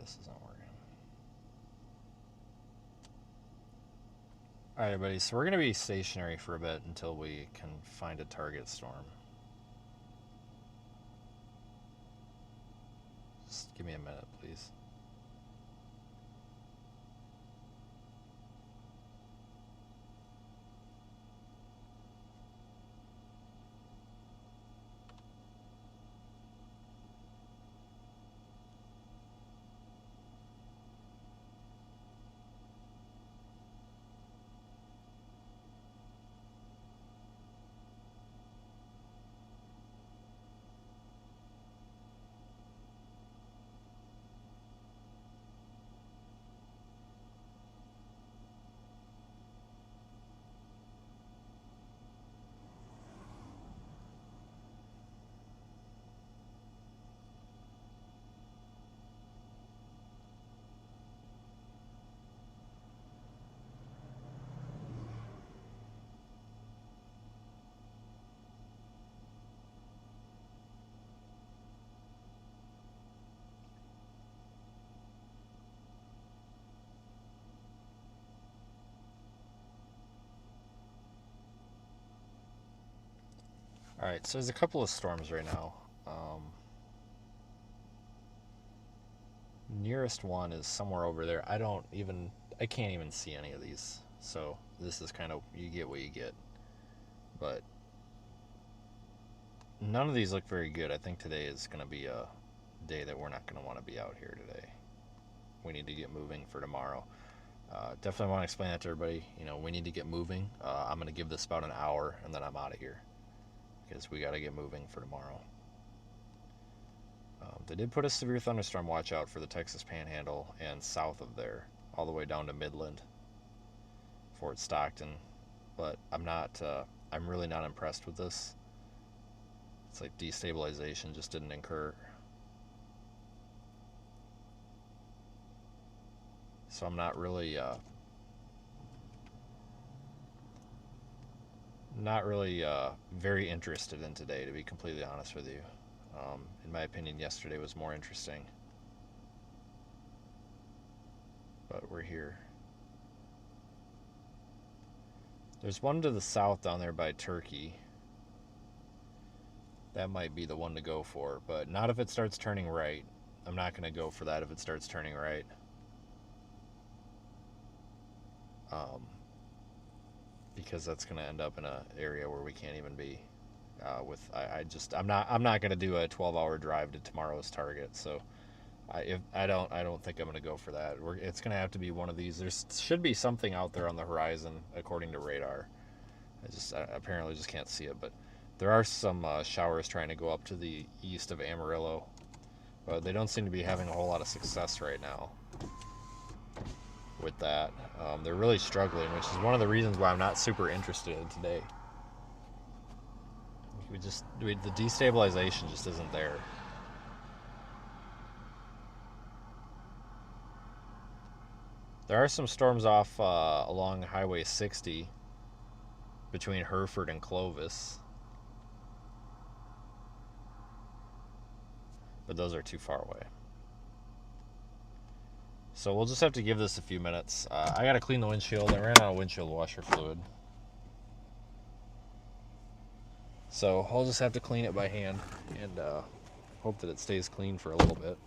this isn't working. Alright, everybody, so we're going to be stationary for a bit until we can find a target storm. Just give me a minute, please. Alright, so there's a couple of storms right now. Nearest one is somewhere over there. I can't even see any of these. So this is kind of, you get what you get. But none of these look very good. I think today is going to be a day that we're not going to want to be out here today. We need to get moving for tomorrow. Definitely want to explain that to everybody. We need to get moving. I'm going to give this about an hour and then I'm out of here because we got to get moving for tomorrow. They did put a severe thunderstorm watch out for the Texas Panhandle and south of there, all the way down to Midland, Fort Stockton. But I'm really not impressed with this. It's like destabilization just didn't occur. So I'm not really very interested in today, to be completely honest with you. In my opinion, yesterday was more interesting. But we're here. There's one to the south down there by Turkey. That might be the one to go for, but not if it starts turning right. I'm not going to go for that if it starts turning right. Because that's going to end up in an area where we can't even be. I'm not going to do a 12-hour drive to tomorrow's target. So I don't think I'm going to go for that. It's going to have to be one of these. There should be something out there on the horizon according to radar. I apparently just can't see it, but there are some showers trying to go up to the east of Amarillo, but they don't seem to be having a whole lot of success right now with that. They're really struggling, which is one of the reasons why I'm not super interested in today. The destabilization just isn't there. There are some storms off along Highway 60 between Hereford and Clovis, but those are too far away. So we'll just have to give this a few minutes. I gotta clean the windshield. I ran out of windshield washer fluid. So I'll just have to clean it by hand and hope that it stays clean for a little bit.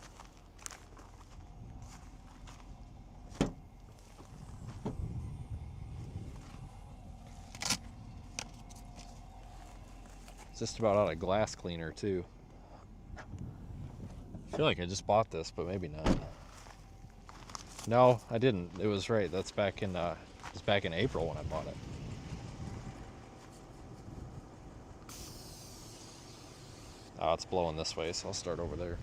It's just about out of glass cleaner too. I feel like I just bought this, but maybe not. No, I didn't. It was right. That's back in it's back in April when I bought it. Oh, it's blowing this way, so I'll start over there.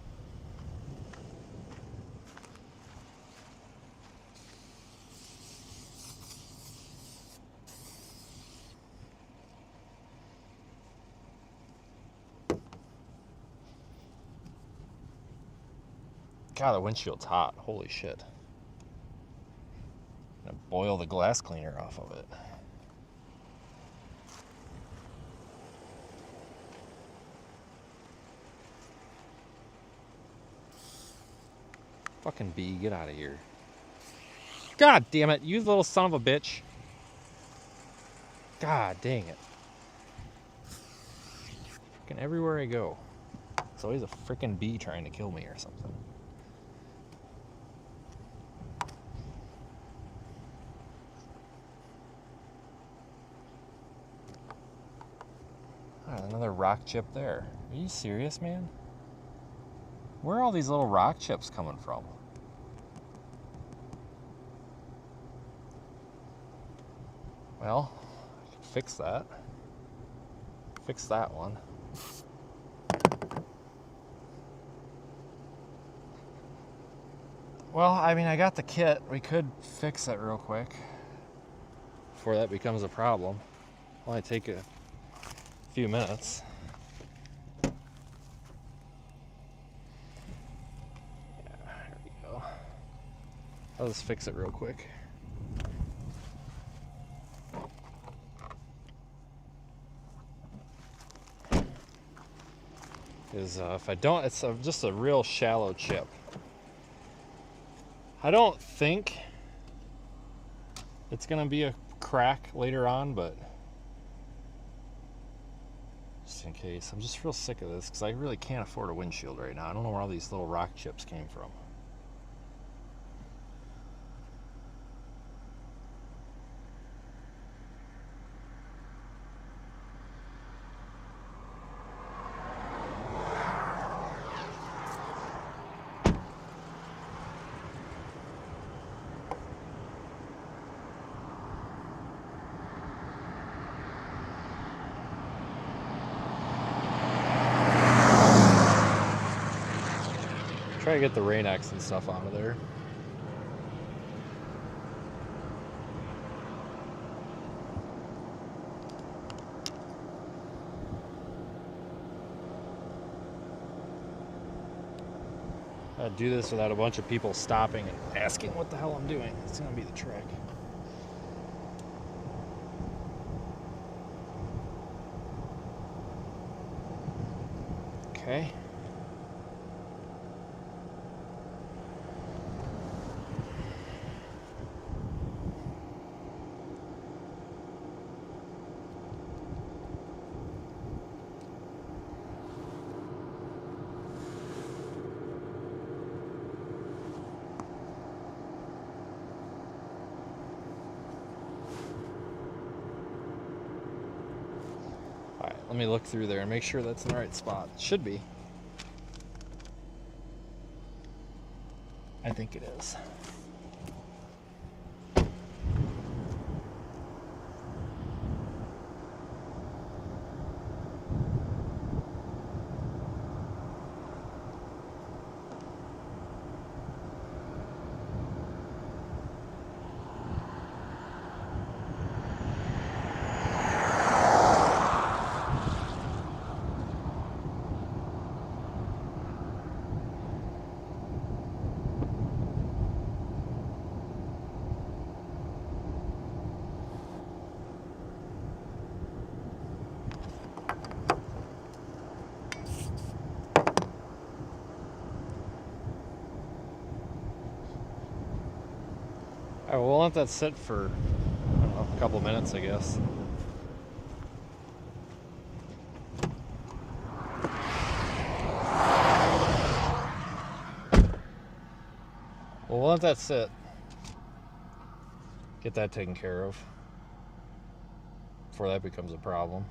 God, the windshield's hot. Holy shit. I'm gonna boil the glass cleaner off of it. Fucking bee, get out of here. God damn it, you little son of a bitch. God dang it. Fucking everywhere I go. It's always a freaking bee trying to kill me or something. Another rock chip there. Are you serious, man? Where are all these little rock chips coming from? Well, I can fix that. Fix that one. Well, I mean, I got the kit. We could fix it real quick before that becomes a problem. Only take a few minutes. Yeah, there we go. I'll just fix it real quick. Because if I don't, it's just a real shallow chip. I don't think it's going to be a crack later on, but just in case. I'm just real sick of this because I really can't afford a windshield right now. I don't know where all these little rock chips came from. Try to get the Rain-X and stuff out of there. I'd do this without a bunch of people stopping and asking what the hell I'm doing. It's gonna be the trick. Okay. Let me look through there and make sure that's in the right spot. It should be. I think it is. Alright, we'll let that sit for, I don't know, a couple minutes, I guess. Well, we'll let that sit. Get that taken care of before that becomes a problem.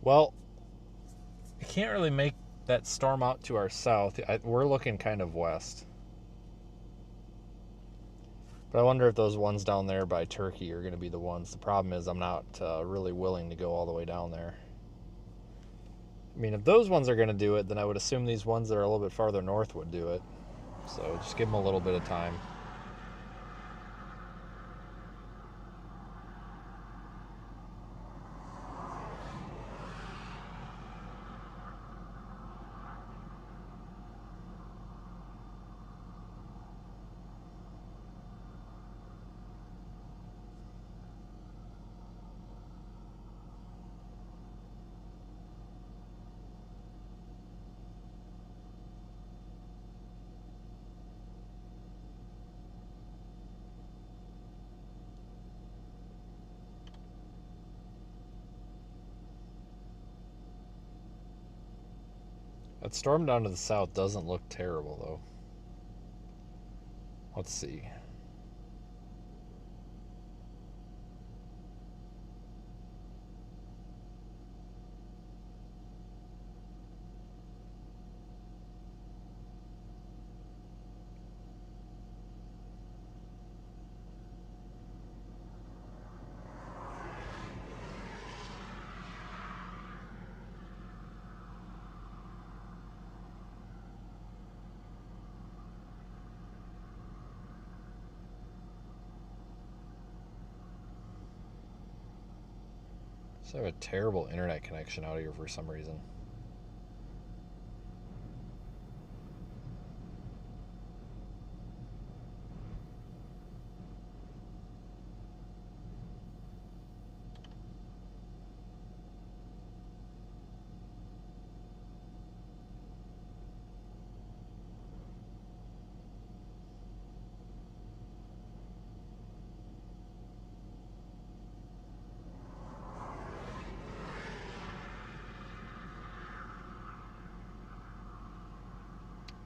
Well, I can't really make that storm out to our south. We're looking kind of west. But I wonder if those ones down there by Turkey are going to be the ones. The problem is I'm not really willing to go all the way down there. I mean, if those ones are going to do it, then I would assume these ones that are a little bit farther north would do it. So just give them a little bit of time. That storm down to the south doesn't look terrible, though. Let's see. So I have a terrible internet connection out here for some reason.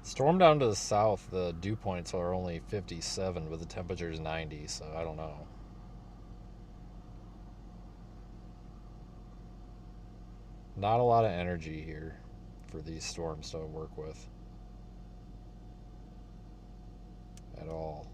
Storm down to the south, the dew points are only 57, but the temperature is 90, so I don't know. Not a lot of energy here for these storms to work with at all.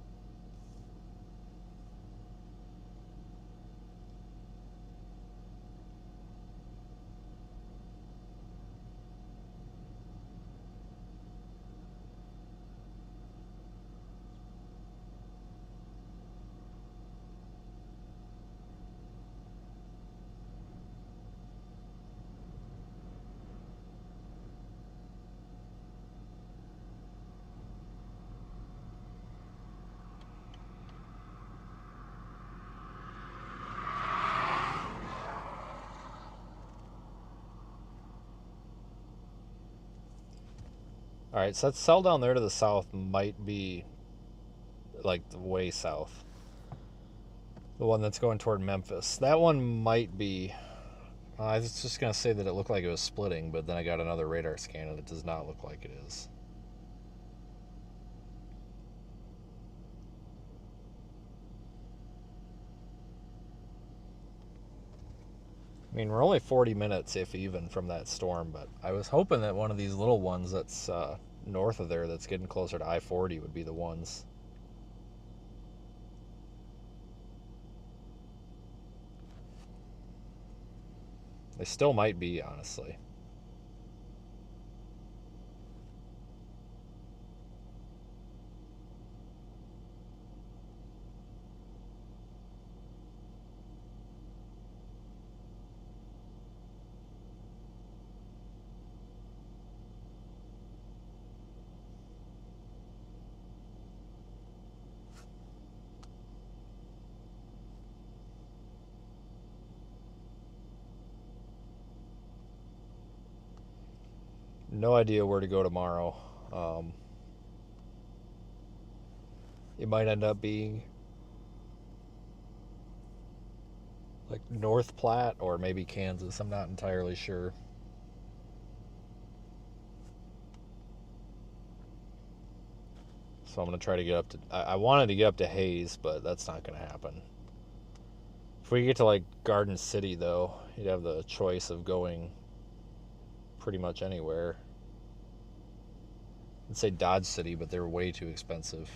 All right, so that cell down there to the south might be like the way south. The one that's going toward Memphis. That one might be. I was just going to say that it looked like it was splitting, but then I got another radar scan and it does not look like it is. I mean, we're only 40 minutes, if even, from that storm, but I was hoping that one of these little ones that's north of there that's getting closer to I-40 would be the ones. They still might be, honestly. No idea where to go tomorrow. It might end up being like North Platte or maybe Kansas. I'm not entirely sure. So I'm going to try to get up to. I wanted to get up to Hayes, but that's not going to happen. If we get to like Garden City, though, you'd have the choice of going pretty much anywhere. I'd say Dodge City, but they're way too expensive.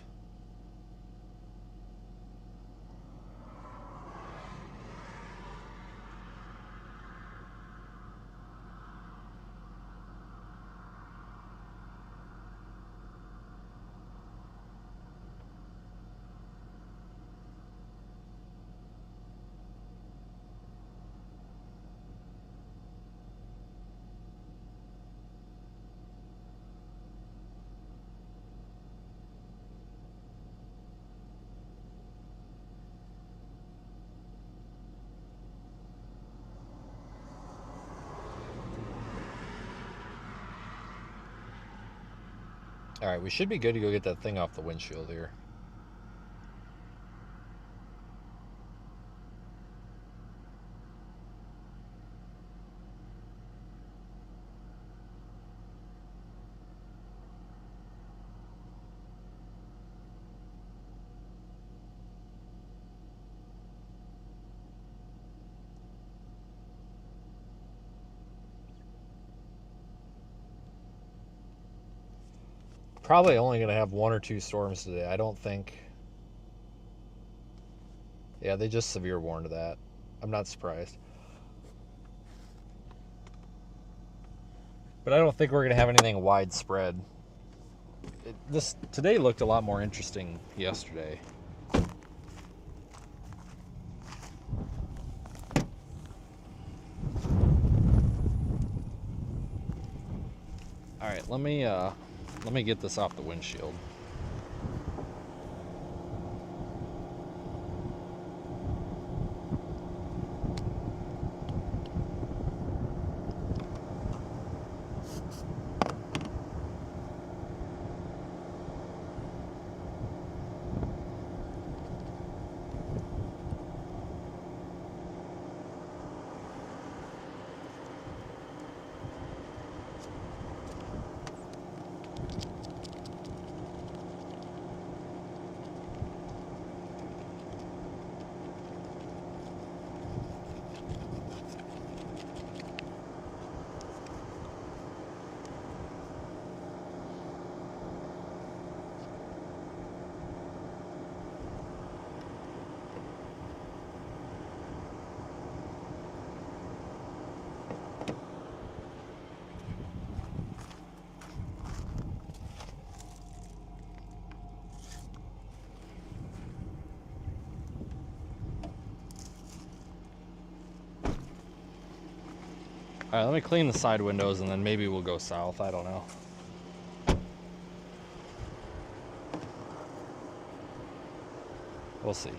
Alright, we should be good to go get that thing off the windshield here. Probably only going to have 1 or 2 storms today. I don't think... Yeah, they just severe warned that. I'm not surprised. But I don't think we're going to have anything widespread. This today looked a lot more interesting yesterday. All right, let me get this off the windshield. All right, let me clean the side windows and then maybe we'll go south. I don't know. We'll see.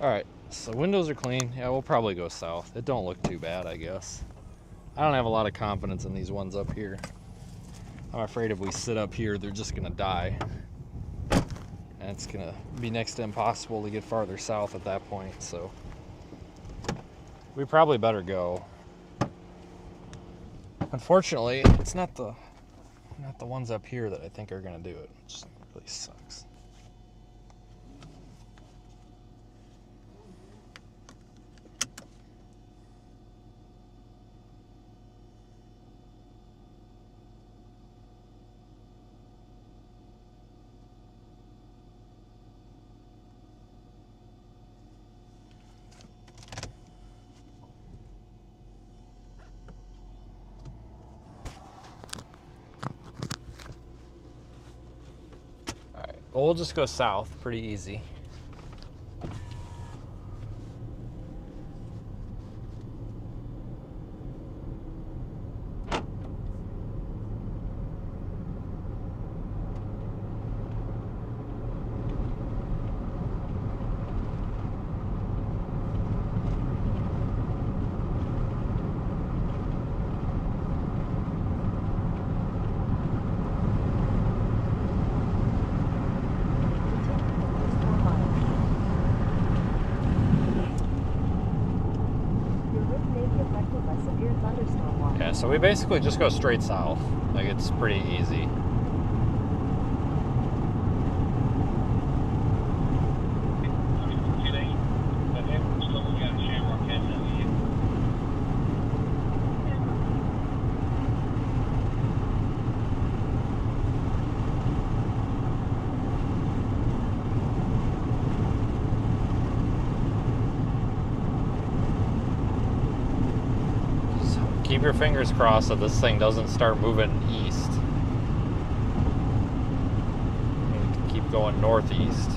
All right, so windows are clean. Yeah, we'll probably go south. It don't look too bad, I guess. I don't have a lot of confidence in these ones up here. I'm afraid if we sit up here, they're just gonna die. And it's gonna be next to impossible to get farther south at that point, so we probably better go. Unfortunately, it's not the ones up here that I think are gonna do it. It just really sucks. Well, we'll just go south, pretty easy. with a severe thunderstorm warning. Yeah, so we basically just go straight south. Like, it's pretty easy. Keep your fingers crossed that this thing doesn't start moving east. Keep going northeast.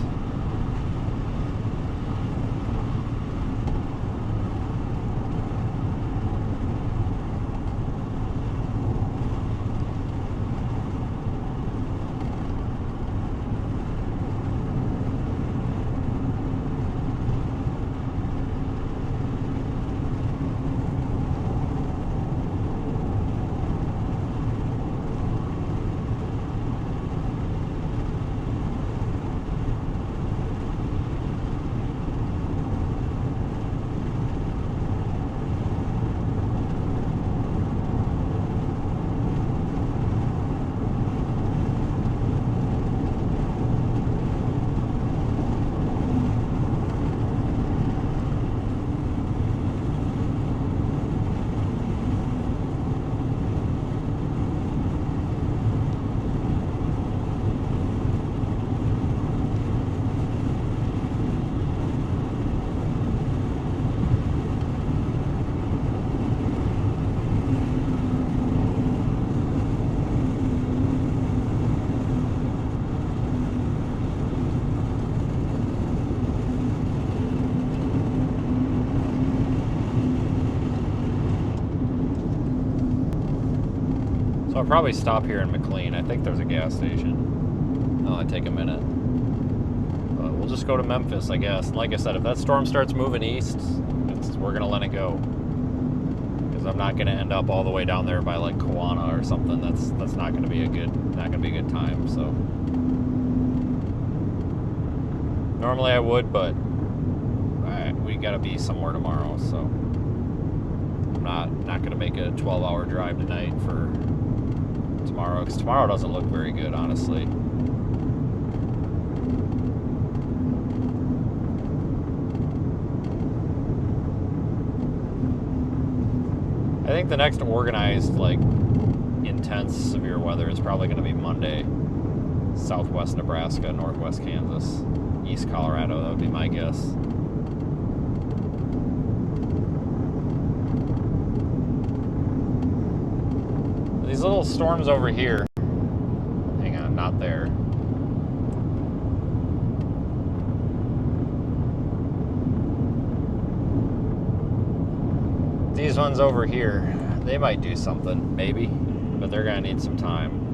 I'll probably stop here in McLean. I think there's a gas station. Oh, it'd take a minute. But we'll just go to Memphis, I guess. Like I said, if that storm starts moving east, we're gonna let it go. Because I'm not gonna end up all the way down there by like Kewanna or something. That's not gonna be a good time. So normally I would, but we gotta be somewhere tomorrow. So I'm not gonna make a 12-hour drive tonight for tomorrow, because tomorrow doesn't look very good, honestly. I think the next organized, like, intense severe weather is probably going to be Monday. Southwest Nebraska, northwest Kansas, east Colorado. That would be my guess. These little storms over here, hang on, not there. These ones over here, they might do something, maybe, but they're gonna need some time.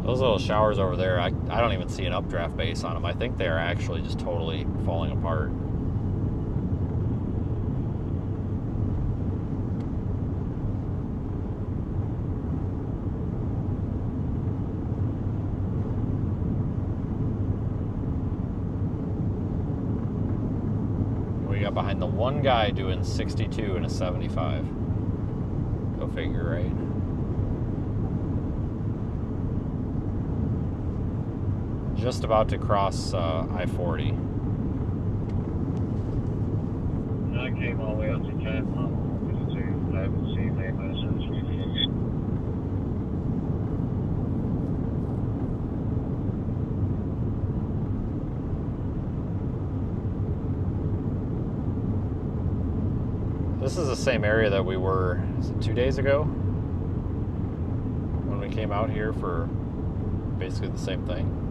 Those little showers over there, I don't even see an updraft base on them. I think they are actually just totally falling apart. We got behind the one guy doing 62 and a 75. Go figure, right? Just about to cross I-40. I came all the way up to Panhandle. I haven't seen any message. this is the same area that we were 2 days ago when we came out here for basically the same thing.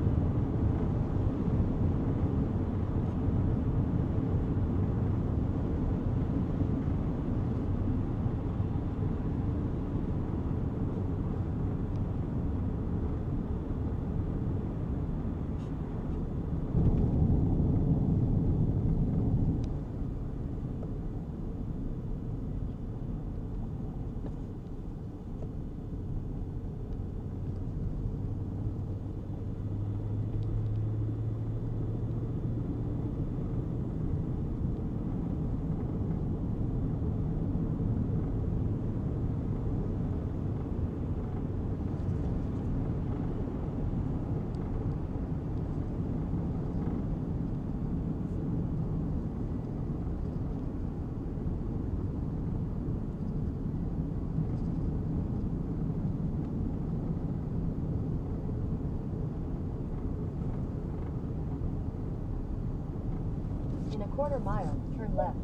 In a quarter mile, turn left.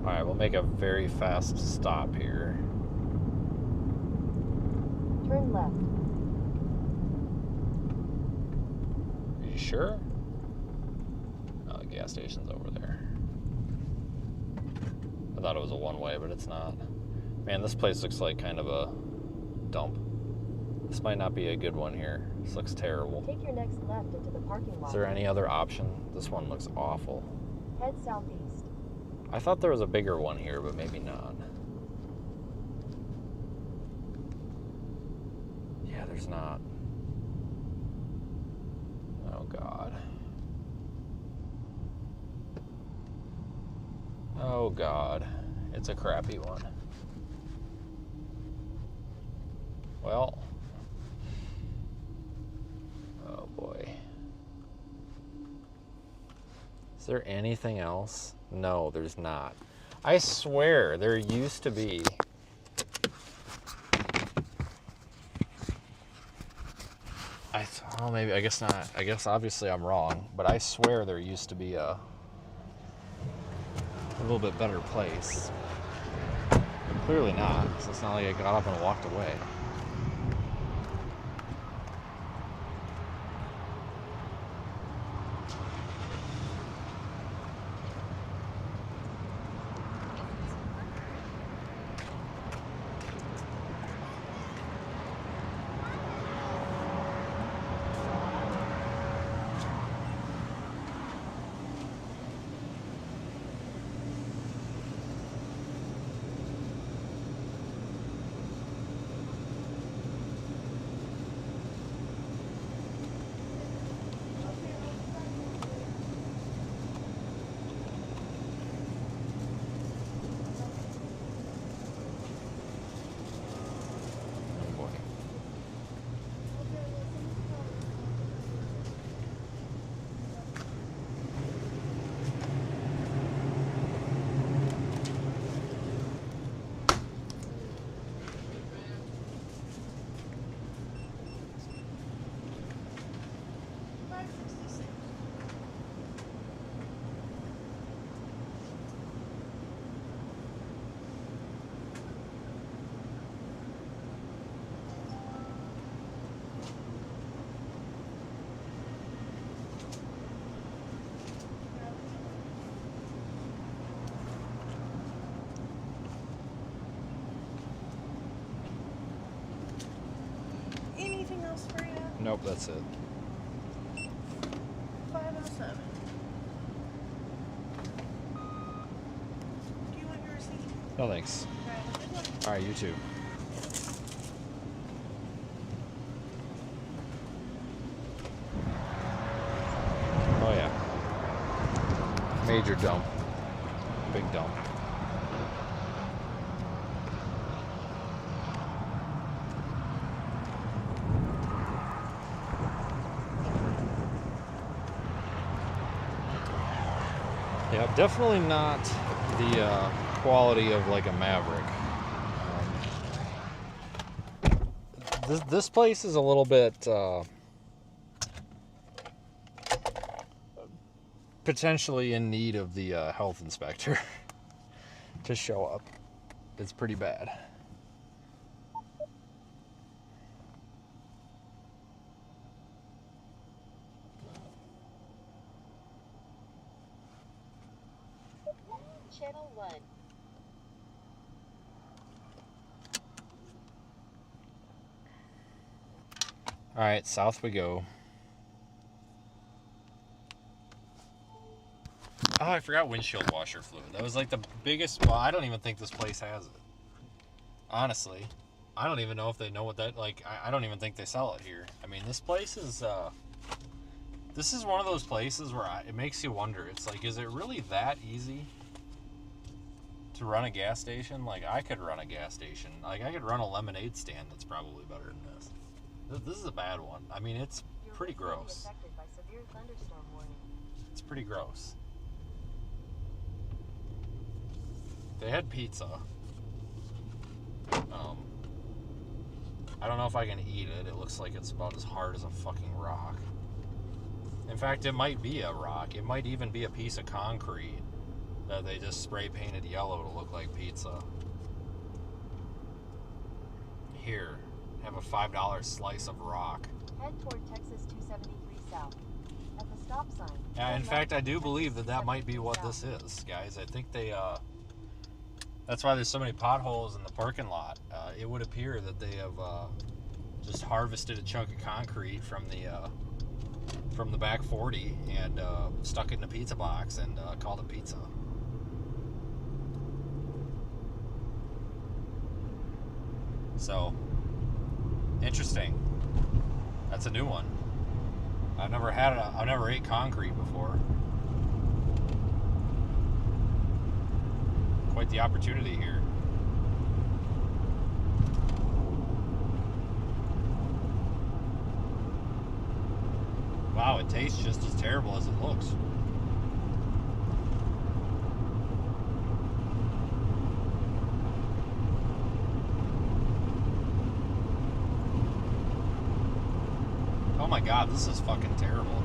Alright, we'll make a very fast stop here. Turn left. Are you sure? Oh, the gas station's over there. I thought it was a one-way, but it's not. Man, this place looks like kind of a dump. This might not be a good one here. This looks terrible. Take your next left into the parking lot. Is there any other option? This one looks awful. Head southeast. I thought there was a bigger one here, but maybe not. Yeah, there's not. Oh, God. Oh, God. It's a crappy one. Well. Oh, boy. Is there anything else? No, there's not. I swear there used to be. Oh, maybe, I guess not. I guess obviously I'm wrong, but I swear there used to be a little bit better place. But clearly not, so it's not like I got up and walked away. Anything else for you? Nope, that's it. 507. Do you want your receipt? No thanks. Okay, good luck. Alright, you too. Oh yeah. major dump. Big dump. Yeah, definitely not the quality of like a Maverick. This place is a little bit potentially in need of the health inspector to show up. It's pretty bad. Channel 1. All right, south we go. Oh, I forgot windshield washer fluid. That was like the biggest. Well, I don't even think this place has it. Honestly, I don't even know if they know what that. Like, I don't even think they sell it here. I mean, this place is. This is one of those places where it makes you wonder. It's like, is it really that easy to run a gas station? Like, I could run a gas station. Like, I could run a lemonade stand that's probably better than this. This is a bad one. I mean, it's pretty gross. Affected by severe thunderstorm warning. It's pretty gross. They had pizza. I don't know if I can eat it. It looks like it's about as hard as a fucking rock. In fact, it might be a rock. It might even be a piece of concrete that they just spray painted yellow to look like pizza. Here, have a $5 slice of rock. Head toward Texas 273 South. At the stop sign. Yeah, in turn fact, I left do at believe Texas that might be 273 what South. this is, guys. I think they, that's why there's so many potholes in the parking lot. It would appear that they have just harvested a chunk of concrete from the back 40 and stuck it in a pizza box and called it pizza. So, interesting. That's a new one. I've never ate concrete before. Quite the opportunity here. Wow, it tastes just as terrible as it looks. Oh my god, this is fucking terrible.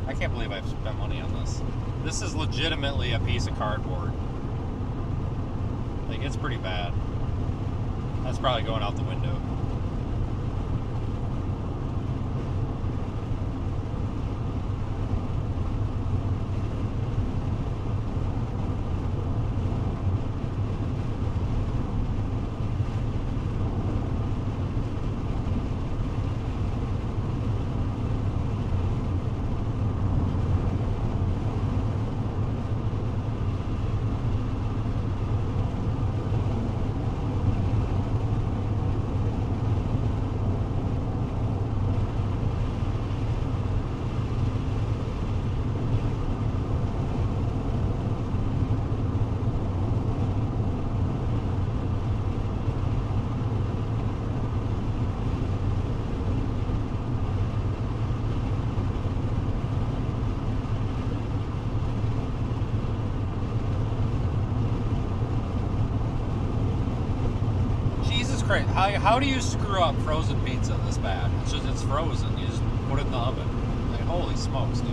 I can't believe I've spent money on this. This is legitimately a piece of cardboard. Like, it's pretty bad. That's probably going out the window. Christ, how do you screw up frozen pizza this bad? It's frozen. You just put it in the oven. Like, holy smokes, dude.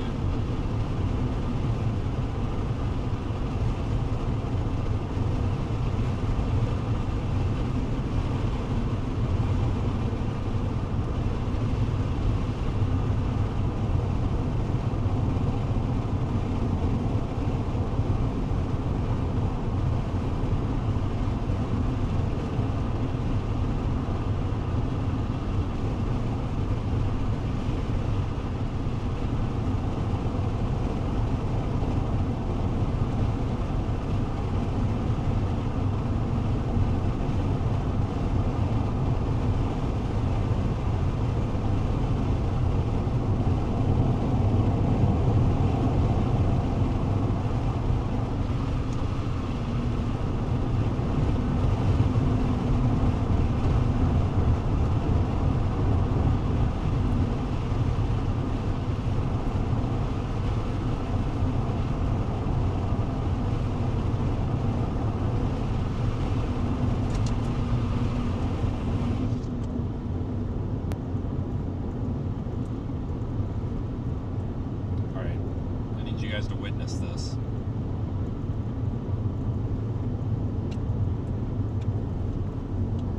miss this.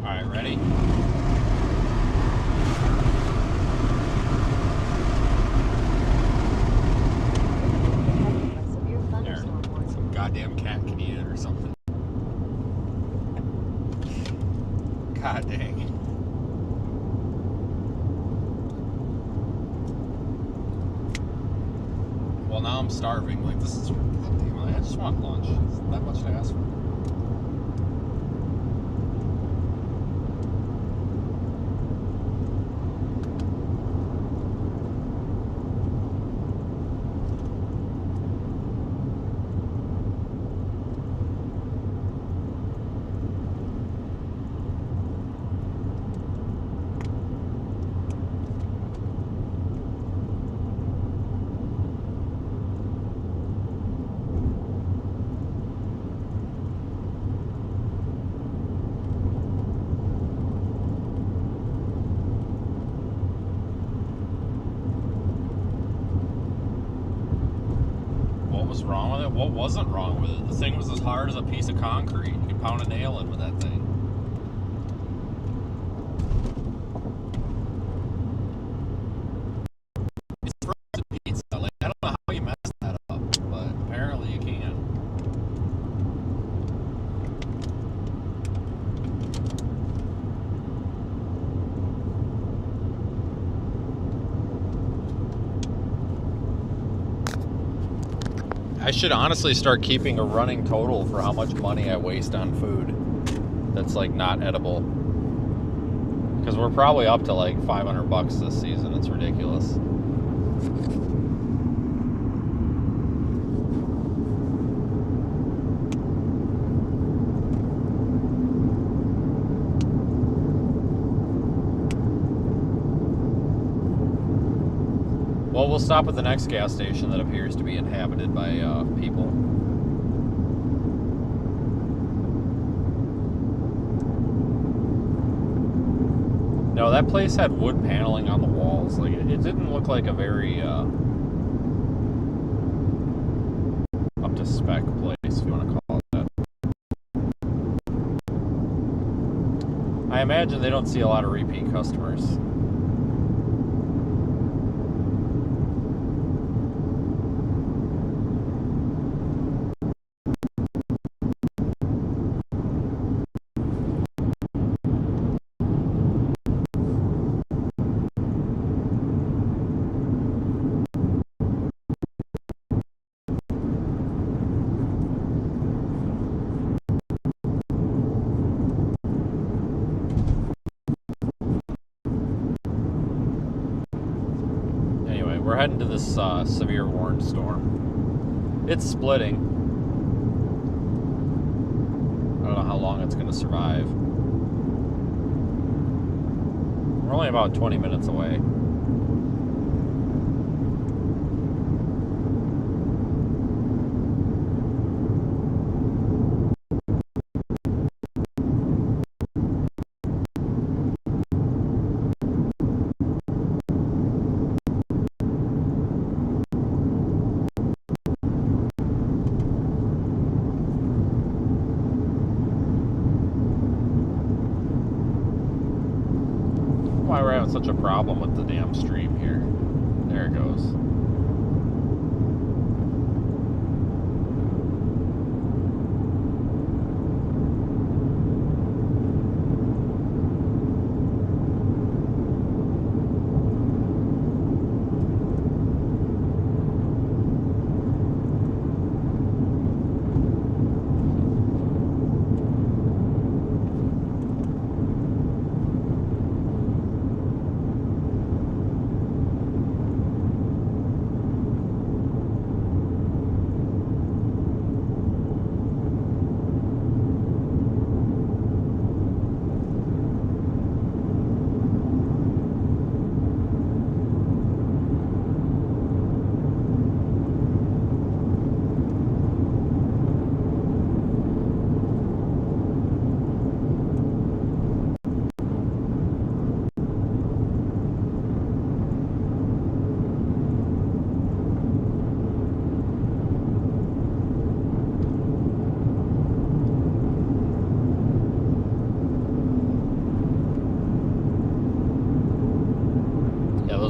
Alright, ready? A severe thunderstorm warning. Some goddamn cat can eat it or something. God dang. Well, now I'm starving. Like, this is... God damn it, I just want lunch. Is that much to ask for? What was wrong with it? What wasn't wrong with it? The thing was as hard as a piece of concrete. You could pound a nail in with that thing. It's roasted pizza. Like, I don't know how you mess that up, but apparently you can. I should honestly start keeping a running total for how much money I waste on food that's like not edible. Because we're probably up to like $500 this season. It's ridiculous. Well, we'll stop at the next gas station that appears to be inhabited by people. No, that place had wood paneling on the walls. Like, it didn't look like a very up to spec place, if you want to call it that. I imagine they don't see a lot of repeat customers. We're heading to this severe warned storm. It's splitting. I don't know how long it's going to survive. We're only about 20 minutes away. Why we're having such a problem with the damn stream here. There it goes.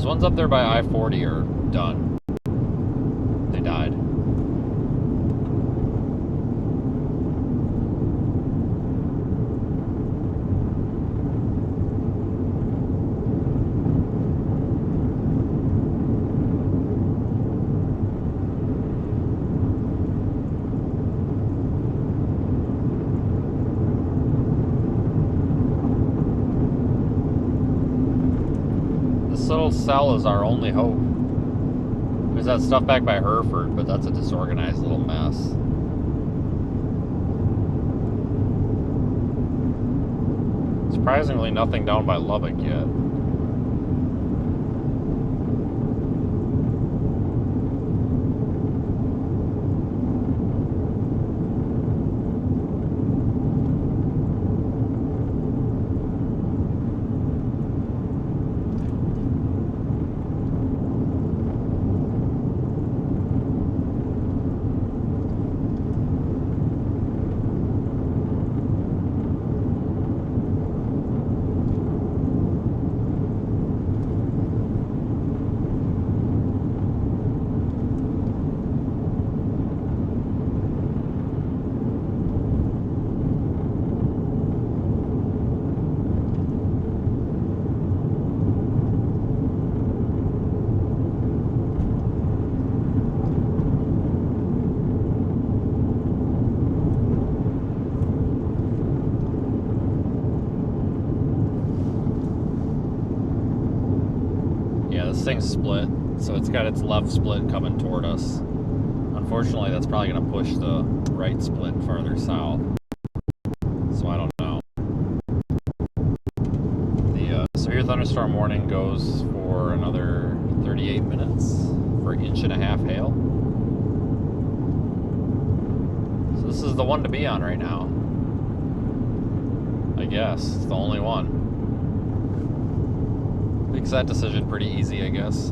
Those ones up there by I-40 are done. They died. This little cell is our only hope. There's that stuff back by Hereford, but that's a disorganized little mess. Surprisingly, nothing down by Lubbock yet. This thing's split, so it's got its left split coming toward us. Unfortunately, that's probably going to push the right split farther south. So I don't know. The severe thunderstorm warning goes for another 38 minutes for 1.5 inch hail. So this is the one to be on right now. I guess. It's the only one. Makes that decision pretty easy, I guess.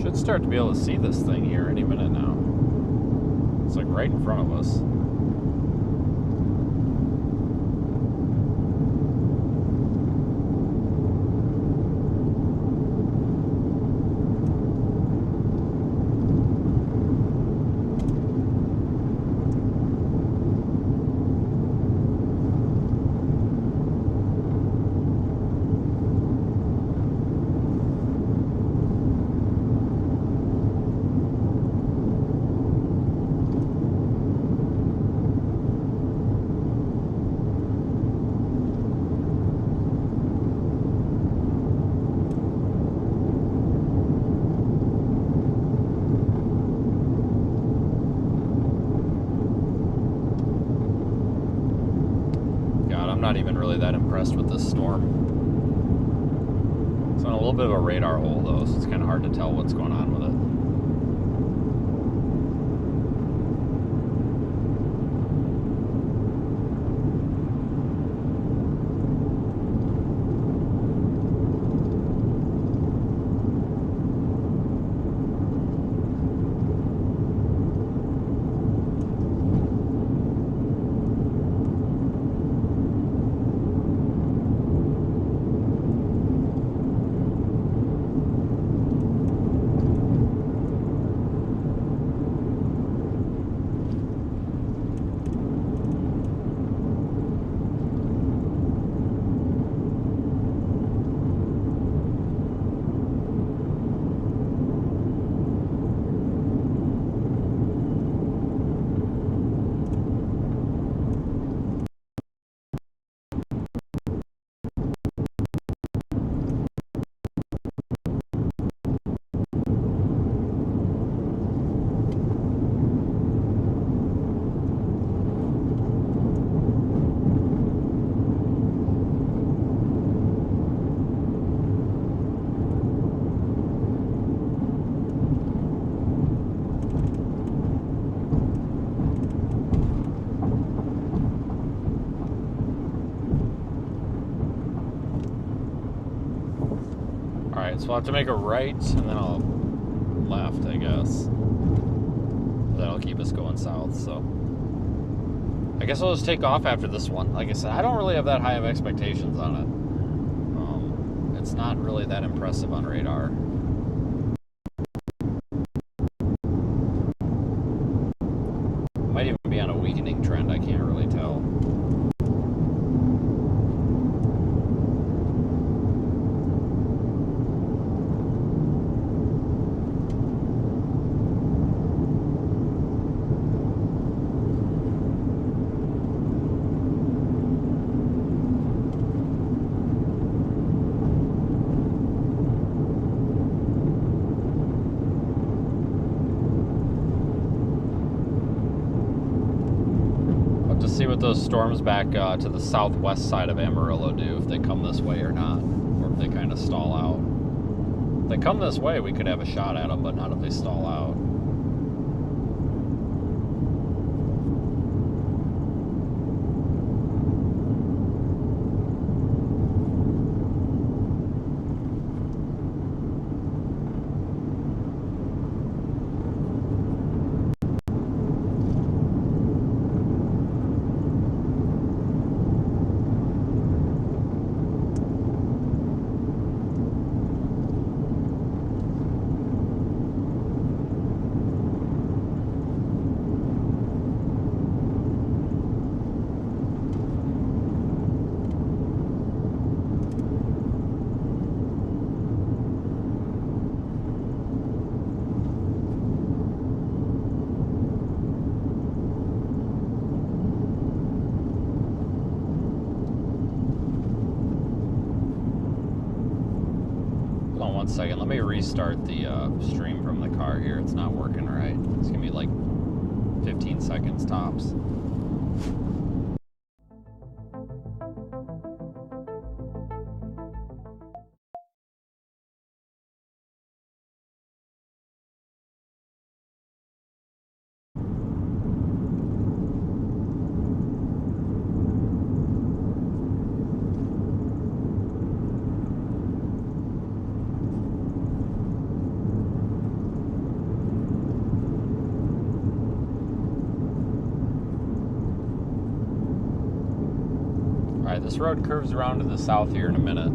Should start to be able to see this thing here any minute now. It's like right in front of us. I'm not even really that impressed with this storm. It's on a little bit of a radar hole though, so it's kind of hard to tell what's going on with it. Alright, so we'll have to make a right and then I'll left, I guess. That'll keep us going south, so. I guess I'll just take off after this one. Like I said, I don't really have that high of expectations on it. It's not really that impressive on radar. Might even be on a weakening trend, I can't really tell. See what those storms back to the southwest side of Amarillo do, if they come this way or not, or if they kind of stall out. If they come this way, we could have a shot at them, but not if they stall out. Hold on one second, let me restart the stream from the car here. It's not working right. It's gonna be like 15 seconds tops. Alright, this road curves around to the south here in a minute.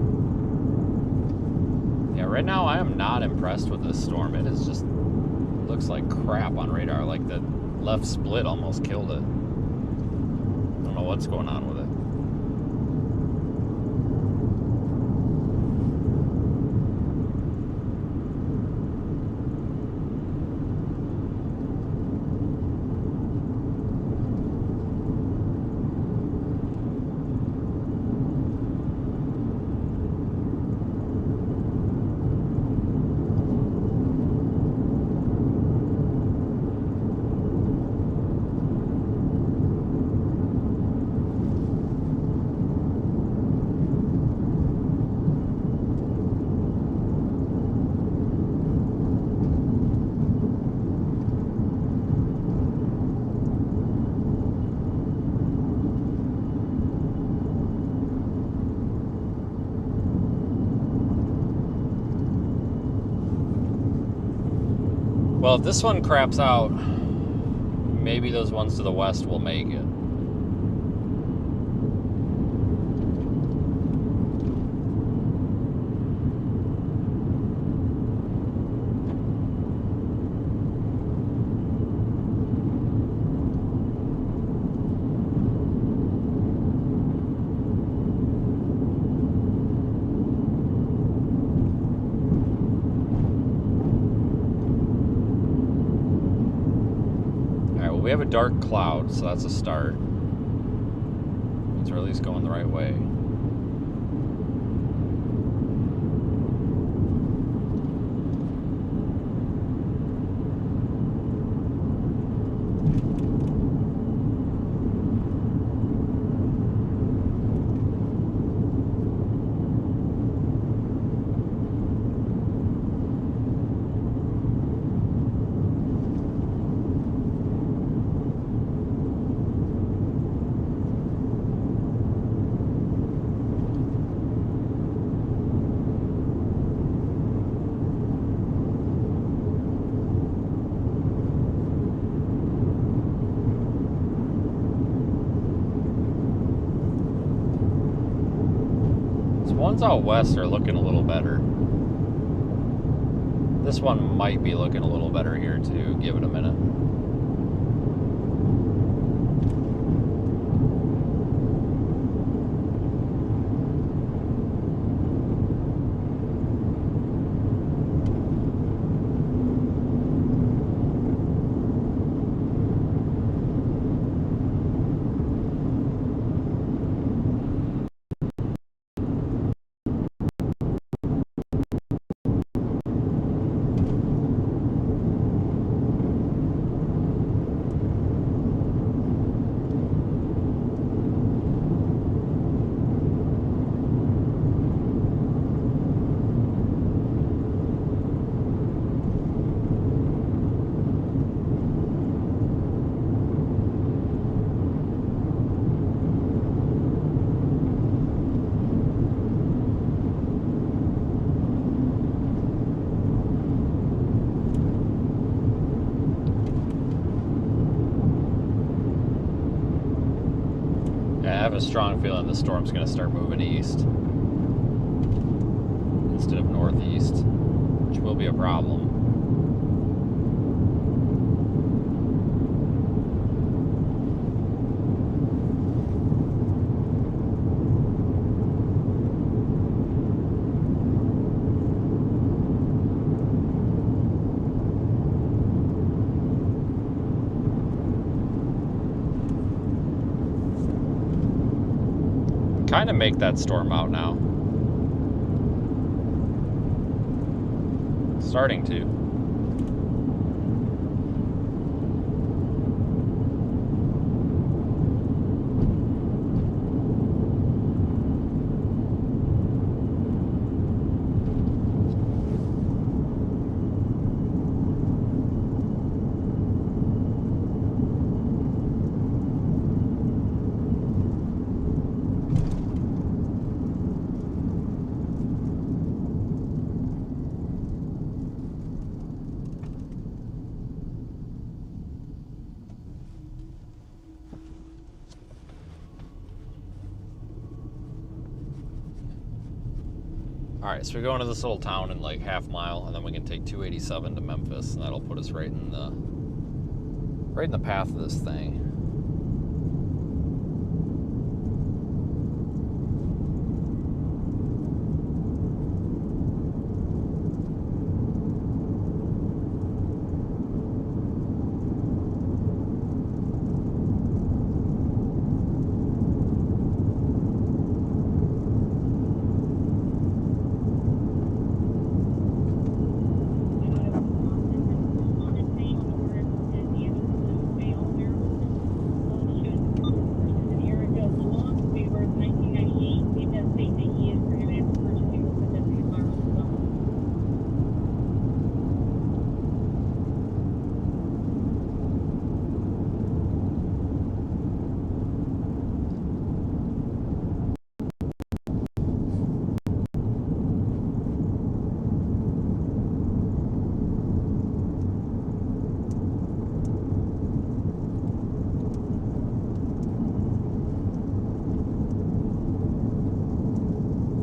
Yeah, right now I am not impressed with this storm. It is just looks like crap on radar. Like the left split almost killed it. I don't know what's going on with it. Well, if this one craps out, maybe those ones to the west will make it. We have a dark cloud, so that's a start. Means we're at least going the right way. ones out west are looking a little better. This one might be looking a little better here too. Give it a minute. I have a strong feeling the storm's going to start moving east instead of northeast, which will be a problem. Kind of make that storm out now. Starting to. Alright, so we go into this little town in like half mile, and then we can take 287 to Memphis, and that'll put us right in the path of this thing.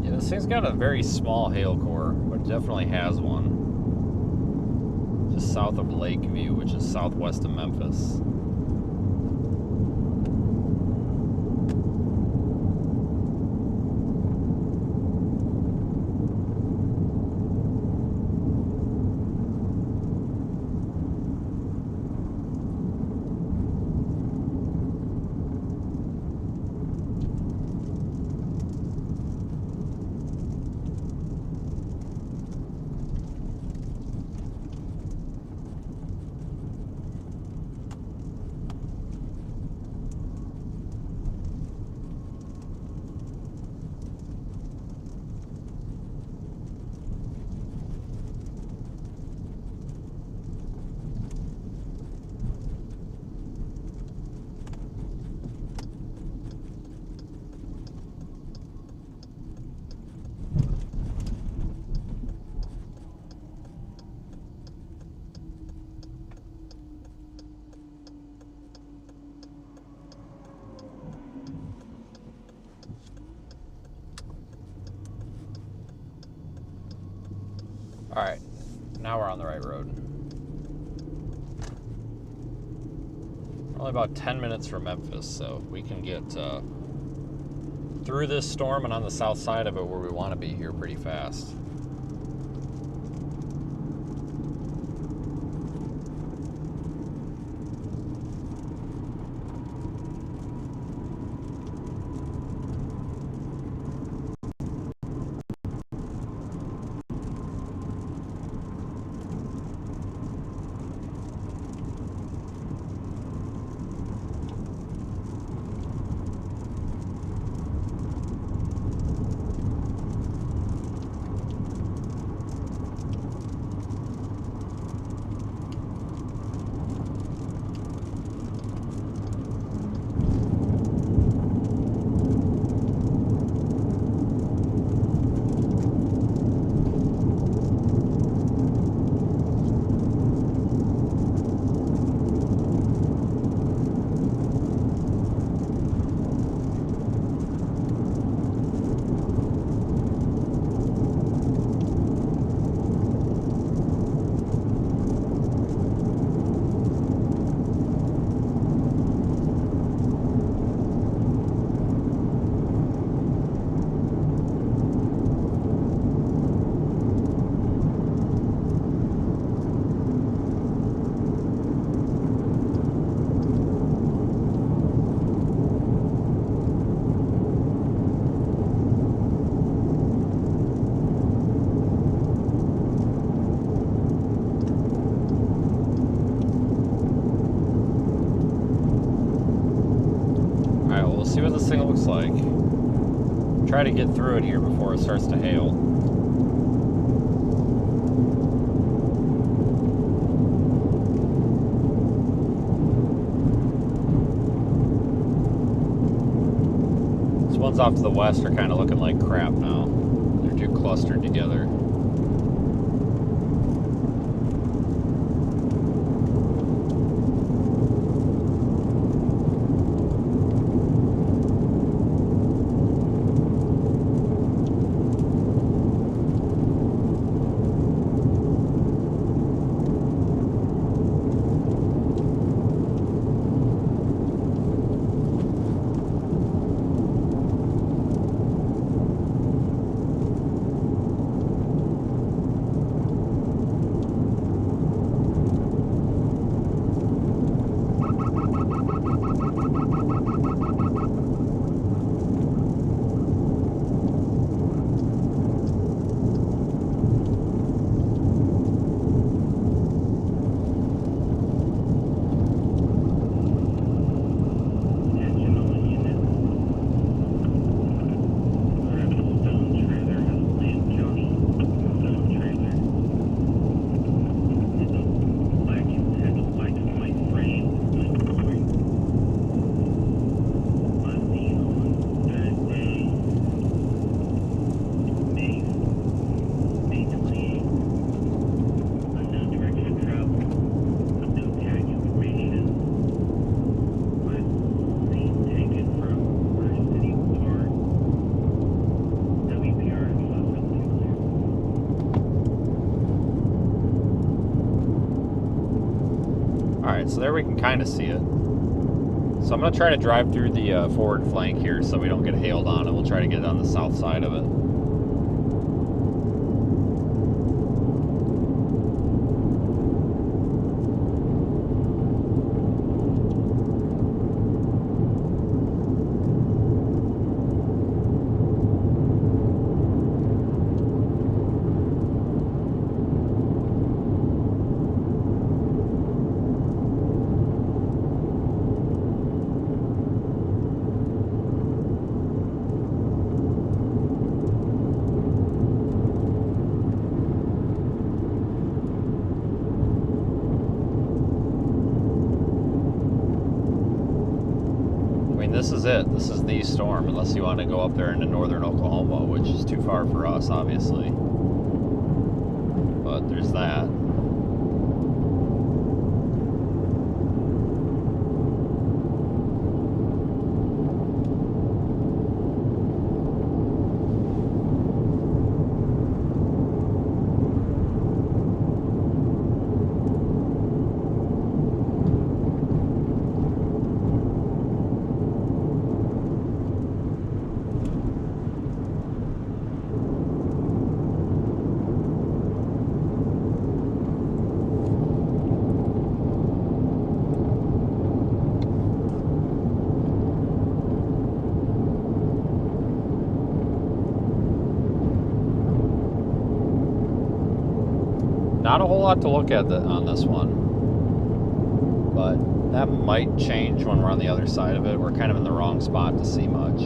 This thing's got a very small hail core, but it definitely has one. Just south of Lakeview, which is southwest of Memphis. Alright, now we're on the right road. We're only about 10 minutes from Memphis, so we can get through this storm and on the south side of it where we want to be here pretty fast. See what this thing looks like. Try to get through it here before it starts to hail. These ones off to the west are kind of looking like crap now. They're too clustered together. Alright, so there we can kind of see it. So I'm going to try to drive through the forward flank here so we don't get hailed on, and we'll try to get it on the south side of it. This is it. This is the storm, unless you want to go up there into northern Oklahoma, which is too far for us, obviously. But there's that. Not a whole lot to look at on this one, but that might change when we're on the other side of it. We're kind of in the wrong spot to see much.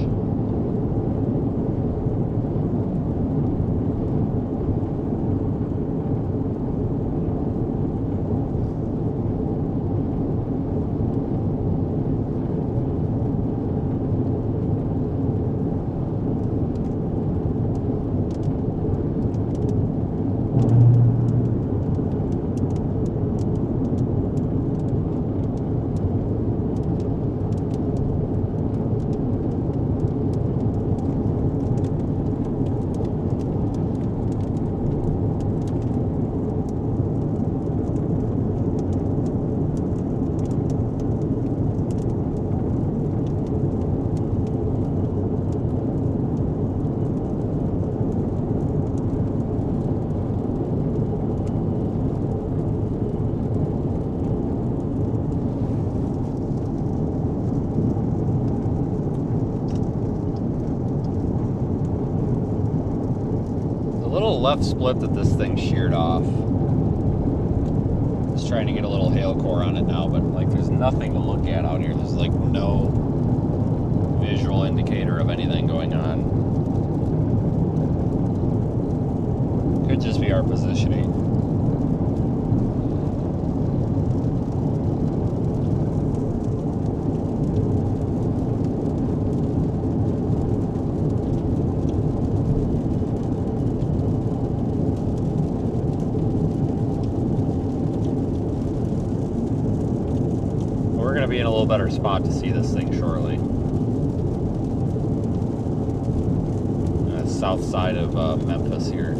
Left split that this thing sheared off. Just trying to get a little hail core on it now, but like there's nothing to look at out here. There's like no visual indicator of anything going on. Could just be our positioning. Be in a little better spot to see this thing shortly. South side of Memphis here.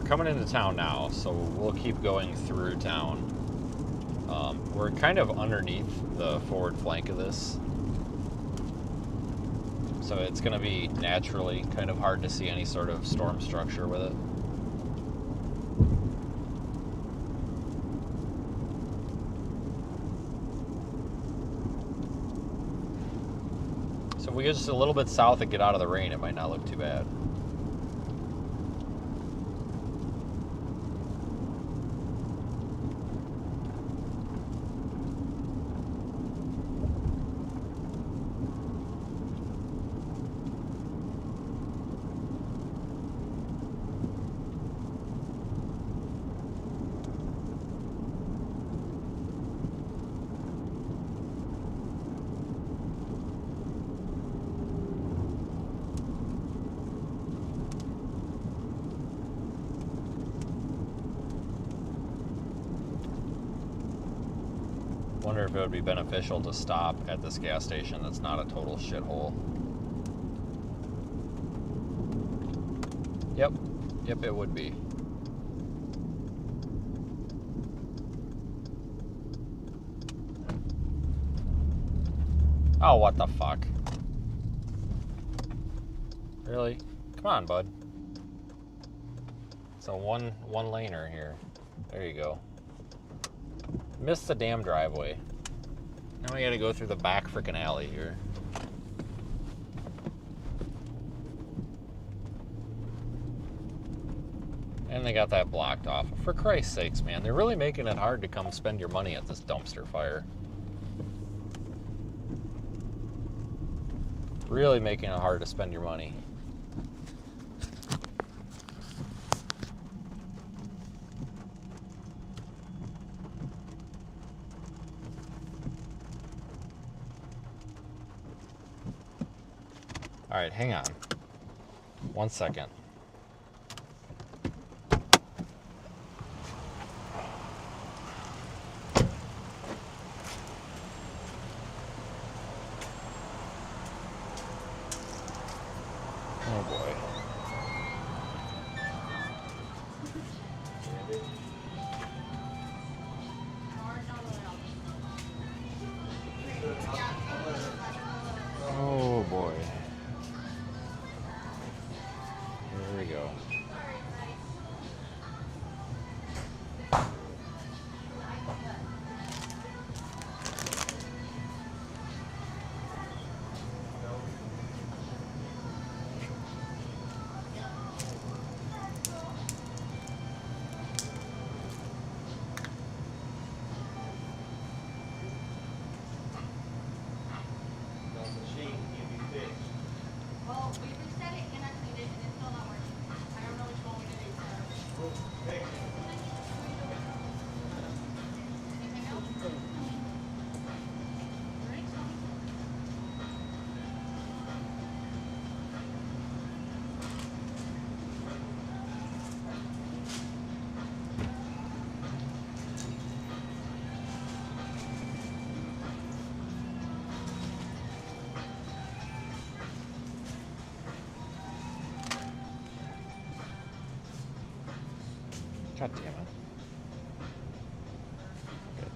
Coming into town now, so we'll keep going through town. We're kind of underneath the forward flank of this, so it's going to be naturally kind of hard to see any sort of storm structure with it. So if we get just a little bit south and get out of the rain, it might not look too bad. Wonder if it would be beneficial to stop at this gas station that's not a total shithole. Yep, it would be. Oh, what the fuck? Really? Come on, bud. It's a one laner here. There you go. Missed the damn driveway. Now we gotta go through the back frickin' alley here. And they got that blocked off. For Christ's sakes, man. They're really making it hard to come spend your money at this dumpster fire. Really making it hard to spend your money. All right, hang on. 1 second. God damn it. Good.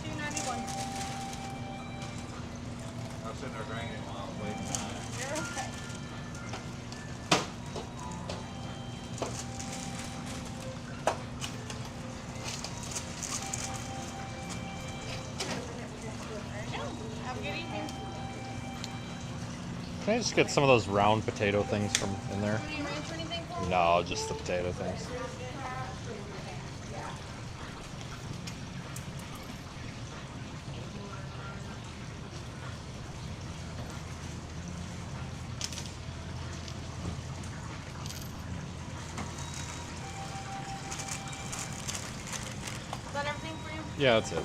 $2.91. I was sitting there drinking while I was waiting. You're okay. Have a good evening. Can I just get some of those round potato things from in there? Any ranch or anything for me? No, just the potato things. Is that everything for you? Yeah, that's it. $4.32.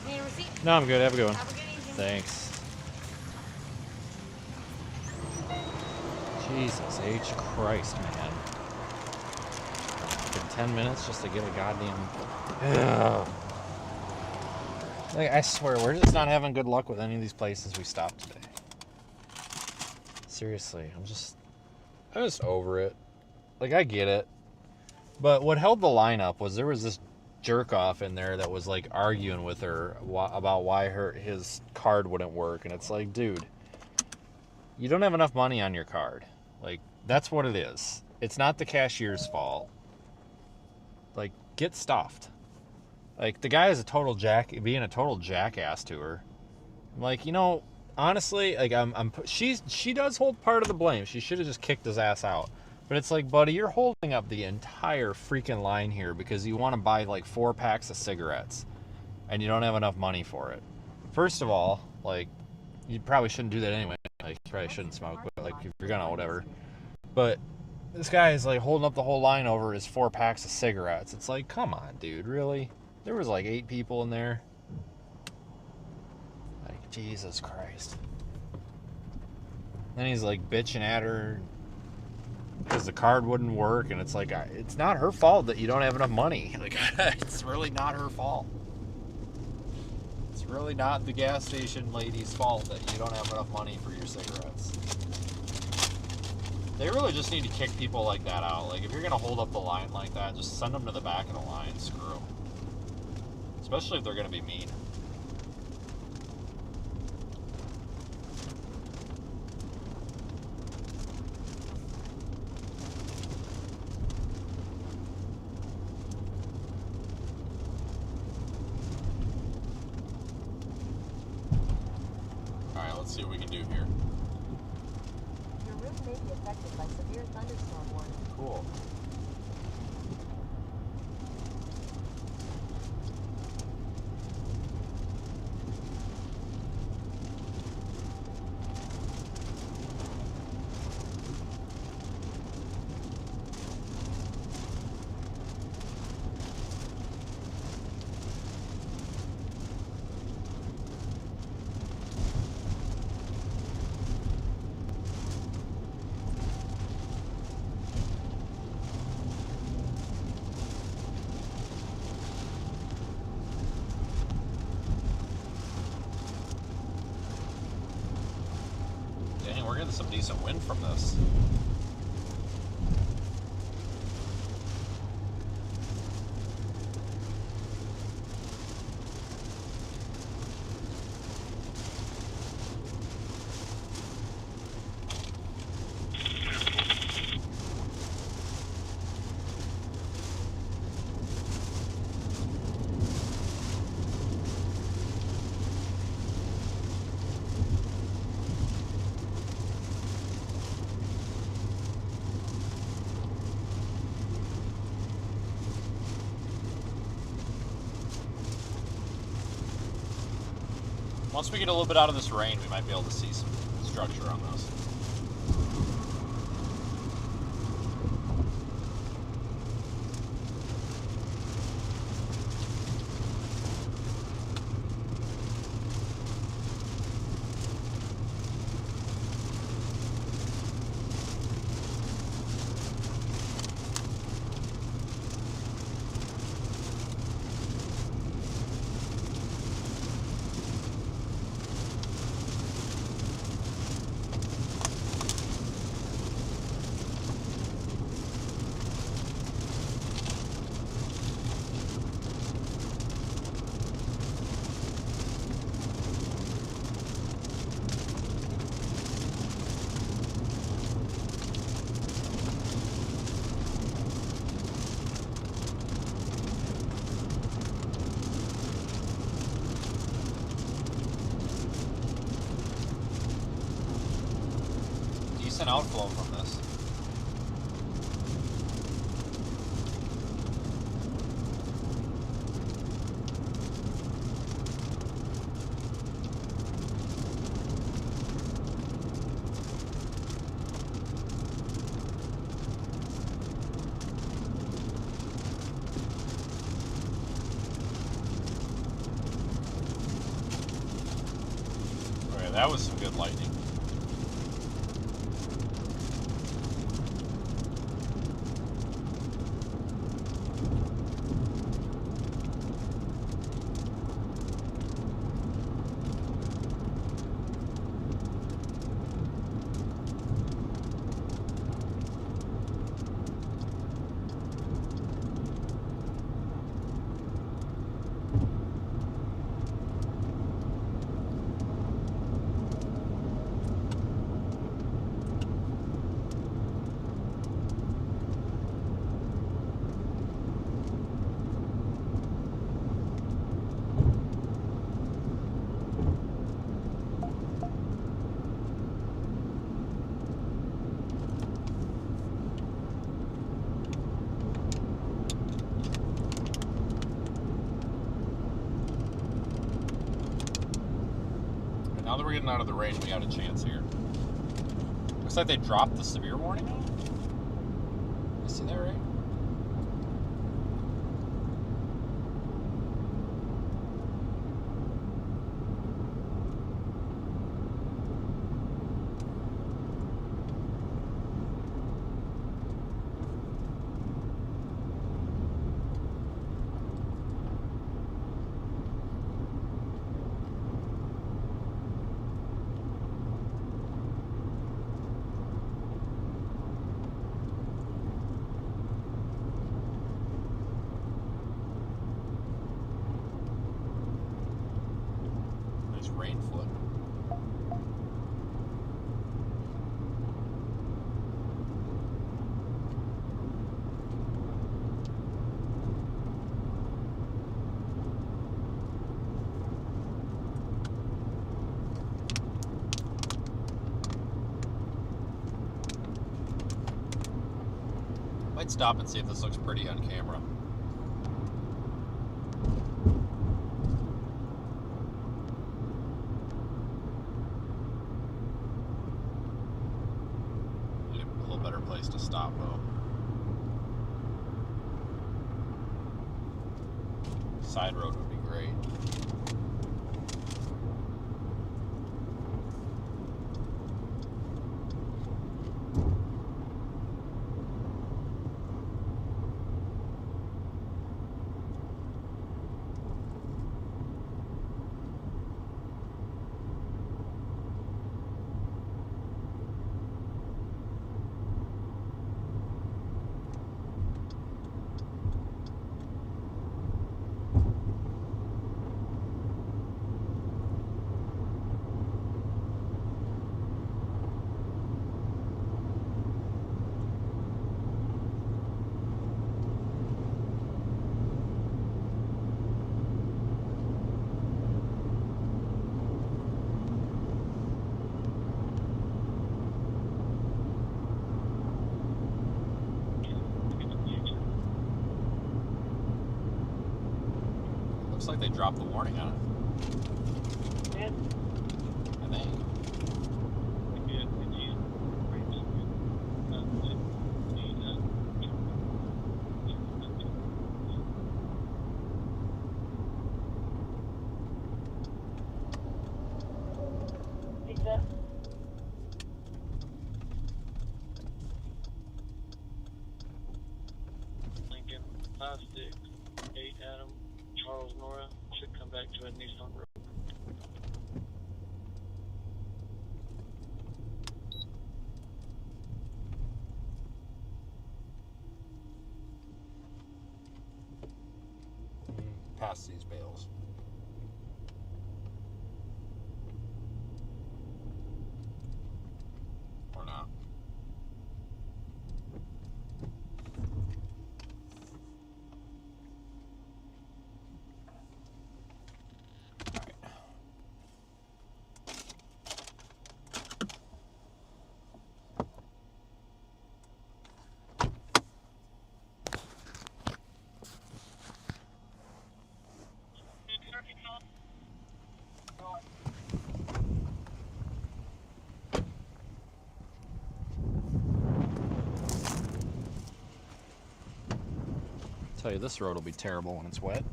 Need a receipt? No, I'm good. Have a good one. Have a good evening. Thanks. Jesus H. Christ, man. For 10 minutes just to get a goddamn... Ugh. Like, I swear, we're just not having good luck with any of these places we stopped today. Seriously, I'm just over it. Like, I get it. But what held the line up was there was this jerk off in there that was like arguing with her about why his card wouldn't work, and it's like, dude, you don't have enough money on your card. Like, that's what it is. It's not the cashier's fault. Like, get stuffed. Like, the guy is being a total jackass to her. I'm like, honestly, like, she does hold part of the blame. She should have just kicked his ass out. But it's like, buddy, you're holding up the entire freaking line here because you want to buy like 4 packs of cigarettes and you don't have enough money for it. First of all, like, you probably shouldn't do that anyway. Like, you probably shouldn't smoke, but like, if you're gonna, whatever. But this guy is like holding up the whole line over his 4 packs of cigarettes. It's like, come on, dude, really? There was like 8 people in there. Like, Jesus Christ. Then he's like bitching at her because the card wouldn't work, and it's like, it's not her fault that you don't have enough money. Like, it's really not her fault. It's really not the gas station lady's fault that you don't have enough money for your cigarettes. They really just need to kick people like that out. Like, if you're gonna hold up the line like that, just send them to the back of the line. Screw them. Especially if they're gonna be mean. Let's see what we can do here. Your route may be affected by severe thunderstorm warning. Cool. Dang, we're getting some decent wind from this. Once we get a little bit out of this rain, we might be able to see some structure on those. Decent outflow from this. Okay, that was some good lightning. Now that we're getting out of the rain, we got a chance here. Looks like they dropped the severe warning. You see that, right? Rain foot. might stop and see if this looks pretty on camera. Need a little better place to stop though. Side road would be great. Looks like they dropped the warning on it. Yeah. I think. Pizza. Lincoln, 5-6, 8 Adam, Charles Nora, should come back to a Nissan Road. Past these bales. Or not. Tell you, this road will be terrible when it's wet.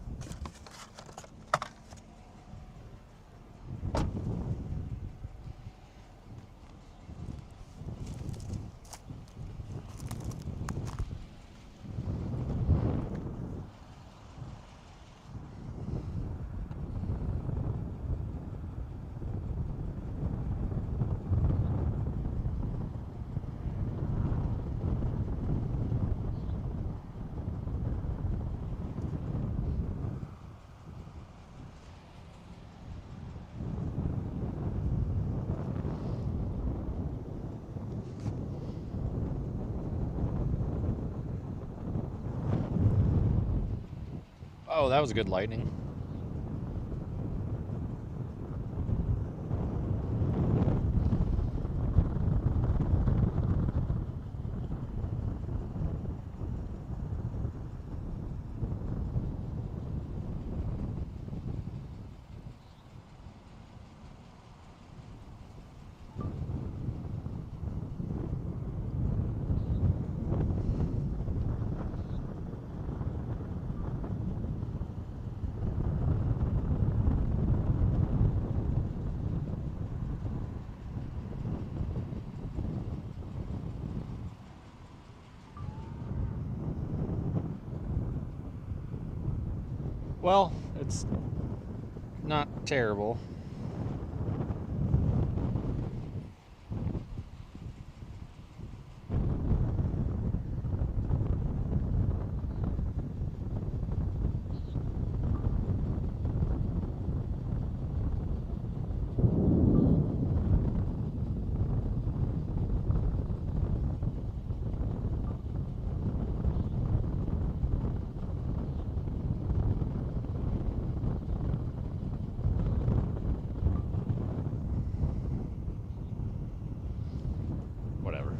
Oh, that was good lightning. Well, it's not terrible. Whatever.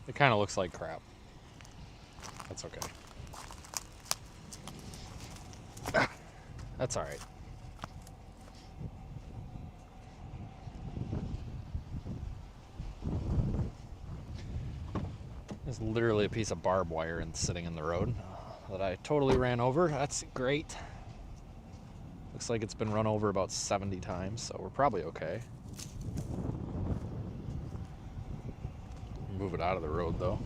It kind of looks like crap. That's okay. That's all right. There's literally a piece of barbed wire and sitting in the road that I totally ran over. That's great. Looks like it's been run over about 70 times, so we're probably okay. Move it out of the road though.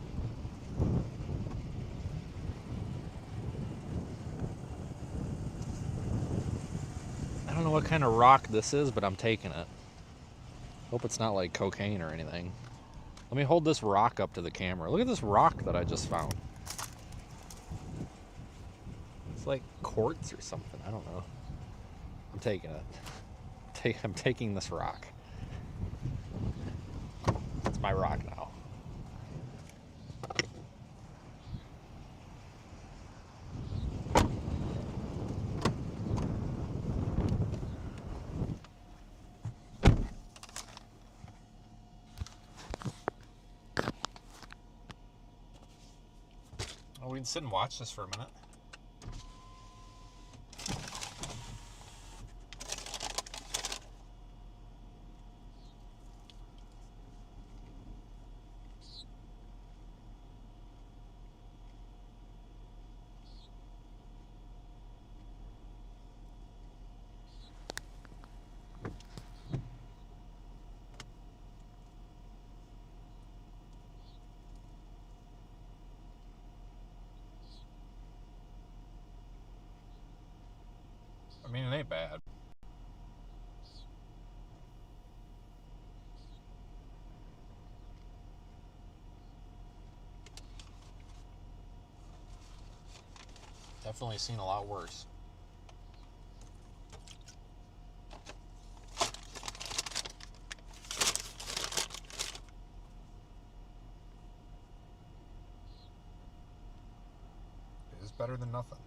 I don't know what kind of rock this is, but I'm taking it. Hope it's not like cocaine or anything. Let me hold this rock up to the camera. Look at this rock that I just found. It's like quartz or something. I don't know. I'm taking it. I'm taking this rock. It's my rock now. Oh, we can sit and watch this for a minute. I mean, it ain't bad. Definitely seen a lot worse. It's better than nothing.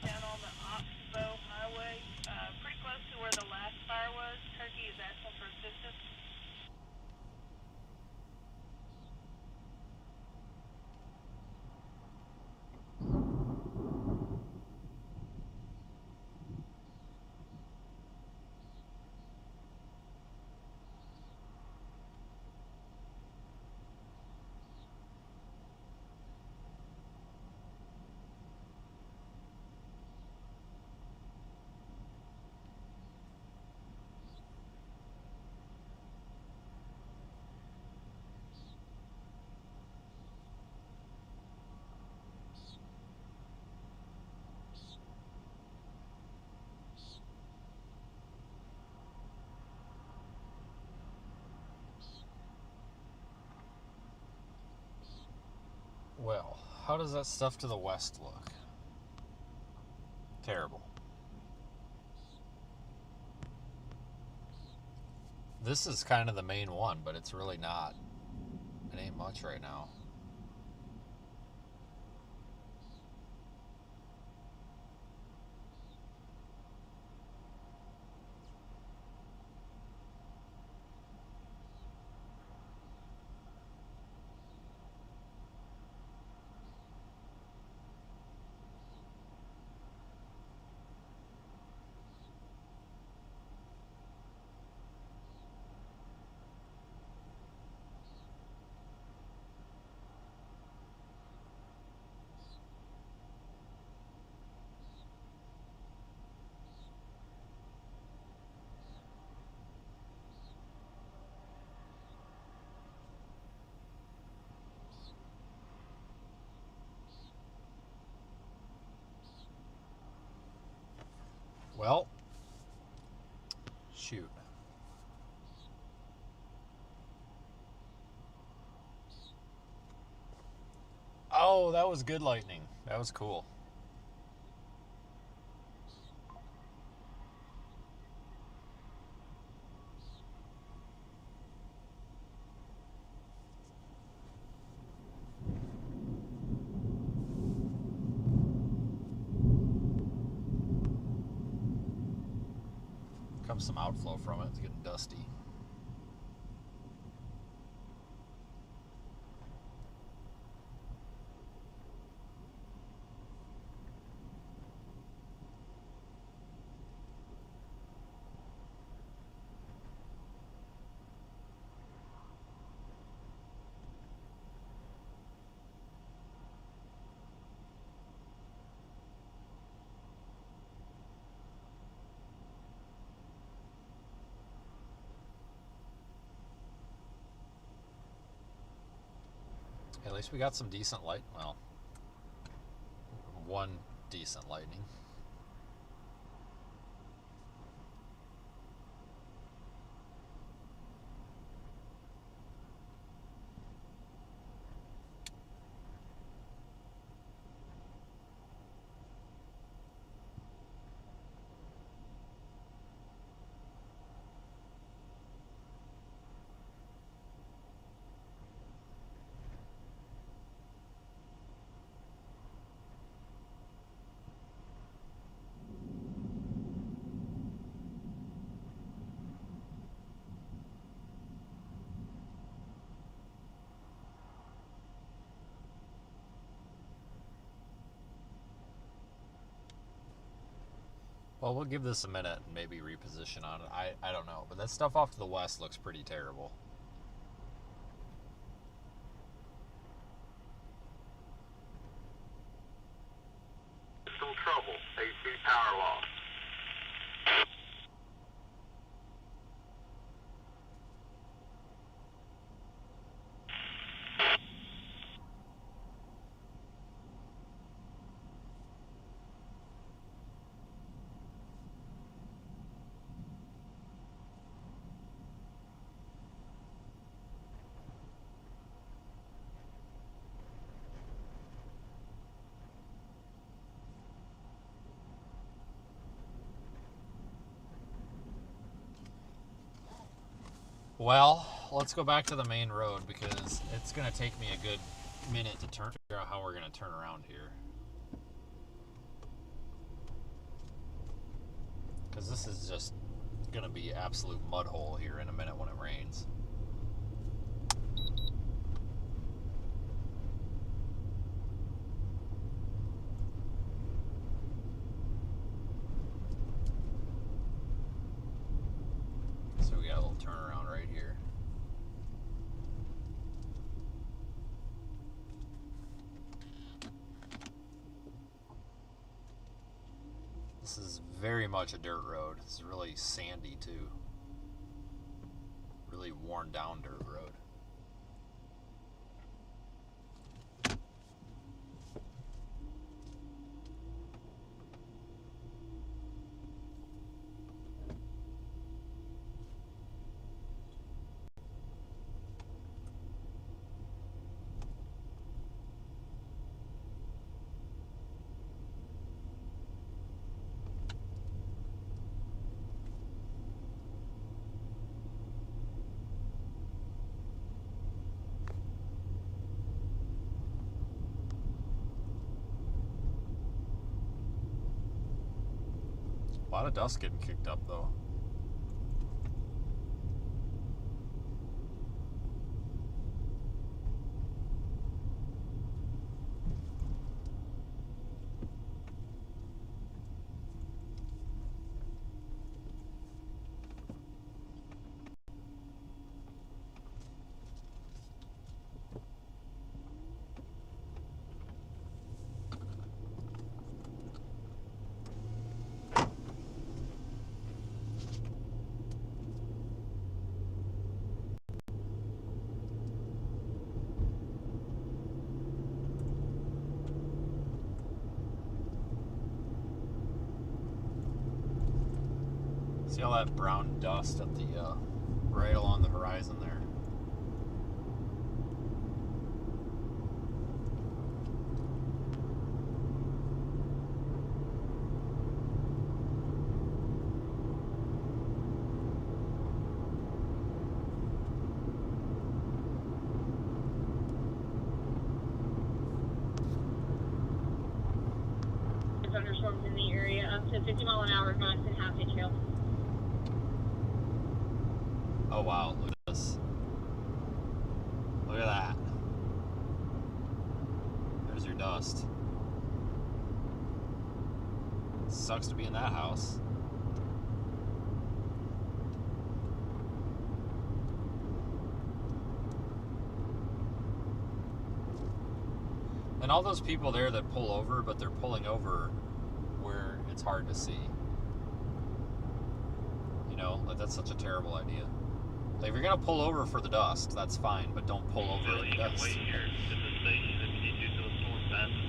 Down on the Oxbow Highway, pretty close to where the last fire was. Turkey is asking for assistance. Well, how does that stuff to the west look? Terrible. This is kind of the main one, but it's really not. It ain't much right now. Well, shoot. Oh, that was good lightning. That was cool. have some outflow from it. It's getting dusty. At least we got some decent light. Well, one decent lightning. Well, we'll give this a minute and maybe reposition on it. I don't know. But that stuff off to the west looks pretty terrible. Still trouble. AC power loss. Well, let's go back to the main road because it's going to take me a good minute to figure out how we're going to turn around here. Because this is just going to be absolute mud hole here in a minute when it rains. So we got a little turnaround right here. This is very much a dirt road. It's really sandy too. Really worn down dirt road. A lot of dust getting kicked up though. See all that brown dust at the right along the horizon there? Thunderstorms in the area up to 50 mile an hour gusts and half inch hail. Oh wow, look at this. Look at that. There's your dust. Sucks to be in that house. And all those people there that pull over, but they're pulling over where it's hard to see. You know, like that's such a terrible idea. Like if you're gonna pull over for the dust, that's fine, but don't pull over in the dust. Wait here at the station if you need to till the storm passes.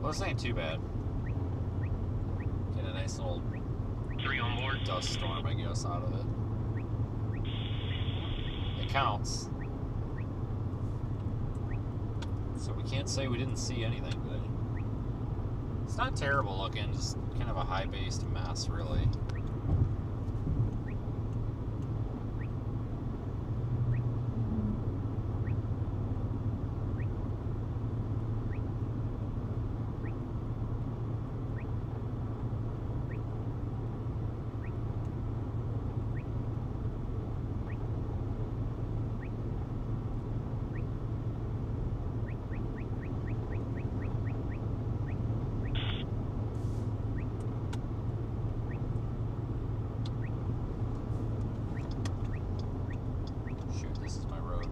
Well, this ain't too bad. Get a nice little 3 on board. dust storm, I guess, out of it. It counts. So we can't say we didn't see anything today. It's not terrible looking, just kind of a high-based mess, really. Shoot, this is my road.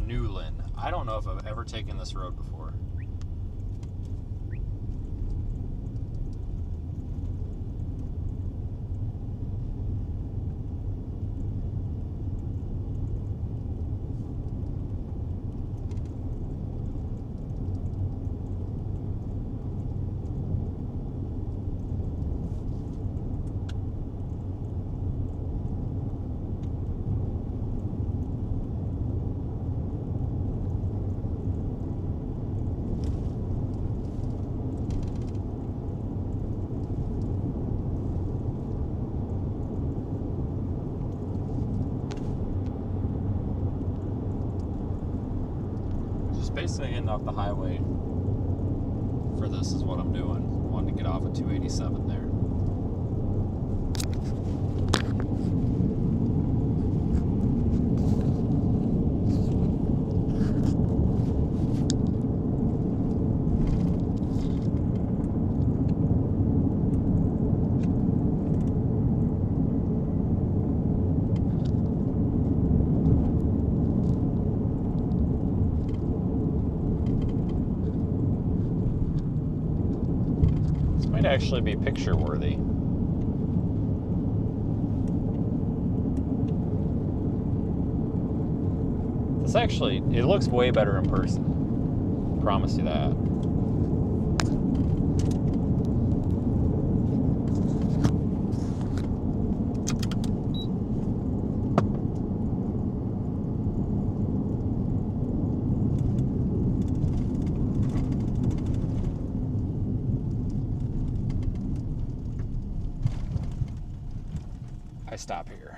Newland. I don't know if I've ever taken this road before. Just basically getting off the highway for this is what I'm doing. Wanting to get off at 287 there. Might actually be picture worthy. This actually, it looks way better in person. Promise you that. I stop here.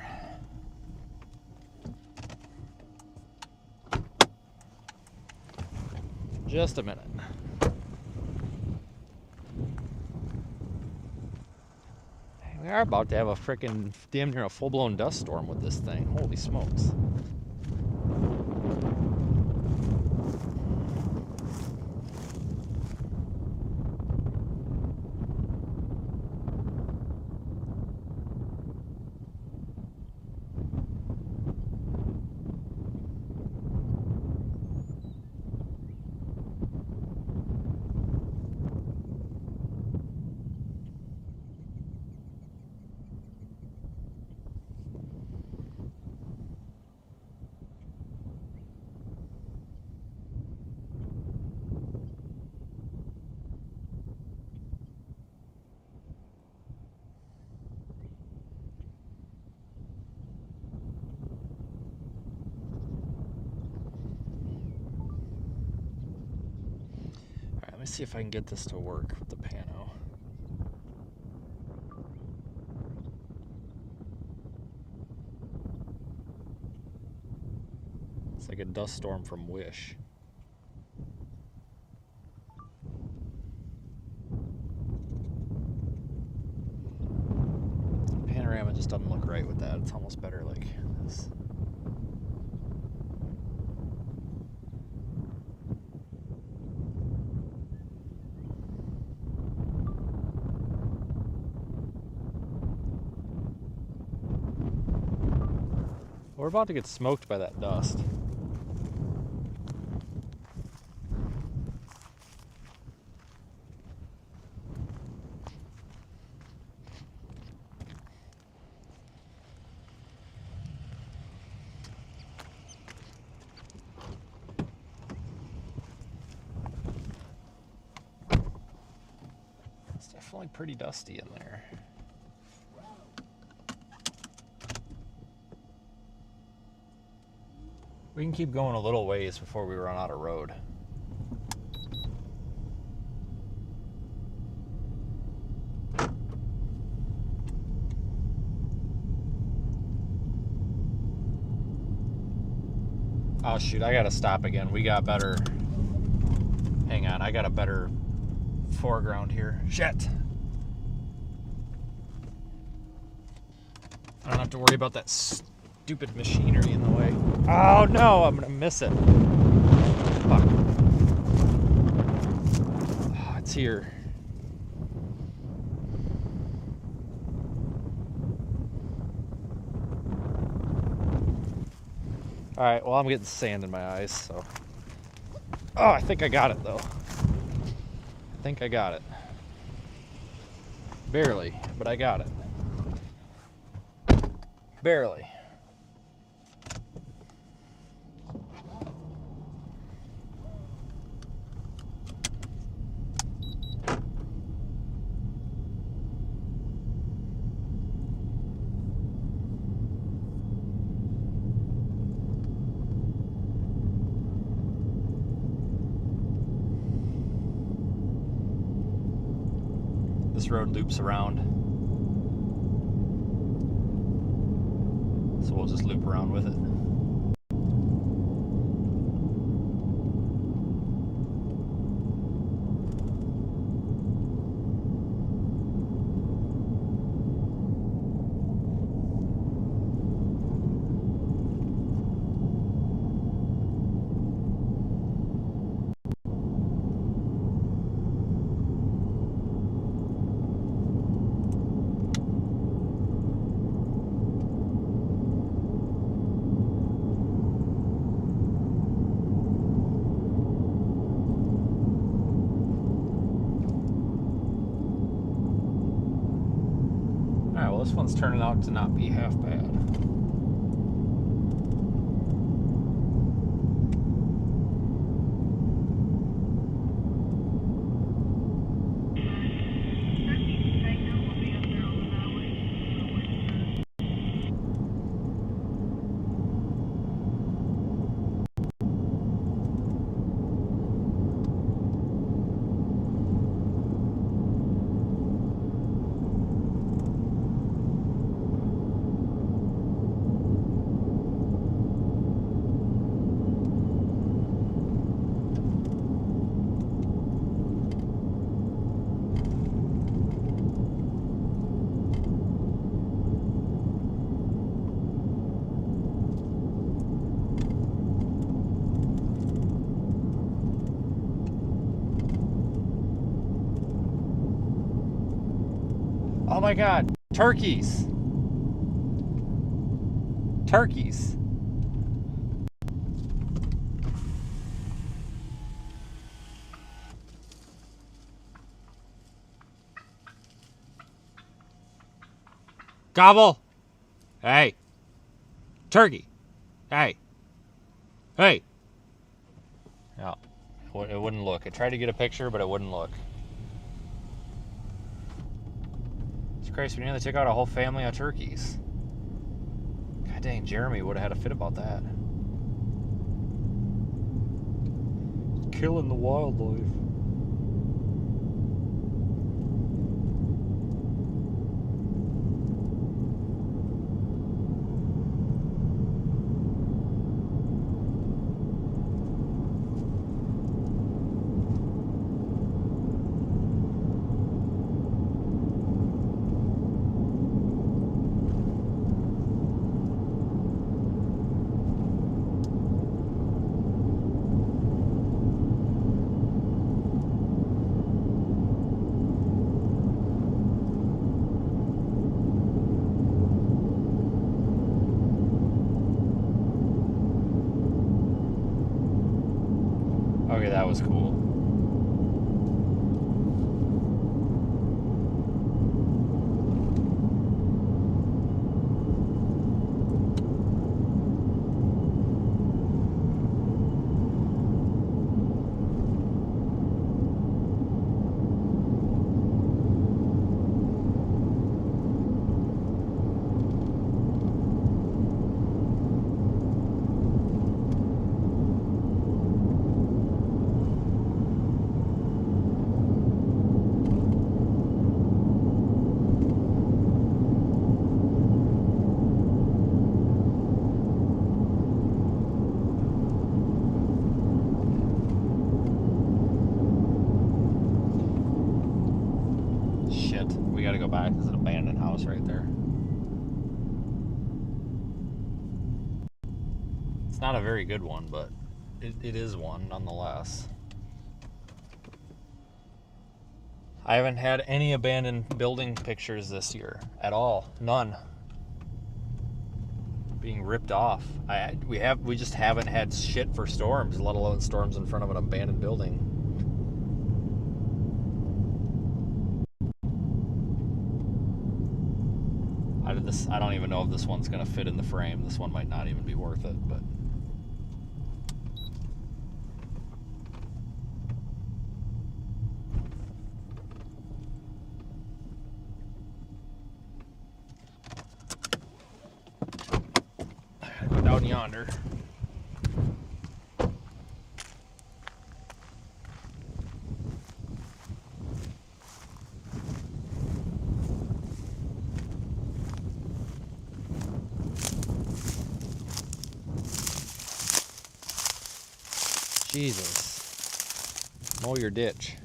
Just a minute. We are about to have a freaking damn near a full-blown dust storm with this thing. Holy smokes. Let me see if I can get this to work with the pano. It's like a dust storm from Wish. Panorama just doesn't look right with that. It's almost better like this. We're about to get smoked by that dust. It's definitely pretty dusty in there. We can keep going a little ways before we run out of road. Oh shoot, I gotta stop again. We got better. Hang on, I got a better foreground here. Shit! I don't have to worry about that stupid machinery in the way. Oh no, I'm gonna miss it. Fuck. Oh, it's here. Alright, well, I'm getting sand in my eyes, so. Oh, I think I got it, though. I think I got it. Barely, but I got it. Barely. This road loops around. So we'll just loop around with it. This one's turning out to not be half bad. my God. Turkeys. Turkeys. Gobble. Hey. Turkey. Hey. Hey. No. It wouldn't look. I tried to get a picture, but it wouldn't look. It's crazy. We nearly took out a whole family of turkeys. God dang, Jeremy would have had a fit about that. Killing the wildlife. Okay, that was cool. Shit, we gotta go back. There's an abandoned house right there. It's not a very good one, but it is one nonetheless. I haven't had any abandoned building pictures this year at all. None. Being ripped off. We just haven't had shit for storms, let alone storms in front of an abandoned building. I don't even know if this one's gonna fit in the frame. This one might not even be worth it, but I gotta go down yonder. Jesus. Mow your ditch.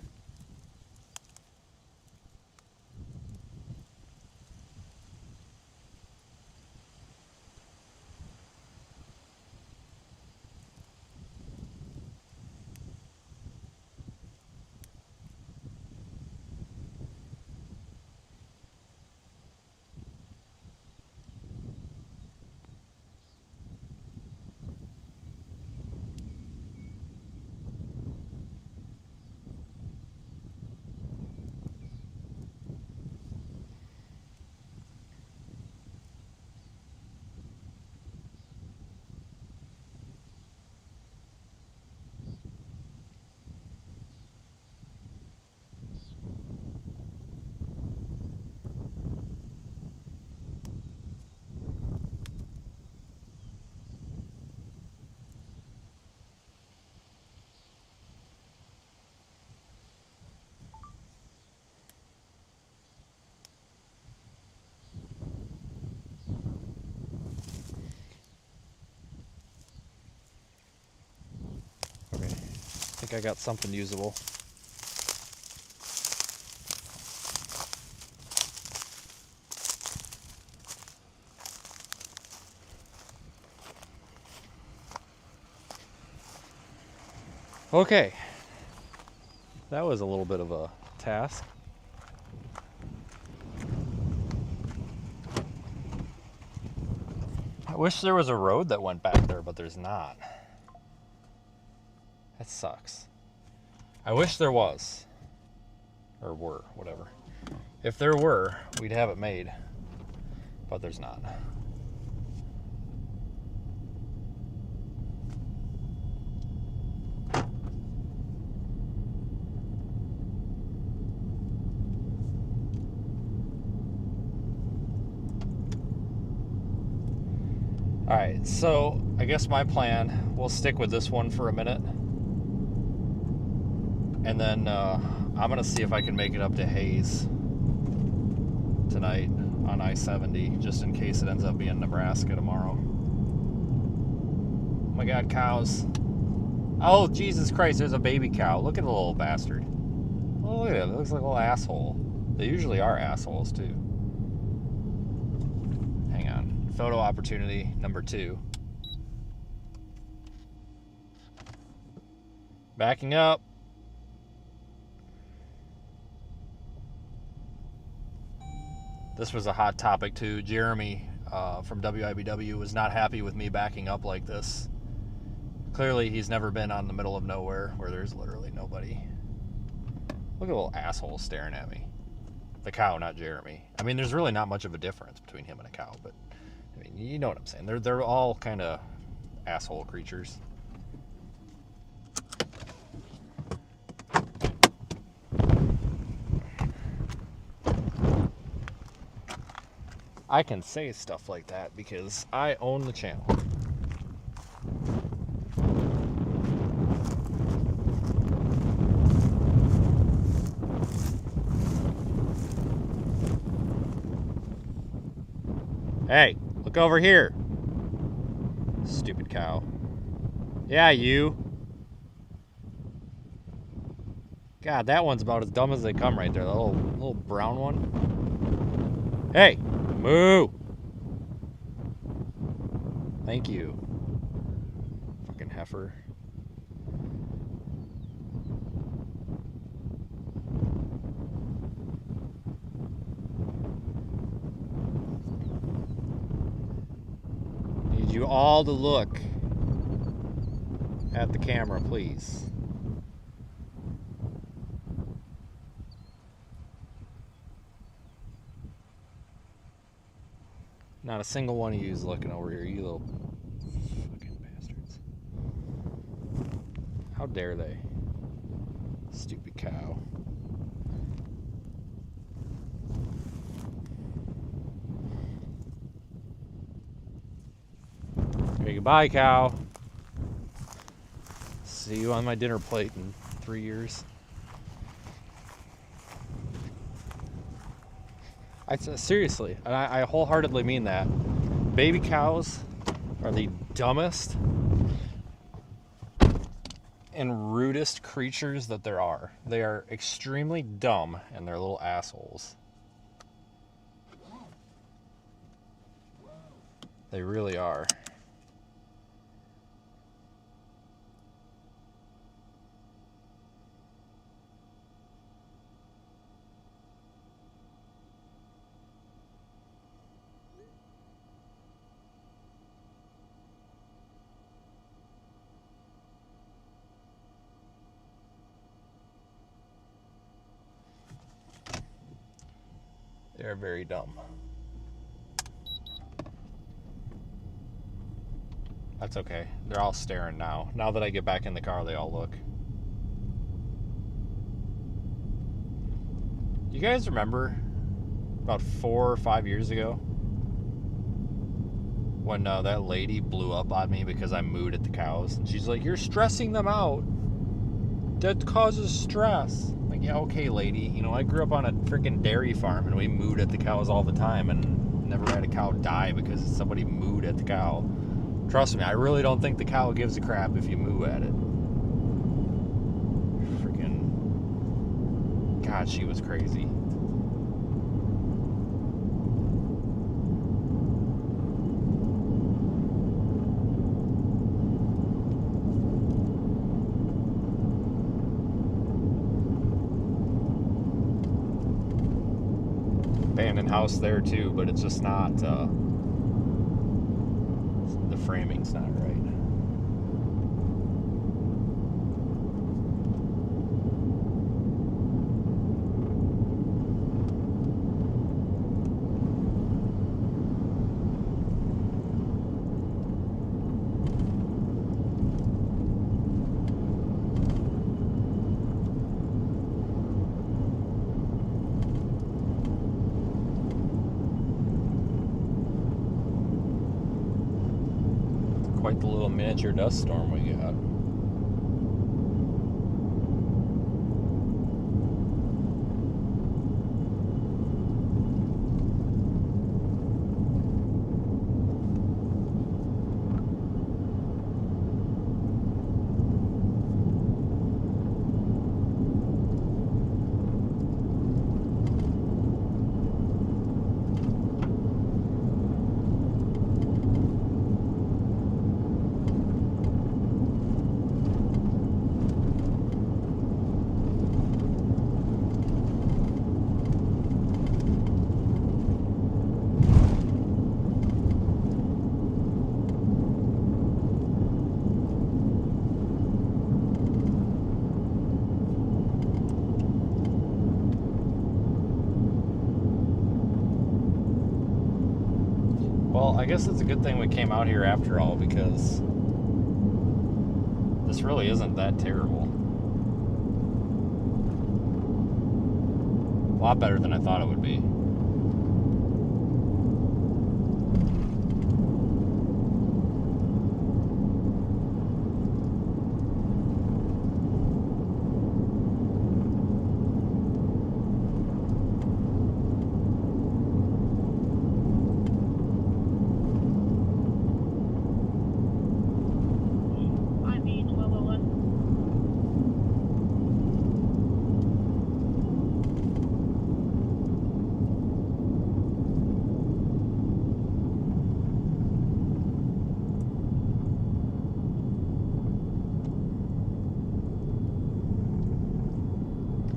Okay. I think I got something usable. Okay. That was a little bit of a task. wish there was a road that went back there, but there's not. That sucks. I wish there was. Or were, whatever. If there were, we'd have it made. But there's not. Alright, so I guess my plan, we'll stick with this one for a minute. And then I'm going to see if I can make it up to Hayes tonight on I-70, just in case it ends up being Nebraska tomorrow. Oh my God, cows. Oh, Jesus Christ, there's a baby cow. Look at the little bastard. Oh, look at it. It looks like a little asshole. They usually are assholes, too. Hang on. Photo opportunity number 2. Backing up. This was a hot topic too. Jeremy from WIBW was not happy with me backing up like this. Clearly he's never been on the middle of nowhere where there's literally nobody. Look at a little asshole staring at me. The cow, not Jeremy. I mean, there's really not much of a difference between him and a cow, but I mean, you know what I'm saying. They're all kind of asshole creatures. I can say stuff like that because I own the channel. Hey, look over here. Stupid cow. Yeah, you. God, that one's about as dumb as they come right there. The little brown one. Hey! Moo! Thank you. Fucking heifer. Need you all to look at the camera, please. Not a single one of you is looking over here, you little fucking bastards. How dare they? Stupid cow. Okay, goodbye, cow. See you on my dinner plate in 3 years. Seriously, and I wholeheartedly mean that. Baby cows are the dumbest and rudest creatures that there are. They are extremely dumb and they're little assholes. They really are. They're very dumb. That's okay. They're all staring now. Now that I get back in the car, they all look. You guys remember about 4 or 5 years ago when that lady blew up on me because I mooed at the cows? And she's like, "You're stressing them out. That causes stress." Like, yeah, okay, lady. You know, I grew up on a freaking dairy farm and we mooed at the cows all the time and never had a cow die because somebody mooed at the cow. Trust me, I really don't think the cow gives a crap if you moo at it. Freaking... God, she was crazy. Abandoned house there too, but it's just not framing's not right. Quite the little miniature dust storm we got. Well, I guess it's a good thing we came out here after all, because this really isn't that terrible. A lot better than I thought it would be.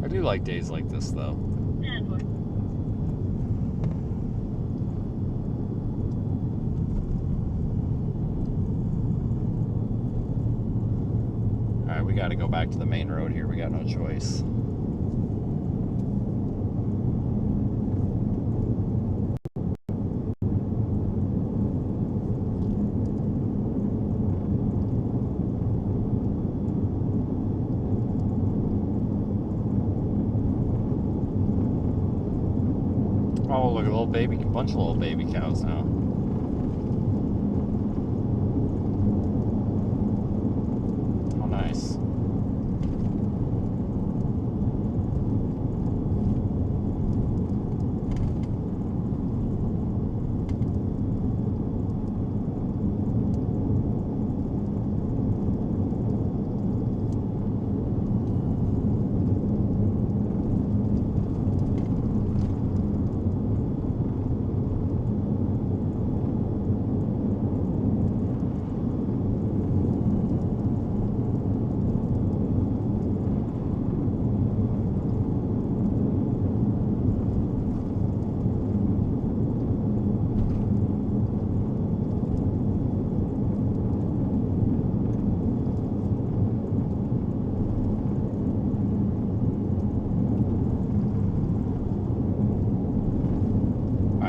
I do like days like this, though. Alright, we gotta go back to the main road here. We got no choice. Oh, look at a little baby, bunch of little baby cows now. Oh, nice.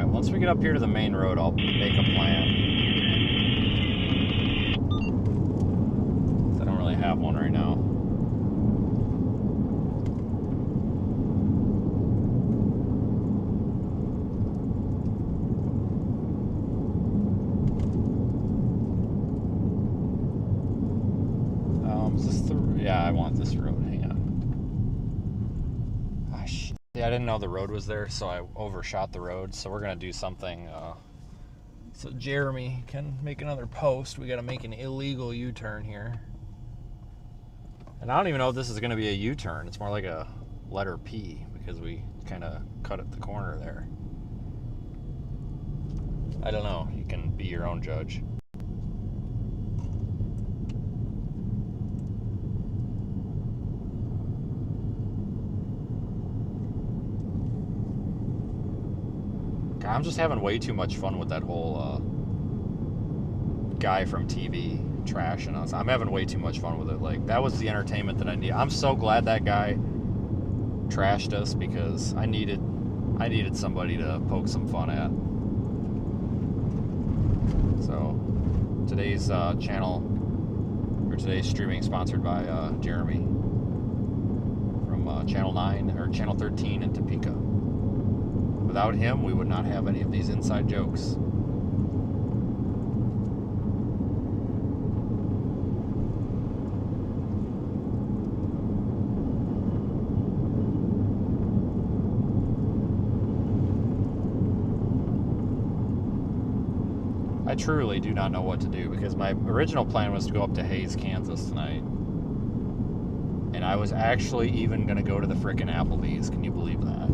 Once we get up here to the main road, I'll make a plan. I don't really have one right now. Is this the... Yeah, I want this road. Hang on. Ah, shit. Yeah, I didn't know the road was there, so I overshot the road. So we're gonna do something so Jeremy can make another post. We gotta make an illegal U-turn here. And I don't even know if this is gonna be a U-turn. It's more like a letter P, because we kind of cut at the corner there. I don't know. You can be your own judge. I'm just having way too much fun with that whole guy from TV trashing us. I'm having way too much fun with it. Like, that was the entertainment that I need. I'm so glad that guy trashed us because I needed somebody to poke some fun at. So today's today's streaming sponsored by Jeremy from Channel 9 or Channel 13 in Topeka. Without him, we would not have any of these inside jokes. I truly do not know what to do because my original plan was to go up to Hays, Kansas tonight. And I was actually even going to go to the frickin' Applebee's. Can you believe that?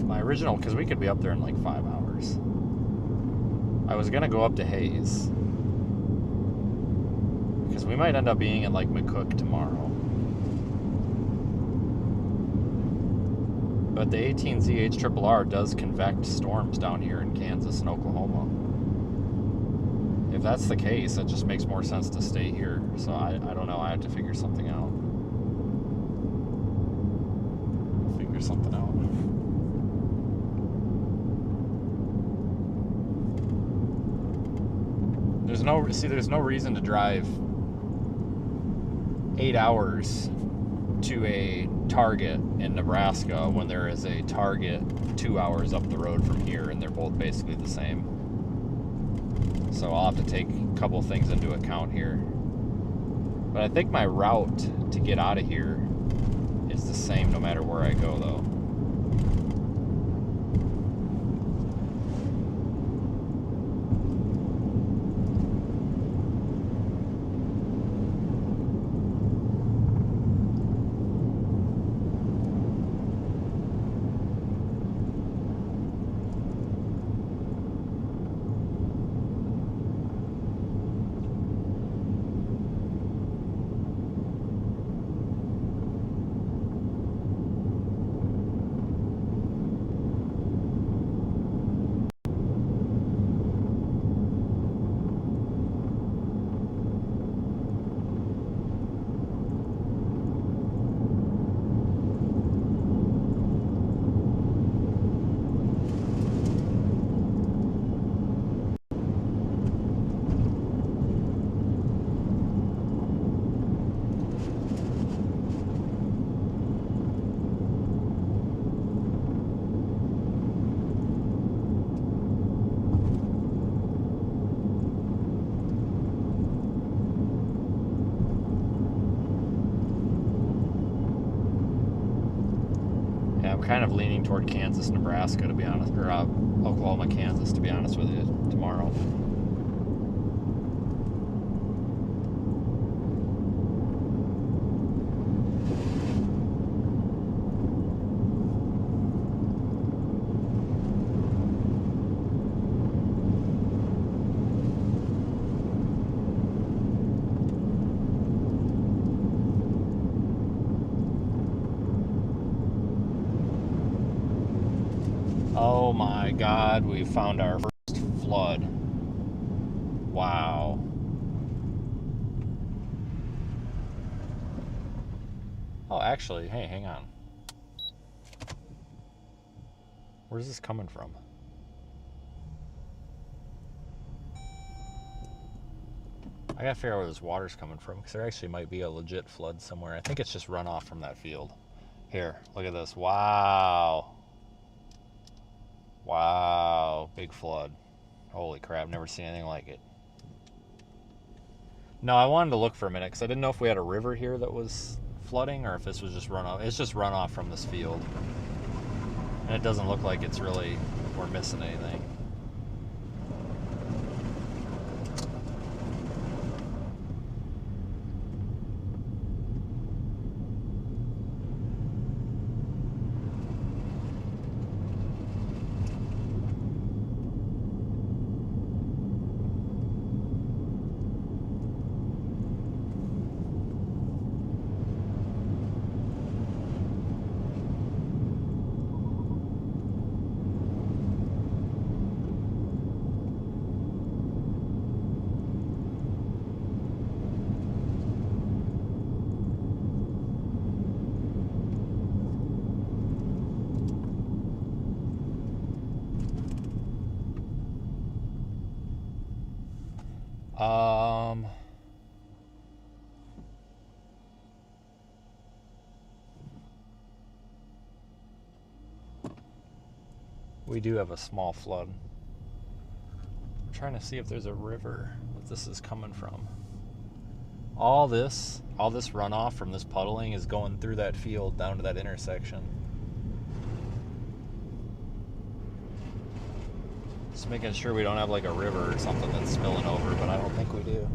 My original, because we could be up there in like 5 hours. I was going to go up to Hays. Because we might end up being in like McCook tomorrow. But the 18ZH-RRR does convect storms down here in Kansas and Oklahoma. If that's the case, it just makes more sense to stay here. So I don't know. I have to figure something out. Figure something out. There's no reason to drive 8 hours to a Target in Nebraska when there is a Target 2 hours up the road from here, and they're both basically the same. So I'll have to take a couple things into account here. But I think my route to get out of here is the same no matter where I go, though. Kind of leaning toward Kansas, Nebraska, to be honest, or Oklahoma, Kansas, to be honest with you, tomorrow. Oh my God, we found our first flood. Wow. Oh, actually, hey, hang on. Where's this coming from? I gotta figure out where this water's coming from, because there actually might be a legit flood somewhere. I think it's just runoff from that field. Here, look at this. Wow. Wow, big flood. Holy crap, never seen anything like it. No, I wanted to look for a minute because I didn't know if we had a river here that was flooding or if this was just runoff. It's just runoff from this field. And it doesn't look like it's really, we're missing anything. Um, we do have a small flood. I'm trying to see if there's a river that this is coming from. All this runoff from this puddling is going through that field down to that intersection. Just making sure we don't have like a river or something that's spilling over, but I don't think we do.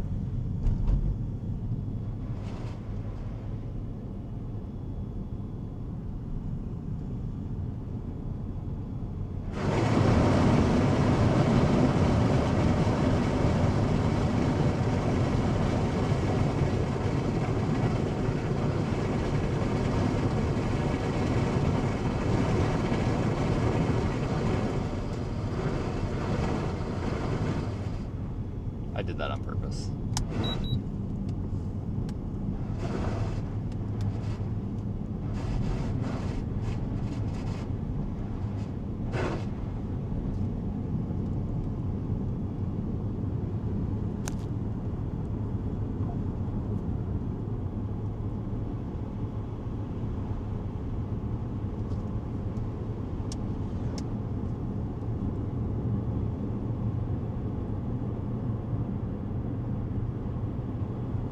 I did that on purpose.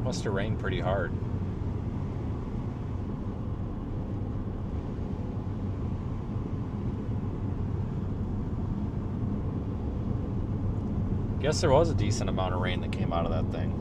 Must have rained pretty hard. Guess there was a decent amount of rain that came out of that thing.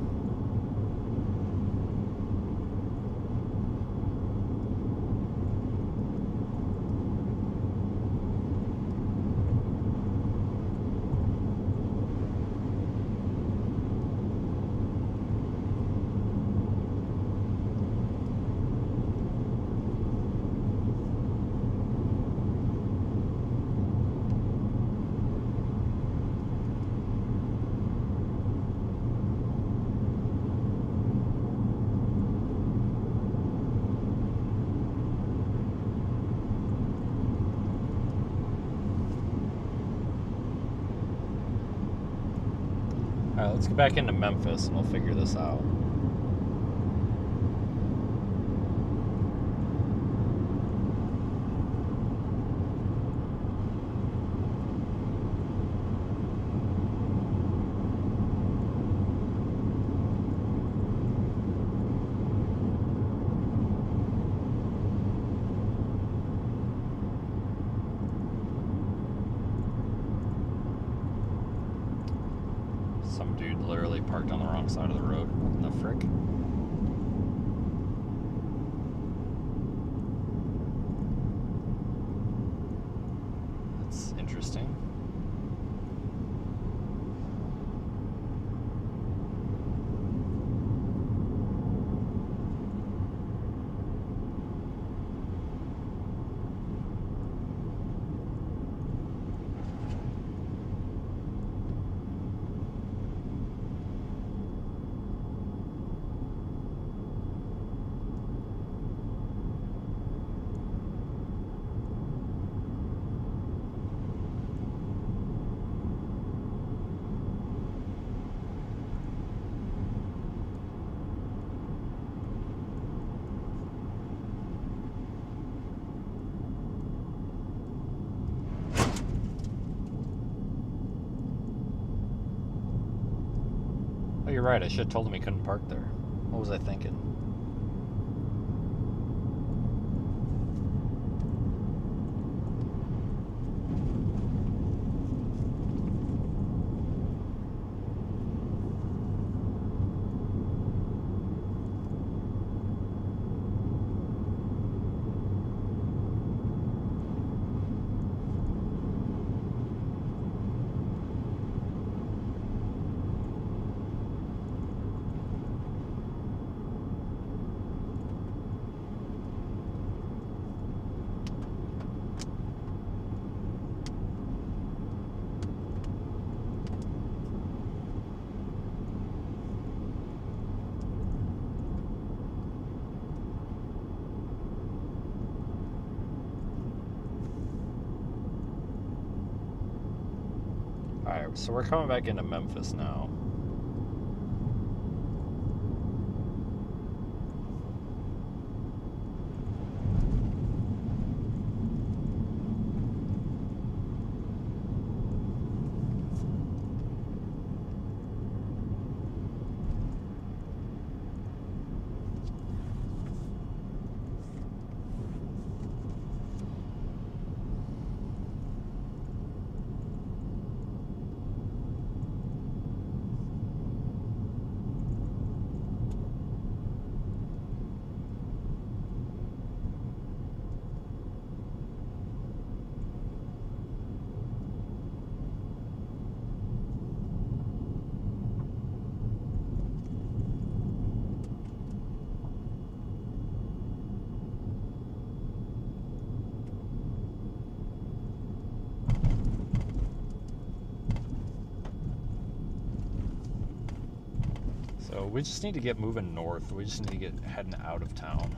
Alright, let's get back into Memphis and we'll figure this out. Some dude literally parked on the wrong side of the road. What the frick? That's interesting. Oh, you're right. I should have told him he couldn't park there. What was I thinking? Alright, so we're coming back into Memphis now. So we just need to get moving north. We just need to get heading out of town.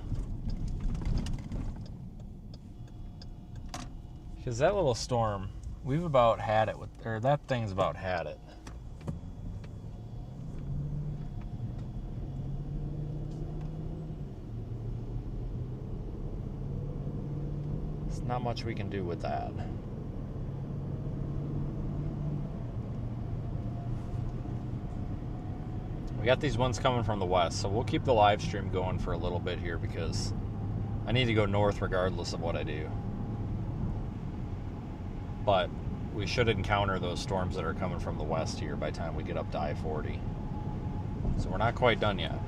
Because that little storm, we've about had it with, or that thing's about had it. There's not much we can do with that. We got these ones coming from the west, so we'll keep the live stream going for a little bit here because I need to go north regardless of what I do. But we should encounter those storms that are coming from the west here by the time we get up to I-40. So we're not quite done yet.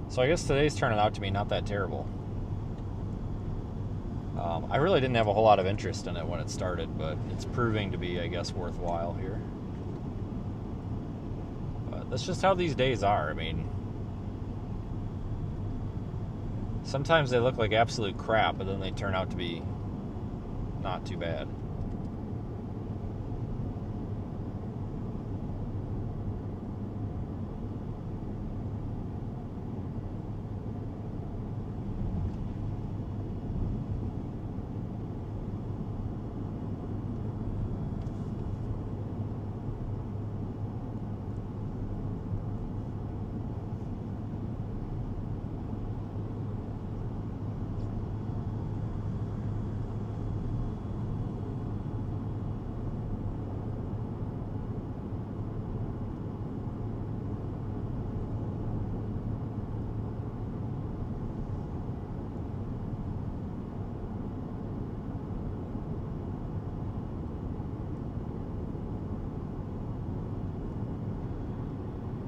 So I guess today's turning out to be not that terrible. I really didn't have a whole lot of interest in it when it started, but it's proving to be, I guess, worthwhile here. But that's just how these days are. I mean, sometimes they look like absolute crap, but then they turn out to be not too bad.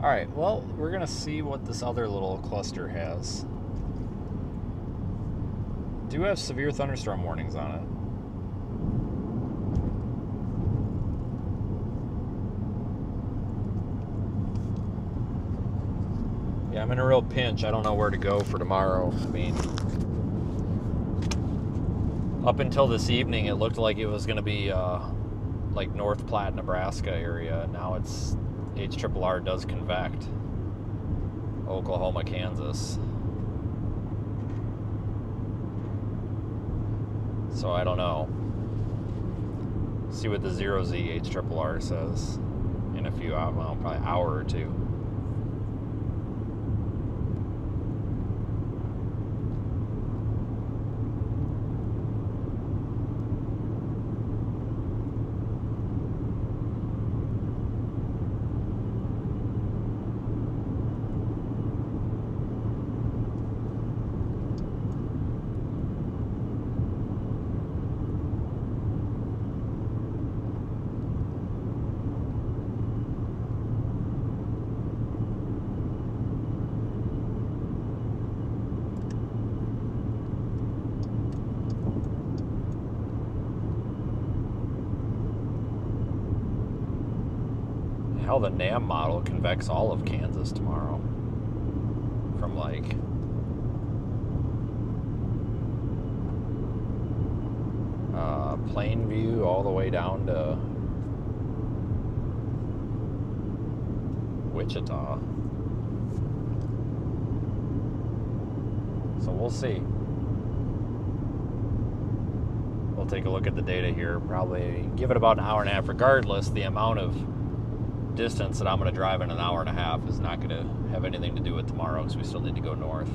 Alright, well, we're going to see what this other little cluster has. Do have severe thunderstorm warnings on it. Yeah, I'm in a real pinch. I don't know where to go for tomorrow. I mean, up until this evening, it looked like it was going to be like North Platte, Nebraska area. Now it's HRRR does convect. Oklahoma, Kansas. So I don't know. See what the 0Z HRRR says in a few hours, well, probably an hour or two. Hell, the NAM model convects all of Kansas tomorrow. From like Plainview all the way down to Wichita. So we'll see. We'll take a look at the data here. Probably give it about an hour and a half. Regardless, the amount of distance that I'm going to drive in an hour and a half is not going to have anything to do with tomorrow because we still need to go north.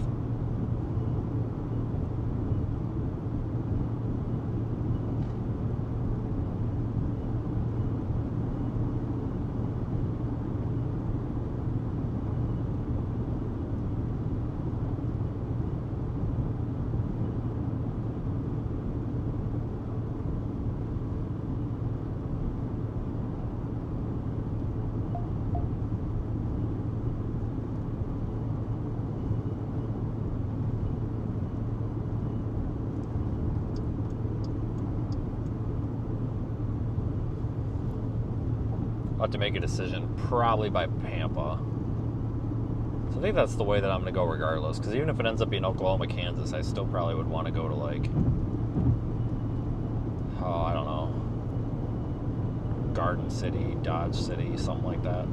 I'll have to make a decision probably by Pampa. So I think that's the way that I'm going to go regardless. Because even if it ends up being Oklahoma, Kansas, I still probably would want to go to like, oh, I don't know, Garden City, Dodge City, something like that.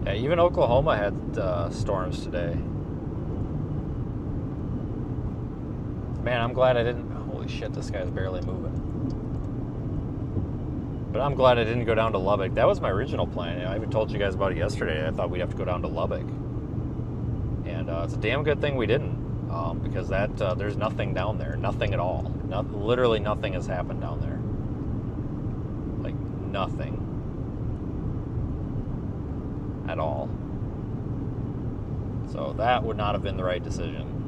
Yeah, even Oklahoma had storms today. Man, I'm glad I didn't. Holy shit, this guy's barely moving. But I'm glad I didn't go down to Lubbock. That was my original plan. I even told you guys about it yesterday. I thought we'd have to go down to Lubbock. And it's a damn good thing we didn't. Because that there's nothing down there. Nothing at all. Literally nothing has happened down there. Like, nothing. At all. So that would not have been the right decision.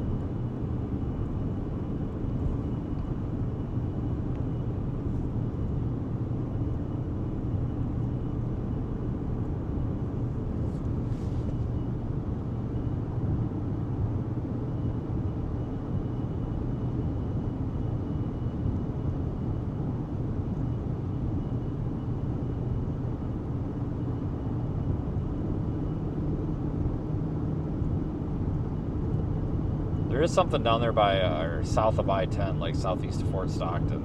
There is something down there by or south of I-10, like southeast of Fort Stockton.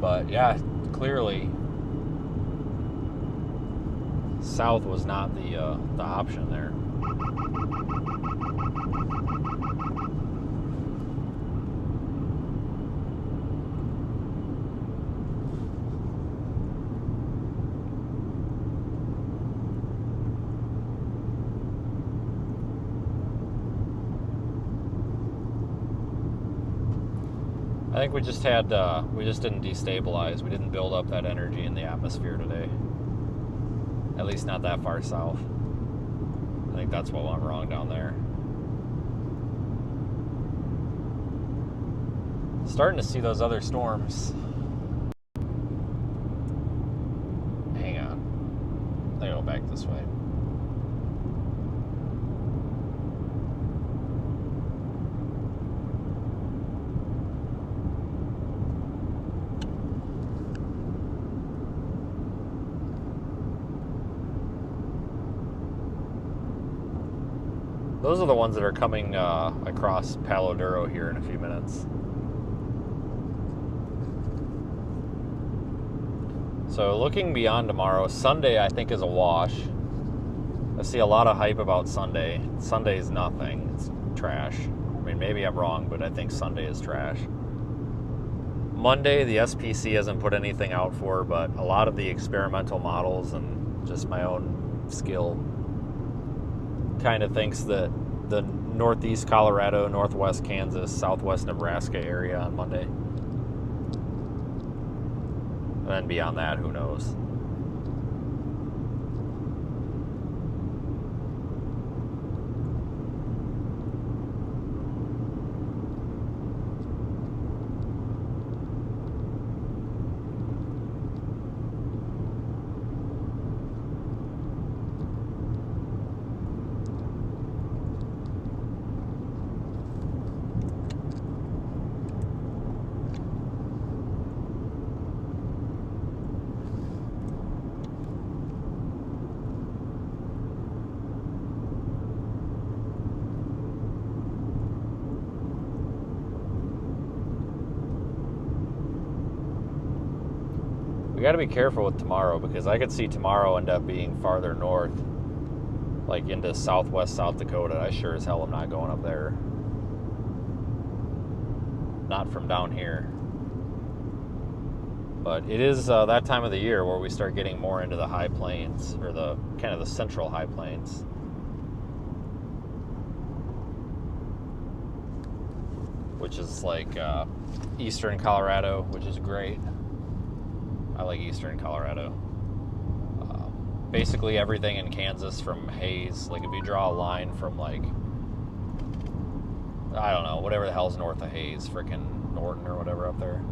But yeah, clearly south was not the option there. I think we just didn't destabilize. We didn't build up that energy in the atmosphere today. At least not that far south. I think that's what went wrong down there. Starting to see those other storms. Hang on. I go back this way. Those are the ones that are coming across Palo Duro here in a few minutes. So looking beyond tomorrow, Sunday I think is a wash. I see a lot of hype about Sunday. Sunday is nothing. It's trash. I mean, maybe I'm wrong, but I think Sunday is trash. Monday, the SPC hasn't put anything out for, but a lot of the experimental models and just my own skill kind of thinks that the northeast Colorado, northwest Kansas, southwest Nebraska area on Monday. And then beyond that, who knows? got to be careful with tomorrow, because I could see tomorrow end up being farther north, like into southwest South Dakota. I sure as hell am not going up there. Not from down here. But it is that time of the year where we start getting more into the high plains, or the kind of the central high plains. Which is like eastern Colorado, which is great. I like eastern Colorado. Basically everything in Kansas from Hays. Like if you draw a line from like, I don't know, whatever the hell's north of Hays, frickin' Norton or whatever up there.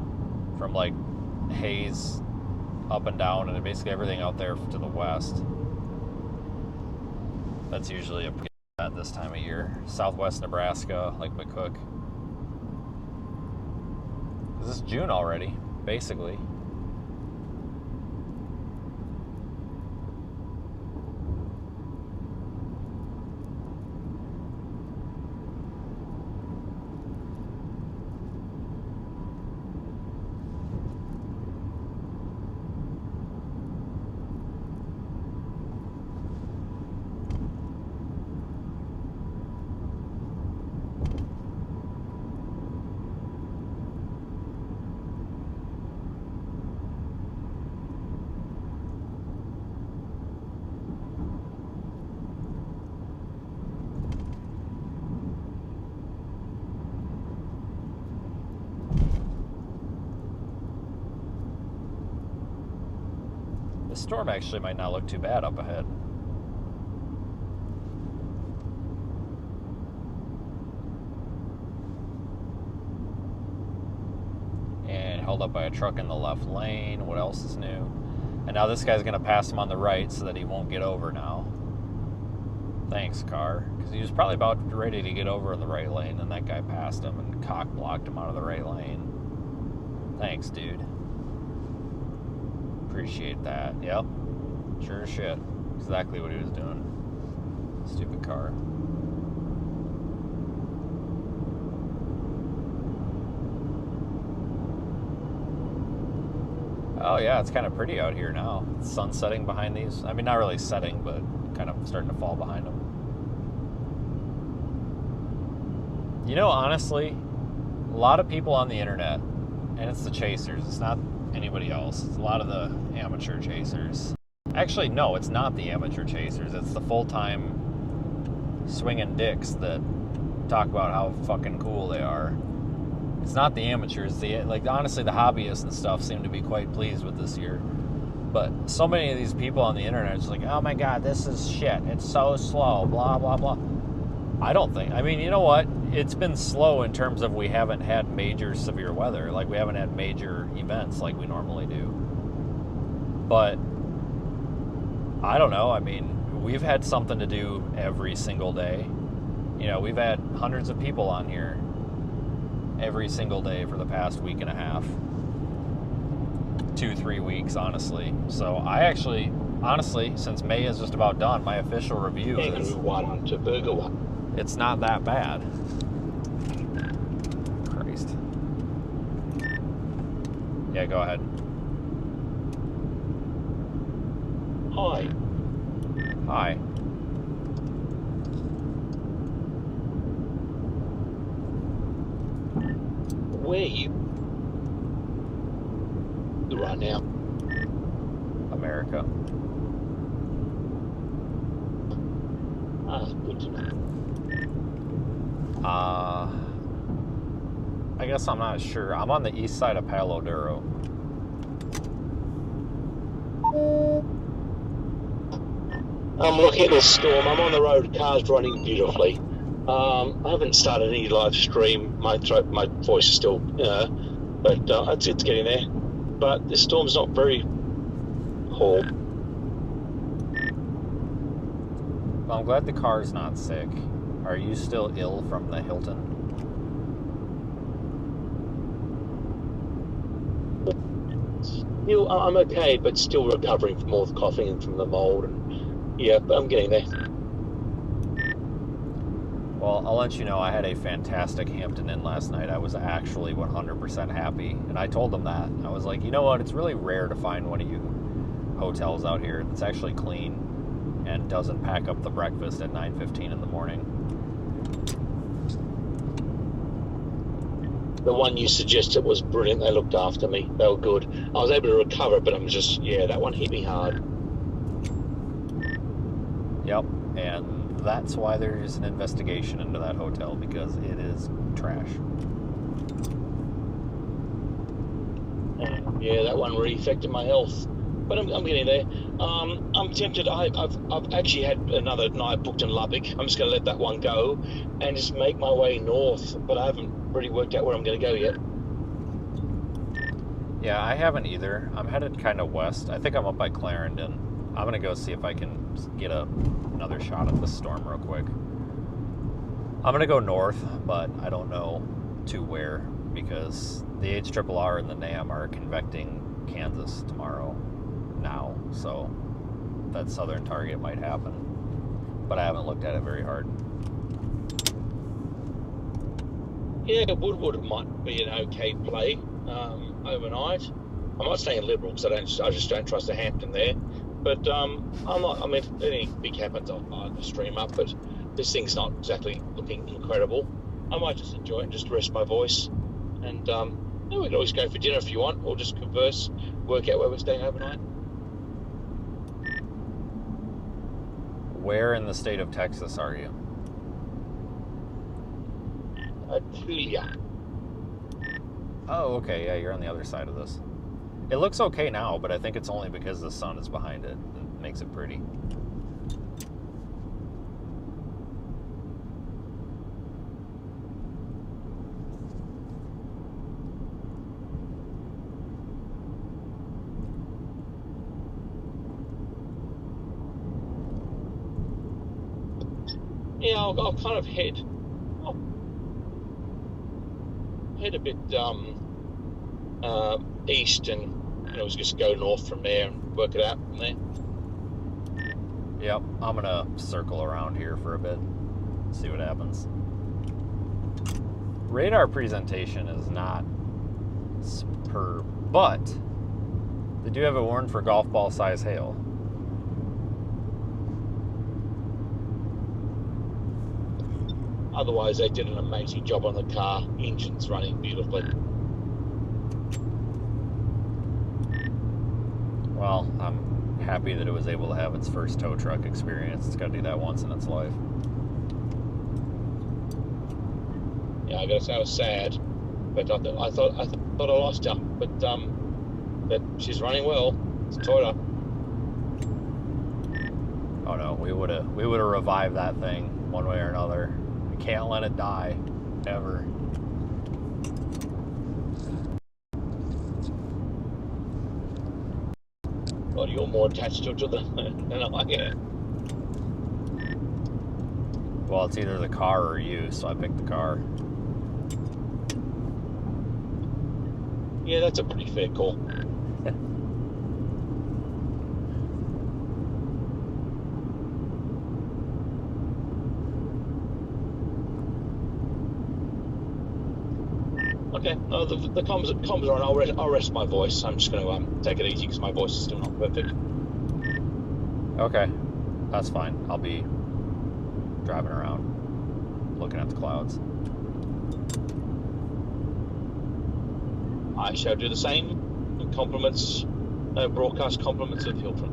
From like Hays up and down, and basically everything out there to the west. That's usually a pretty bad this time of year. Southwest Nebraska, like McCook. This is June already, basically. The storm actually might not look too bad up ahead. And held up by a truck in the left lane. What else is new? And now this guy's going to pass him on the right so that he won't get over now. Thanks, car. Because he was probably about ready to get over in the right lane, and that guy passed him and cock blocked him out of the right lane. Thanks, dude. Appreciate that. Yep. Sure as shit. Exactly what he was doing. Stupid car. Oh yeah, it's kind of pretty out here now. The sun's setting behind these. I mean, not really setting, but kind of starting to fall behind them. You know, honestly, a lot of people on the internet, and it's the chasers, it's not anybody else. It's a lot of the amateur chasers. Actually, no, it's not the amateur chasers. It's the full-time swinging dicks that talk about how fucking cool they are. It's not the amateurs. Like, honestly, the hobbyists and stuff seem to be quite pleased with this year. But so many of these people on the internet are just like, oh my god, this is shit. It's so slow, blah, blah, blah. I don't think. I mean, you know what? It's been slow in terms of we haven't had major severe weather. Like, we haven't had major events like we normally do. But I don't know. I mean, we've had something to do every single day. You know, we've had hundreds of people on here every single day for the past week and a half. 2-3 weeks, honestly. So I actually, honestly, since May is just about done, my official review is one to Burger One. It's not that bad. Christ. Yeah, go ahead. Hi. Hi. Where are you right now? America. Ah, good to know. I guess I'm not sure. I'm on the east side of Palo Duro. I'm looking at this storm. I'm on the road. Cars running beautifully. I haven't started any live stream. My voice is still, but it's getting there. But the storm's not very cold. Well, I'm glad the car's not sick. Are you still ill from the Hilton? Still, I'm okay, but still recovering from all the coughing and from the mold. And yeah, but I'm getting there. Well, I'll let you know, I had a fantastic Hampton Inn last night. I was actually 100% happy. And I told them that. I was like, you know what? It's really rare to find one of you hotels out here that's actually clean and doesn't pack up the breakfast at 9:15 in the morning. The one you suggested was brilliant. They looked after me. They were good. I was able to recover, but I'm just, yeah, that one hit me hard. Yep, and that's why there's an investigation into that hotel, because it is trash. Yeah, that one really affected my health. But I'm getting there. I'm tempted. I've actually had another night booked in Lubbock. I'm just going to let that one go and just make my way north. But I haven't really worked out where I'm going to go yet. Yeah, I haven't either. I'm headed kind of west. I think I'm up by Clarendon. I'm going to go see if I can get another shot at this storm real quick. I'm going to go north, but I don't know to where, because the HRRR and the NAM are convecting Kansas tomorrow now, so that southern target might happen. But I haven't looked at it very hard. Yeah, Woodward might be an okay play overnight. I'm not saying Liberal because I just don't trust the Hampton there. But I'm not. I mean, if anything big happens, I'll stream up. But this thing's not exactly looking incredible. I might just enjoy it and just rest my voice. And we can always go for dinner if you want, or just converse, work out where we're staying overnight. Where in the state of Texas are you? Julia. Oh, okay, yeah, you're on the other side of this. It looks okay now, but I think it's only because the sun is behind it. It makes it pretty. Yeah, I'll kind of head a bit east, and just go north from there and work it out from there. Yep, I'm gonna circle around here for a bit, see what happens. Radar presentation is not superb, but they do have it warned for golf ball size hail. Otherwise, they did an amazing job on the car. Engine's running beautifully. Well, I'm happy that it was able to have its first tow truck experience. It's got to do that once in its life. Yeah, I gotta say I was sad, but I thought I lost her. But she's running well. It's a Toyota. Oh no, we would have revived that thing one way or another. We can't let it die, ever. Well, you're more attached to it than I am. Well, it's either the car or you, so I picked the car. Yeah, that's a pretty fair call. Okay, no, the comms are on. I'll rest my voice. I'm just going to take it easy because my voice is still not perfect. Okay, that's fine. I'll be driving around, looking at the clouds. I shall do the same. Compliments, broadcast compliments of Hilton.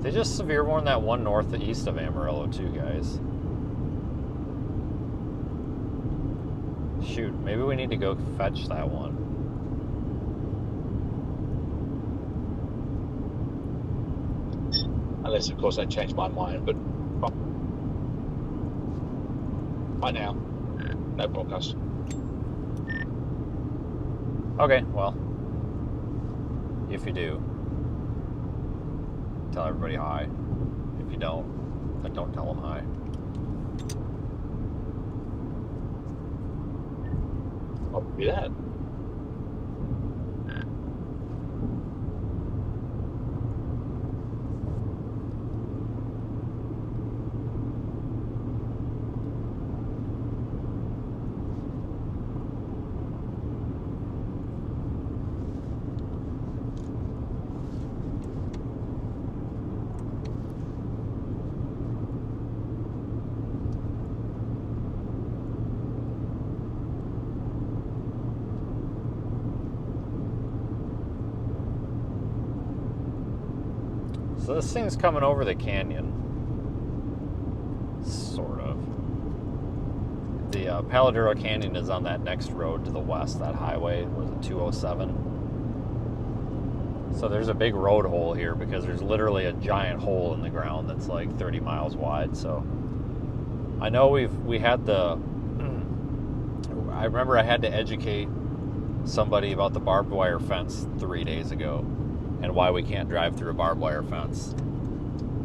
They just severe warned that one north to east of Amarillo too, guys. Shoot, maybe we need to go fetch that one. Unless, of course, I change my mind, but right now, no broadcast. Okay, well, if you do, tell everybody hi. If you don't, then don't tell them hi. I'll do that. So this thing's coming over the canyon. Sort of. The Paladuro Canyon is on that next road to the west, that highway, was it 207? So there's a big road hole here because there's literally a giant hole in the ground that's like 30 miles wide. So I know we had the, I remember I had to educate somebody about the barbed wire fence 3 days ago and why we can't drive through a barbed wire fence.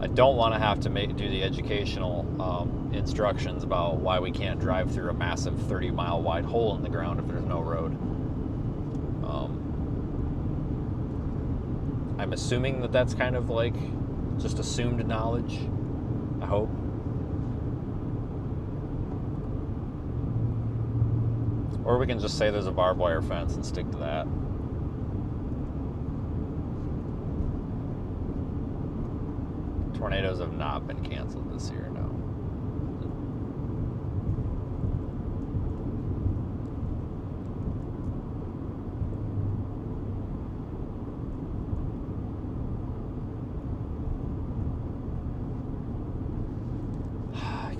I don't want to have to do the educational instructions about why we can't drive through a massive 30-mile wide hole in the ground if there's no road. I'm assuming that that's kind of like just assumed knowledge, I hope. Or we can just say there's a barbed wire fence and stick to that. Tornadoes have not been canceled this year, no.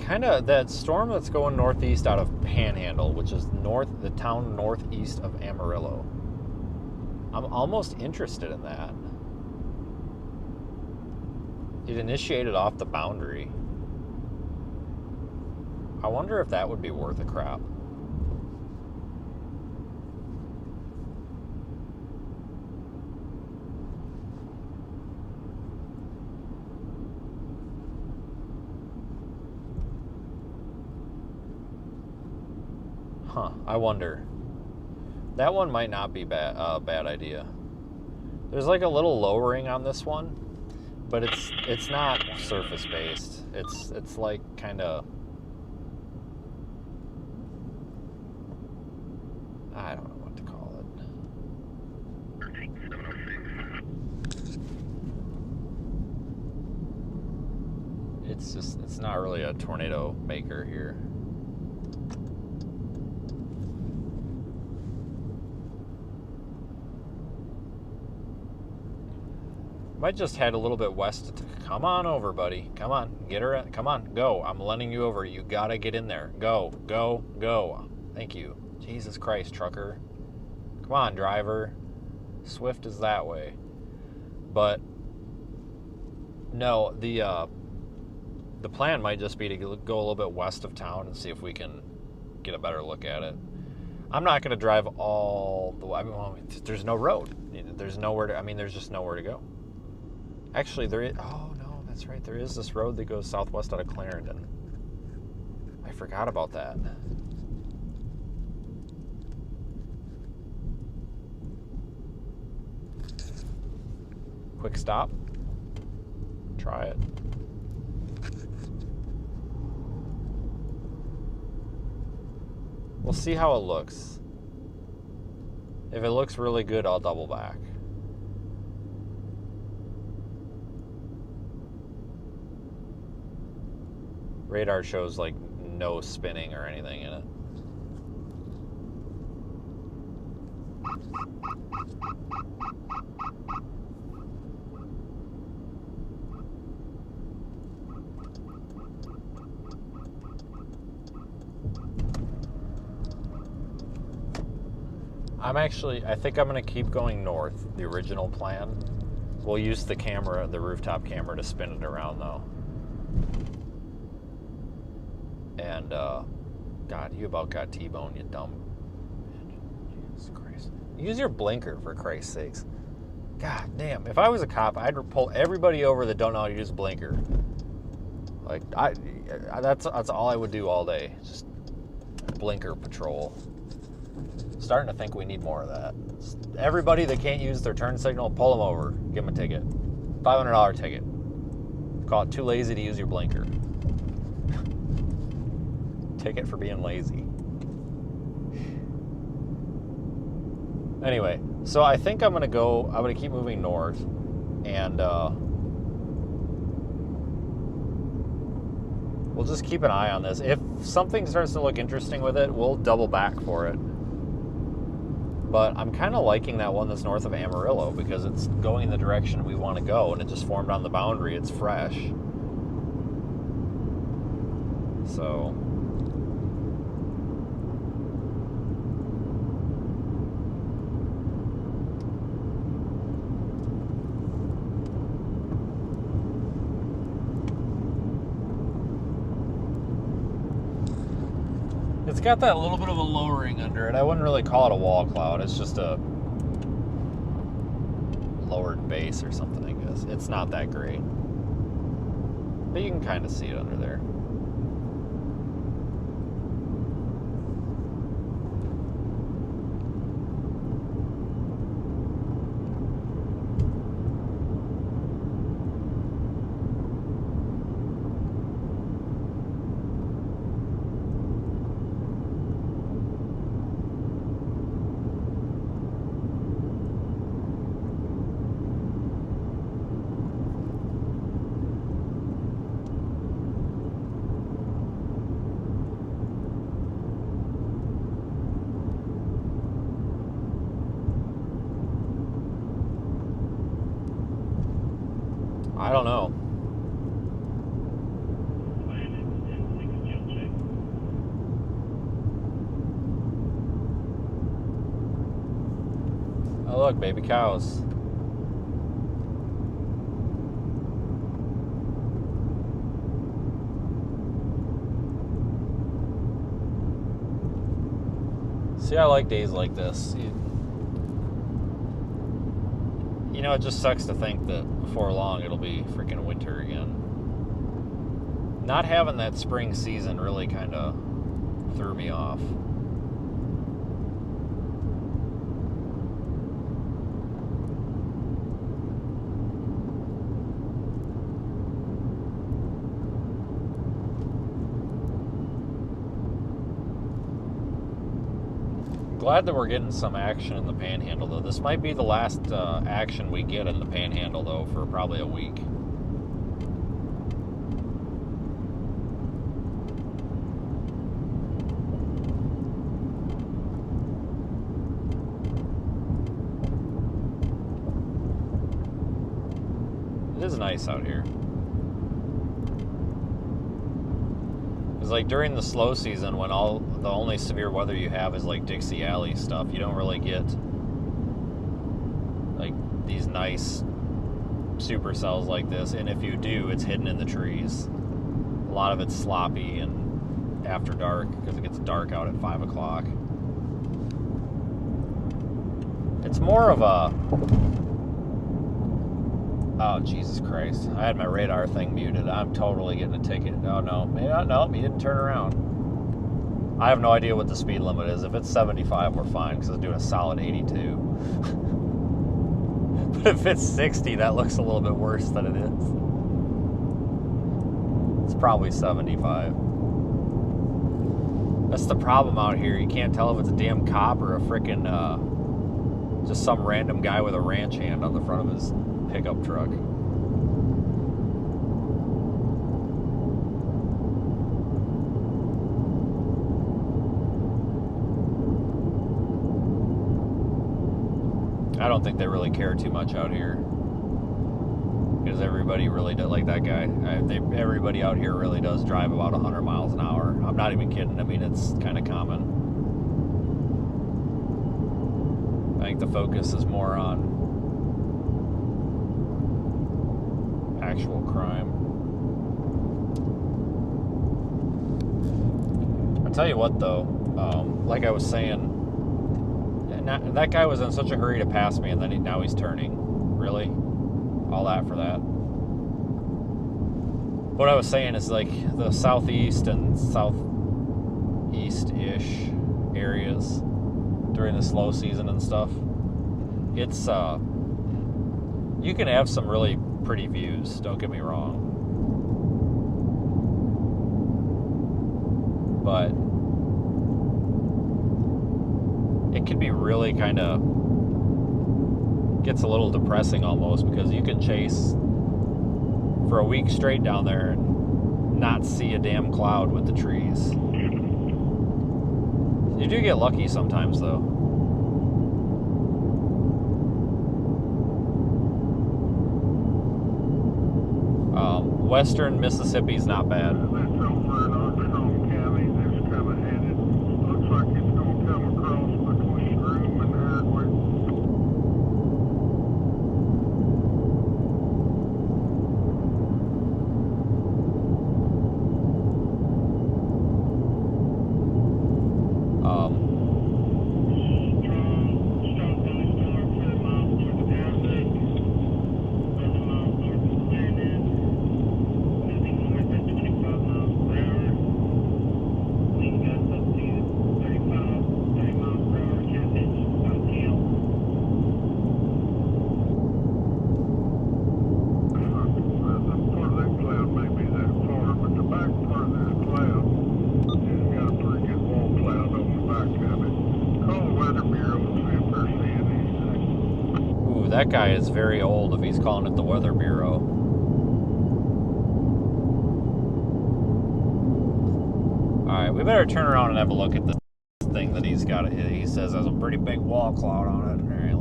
Kind of that storm that's going northeast out of Panhandle, which is the town northeast of Amarillo. I'm almost interested in that. It initiated off the boundary. I wonder if that would be worth a crap. Huh, I wonder. That one might not be bad idea. There's like a little lowering on this one, but it's not surface based. It's like kind of, I don't know what to call it. It's not really a tornado maker here. Might just head a little bit west. Come on over, buddy. Come on, get her. Come on, go. I'm letting you over. You gotta get in there. Go, go, go. Thank you. Jesus Christ, trucker. Come on, driver. Swift is that way. But no, the plan might just be to go a little bit west of town and see if we can get a better look at it. I'm not gonna drive all the way. I mean, there's no road. There's nowhere to. I mean, there's just nowhere to go. Actually, there is... Oh, no, that's right. There is this road that goes southwest out of Clarendon. I forgot about that. Quick stop. Try it. We'll see how it looks. If it looks really good, I'll double back. Radar shows like no spinning or anything in it. I think I'm gonna keep going north, the original plan. We'll use the camera, the rooftop camera, to spin it around though. And, God, you about got T-boned, you dumb. Jesus Christ. Use your blinker, for Christ's sakes. God damn, if I was a cop, I'd pull everybody over that don't know how to use a blinker. Like, that's all I would do all day. Just blinker patrol. Starting to think we need more of that. Everybody that can't use their turn signal, pull them over. Give them a ticket. $500 ticket. Call it too lazy to use your blinker. Ticket for being lazy. Anyway, so I think I'm gonna keep moving north, and we'll just keep an eye on this. If something starts to look interesting with it, we'll double back for it. But I'm kind of liking that one that's north of Amarillo because it's going in the direction we want to go, and it just formed on the boundary. It's fresh. So... it's got that little bit of a lowering under it. I wouldn't really call it a wall cloud. It's just a lowered base or something, I guess. It's not that great. But you can kind of see it under there. I don't know. Oh look, baby cows. See, I like days like this. You know, it just sucks to think that before long it'll be freaking winter again. Not having that spring season really kind of threw me off. Glad that we're getting some action in the Panhandle, though. This might be the last action we get in the Panhandle, though, for probably a week. It is nice out here. It's like during the slow season when the only severe weather you have is like Dixie Alley stuff. You don't really get like these nice supercells like this, and if you do, it's hidden in the trees. A lot of it's sloppy and after dark because it gets dark out at 5 o'clock. It's more of a... Oh, Jesus Christ. I had my radar thing muted. I'm totally getting a ticket. Oh, no. Maybe not. No, he didn't turn around. I have no idea what the speed limit is. If it's 75, we're fine, because it's doing a solid 82. But if it's 60, that looks a little bit worse than it is. It's probably 75. That's the problem out here. You can't tell if it's a damn cop or a frickin' just some random guy with a ranch hand on the front of his pickup truck. I don't think they really care too much out here, because everybody really does, like that guy. Everybody out here really does drive about 100 miles an hour. I'm not even kidding. I mean, it's kind of common. I think the focus is more on actual crime. I'll tell you what, though, like I was saying, that guy was in such a hurry to pass me, and then now he's turning. Really? All that for that? What I was saying is, like, the southeast and southeast-ish areas during the slow season and stuff, it's, you can have some really pretty views, don't get me wrong. But it can be really kind of, gets a little depressing almost, because you can chase for a week straight down there and not see a damn cloud with the trees. You do get lucky sometimes, though. Western Mississippi's not bad. That's over in Armstrong County. That's kind of headed. Looks like it's going to come across between Groom and Hardwick. That guy is very old if he's calling it the Weather Bureau. Alright, we better turn around and have a look at this thing that he's got. He says there's a pretty big wall cloud on it. Alright,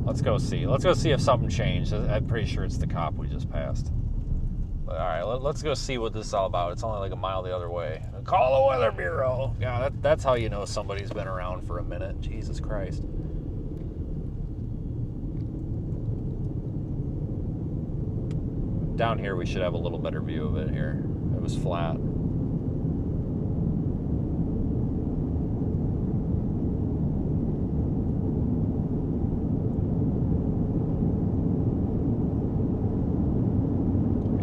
let's go see. Let's go see if something changed. I'm pretty sure it's the cop we just passed. Alright, let's go see what this is all about. It's only like a mile the other way. Call the Weather Bureau! Yeah, that's how you know somebody's been around for a minute. Jesus Christ. Down here we should have a little better view of it here. It was flat.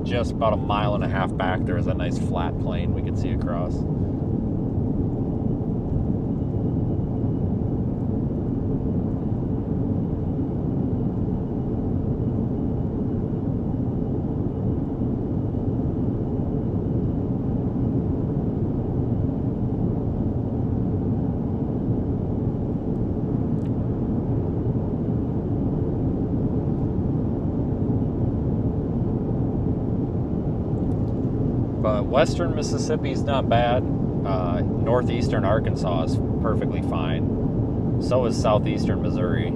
Just about a mile and a half back there is a nice flat plain we can see across. But western Mississippi's not bad. Northeastern Arkansas is perfectly fine. So is southeastern Missouri.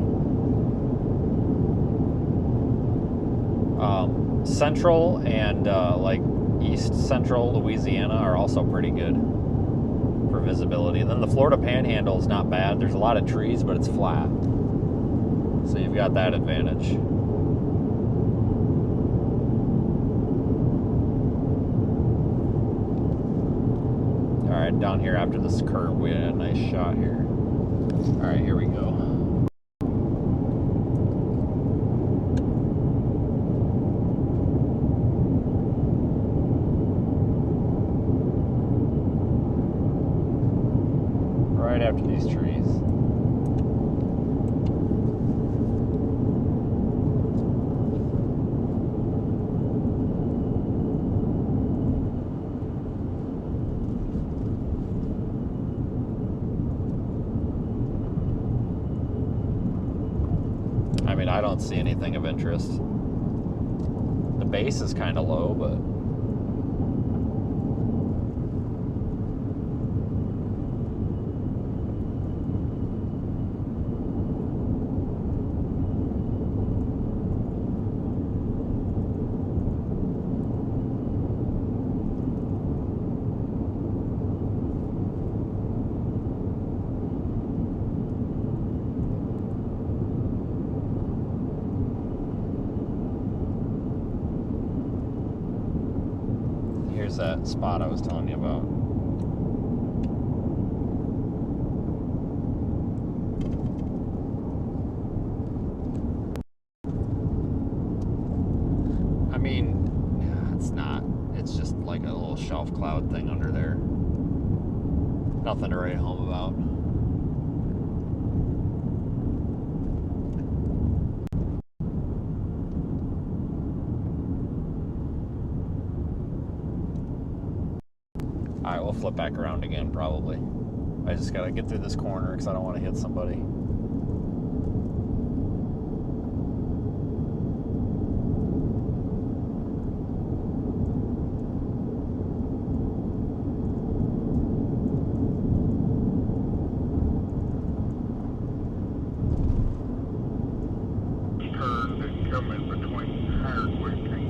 Central and like east central Louisiana are also pretty good for visibility. And then the Florida Panhandle is not bad. There's a lot of trees, but it's flat. So you've got that advantage. Alright, down here after this curve, we had a nice shot here. Alright, here we go. Right after these trees. I mean, I don't see anything of interest. The base is kind of low, but here's that spot I was telling you about. I mean, it's not. It's just like a little shelf cloud thing under there. Nothing to write home about. Alright, we'll flip back around again, probably. I just gotta get through this corner because I don't want to hit somebody. Turned and come in between Hardwick and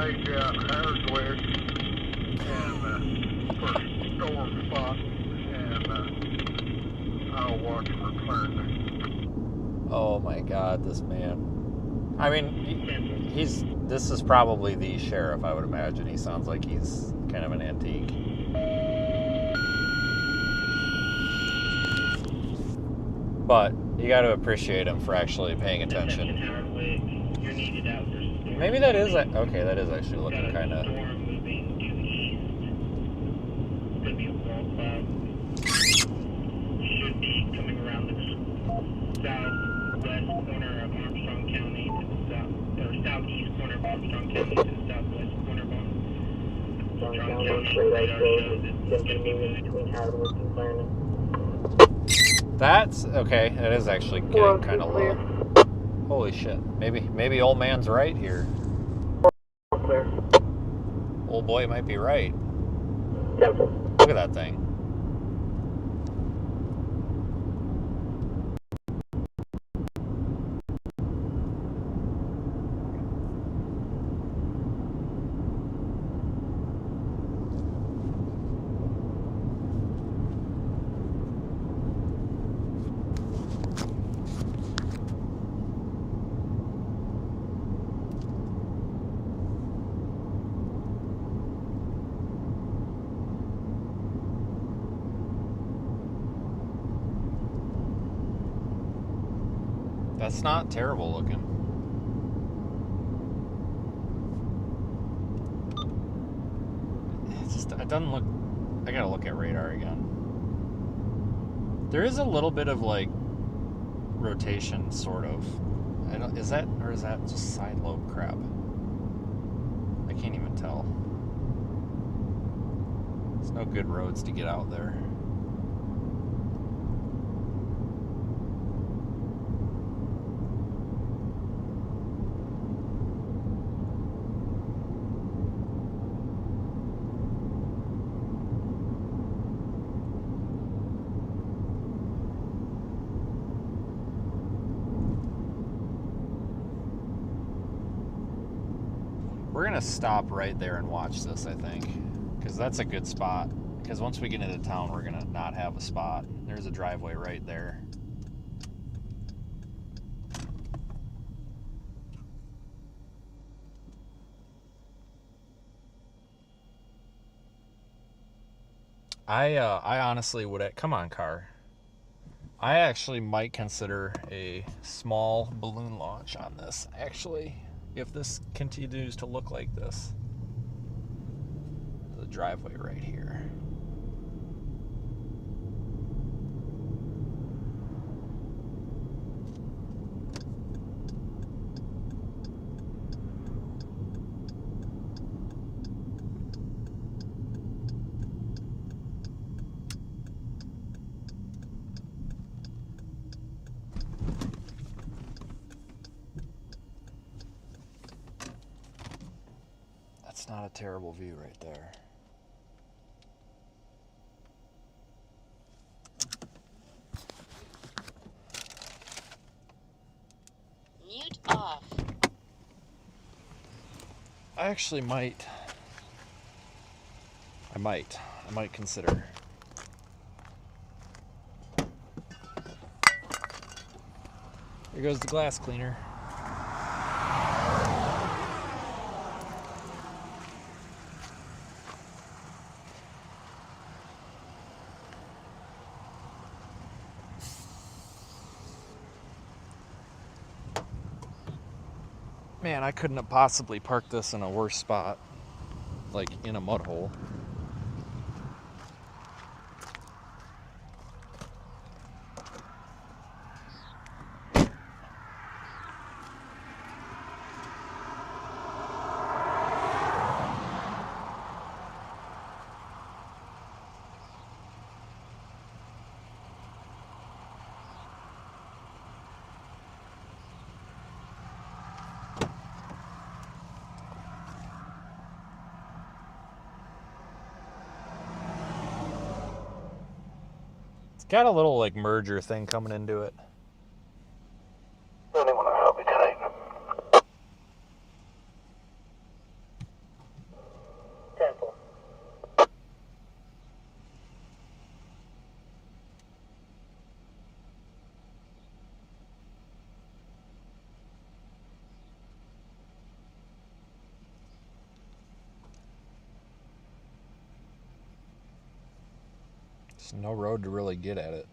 major out Hardwick and for storm spots, and I'll watch for clearing. Oh my God, this man. I mean, this is probably the sheriff, I would imagine. He sounds like he's kind of an antique. But you got to appreciate him for actually paying attention. Maybe that is okay. That is actually looking kind of. Should be coming around the southwest corner of Armstrong County to the south, or southeast corner of Armstrong County to the southwest corner of Armstrong County. Radar shows it's going to be moving between Hardwick and Clarendon. That's okay. That is actually getting kind of low. Holy shit. Maybe old man's right here. Clear. Old boy might be right. Temple. Look at that thing. That's not terrible looking. It doesn't look. I gotta look at radar again. There is a little bit of like rotation, sort of. Is that just side lobe crap? I can't even tell. There's no good roads to get out there. We're gonna stop right there and watch this, I think, because that's a good spot. Because once we get into town, we're gonna not have a spot. There's a driveway right there. I honestly would. Come on, car. I actually might consider a small balloon launch on this. Actually, if this continues to look like this. The driveway right here. That's not a terrible view right there. Mute off. I actually might. I might consider. Here goes the glass cleaner. Man, I couldn't have possibly parked this in a worse spot, like in a mud hole. Got a little like merger thing coming into it. Anyone to help me tonight? There's no road to really get at it.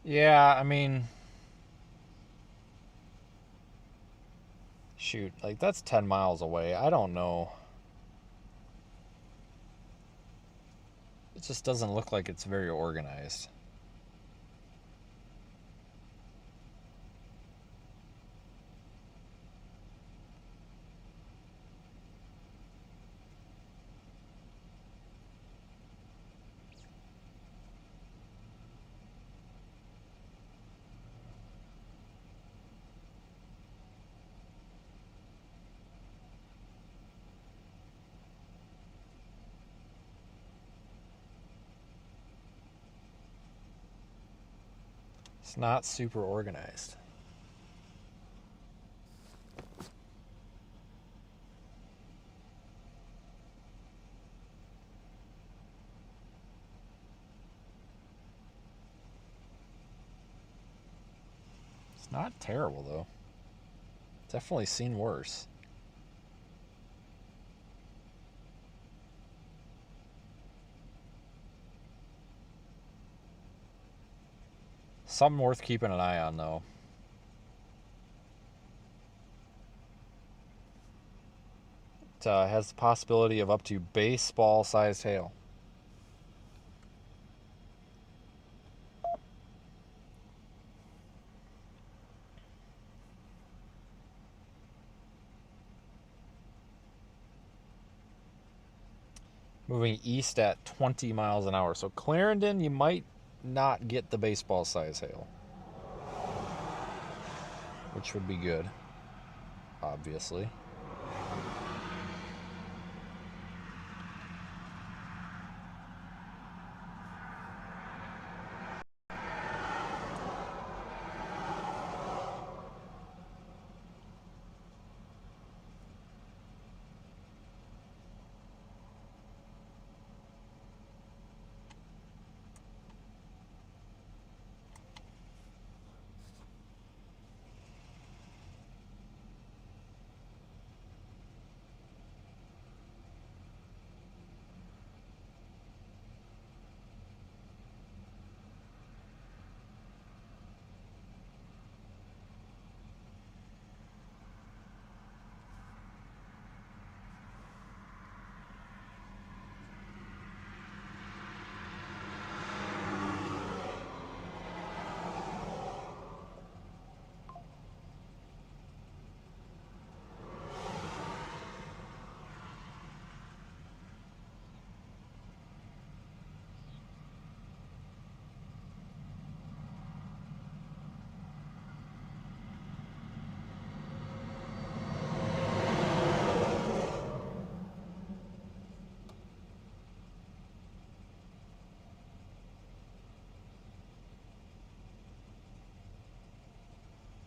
Yeah, I mean, shoot, like that's 10 miles away. I don't know. It just doesn't look like it's very organized. It's not super organized. It's not terrible, though. Definitely seen worse. Something worth keeping an eye on, though. It has the possibility of up to baseball-sized hail. Moving east at 20 miles an hour. So Clarendon, you might not get the baseball size hail, which would be good, obviously.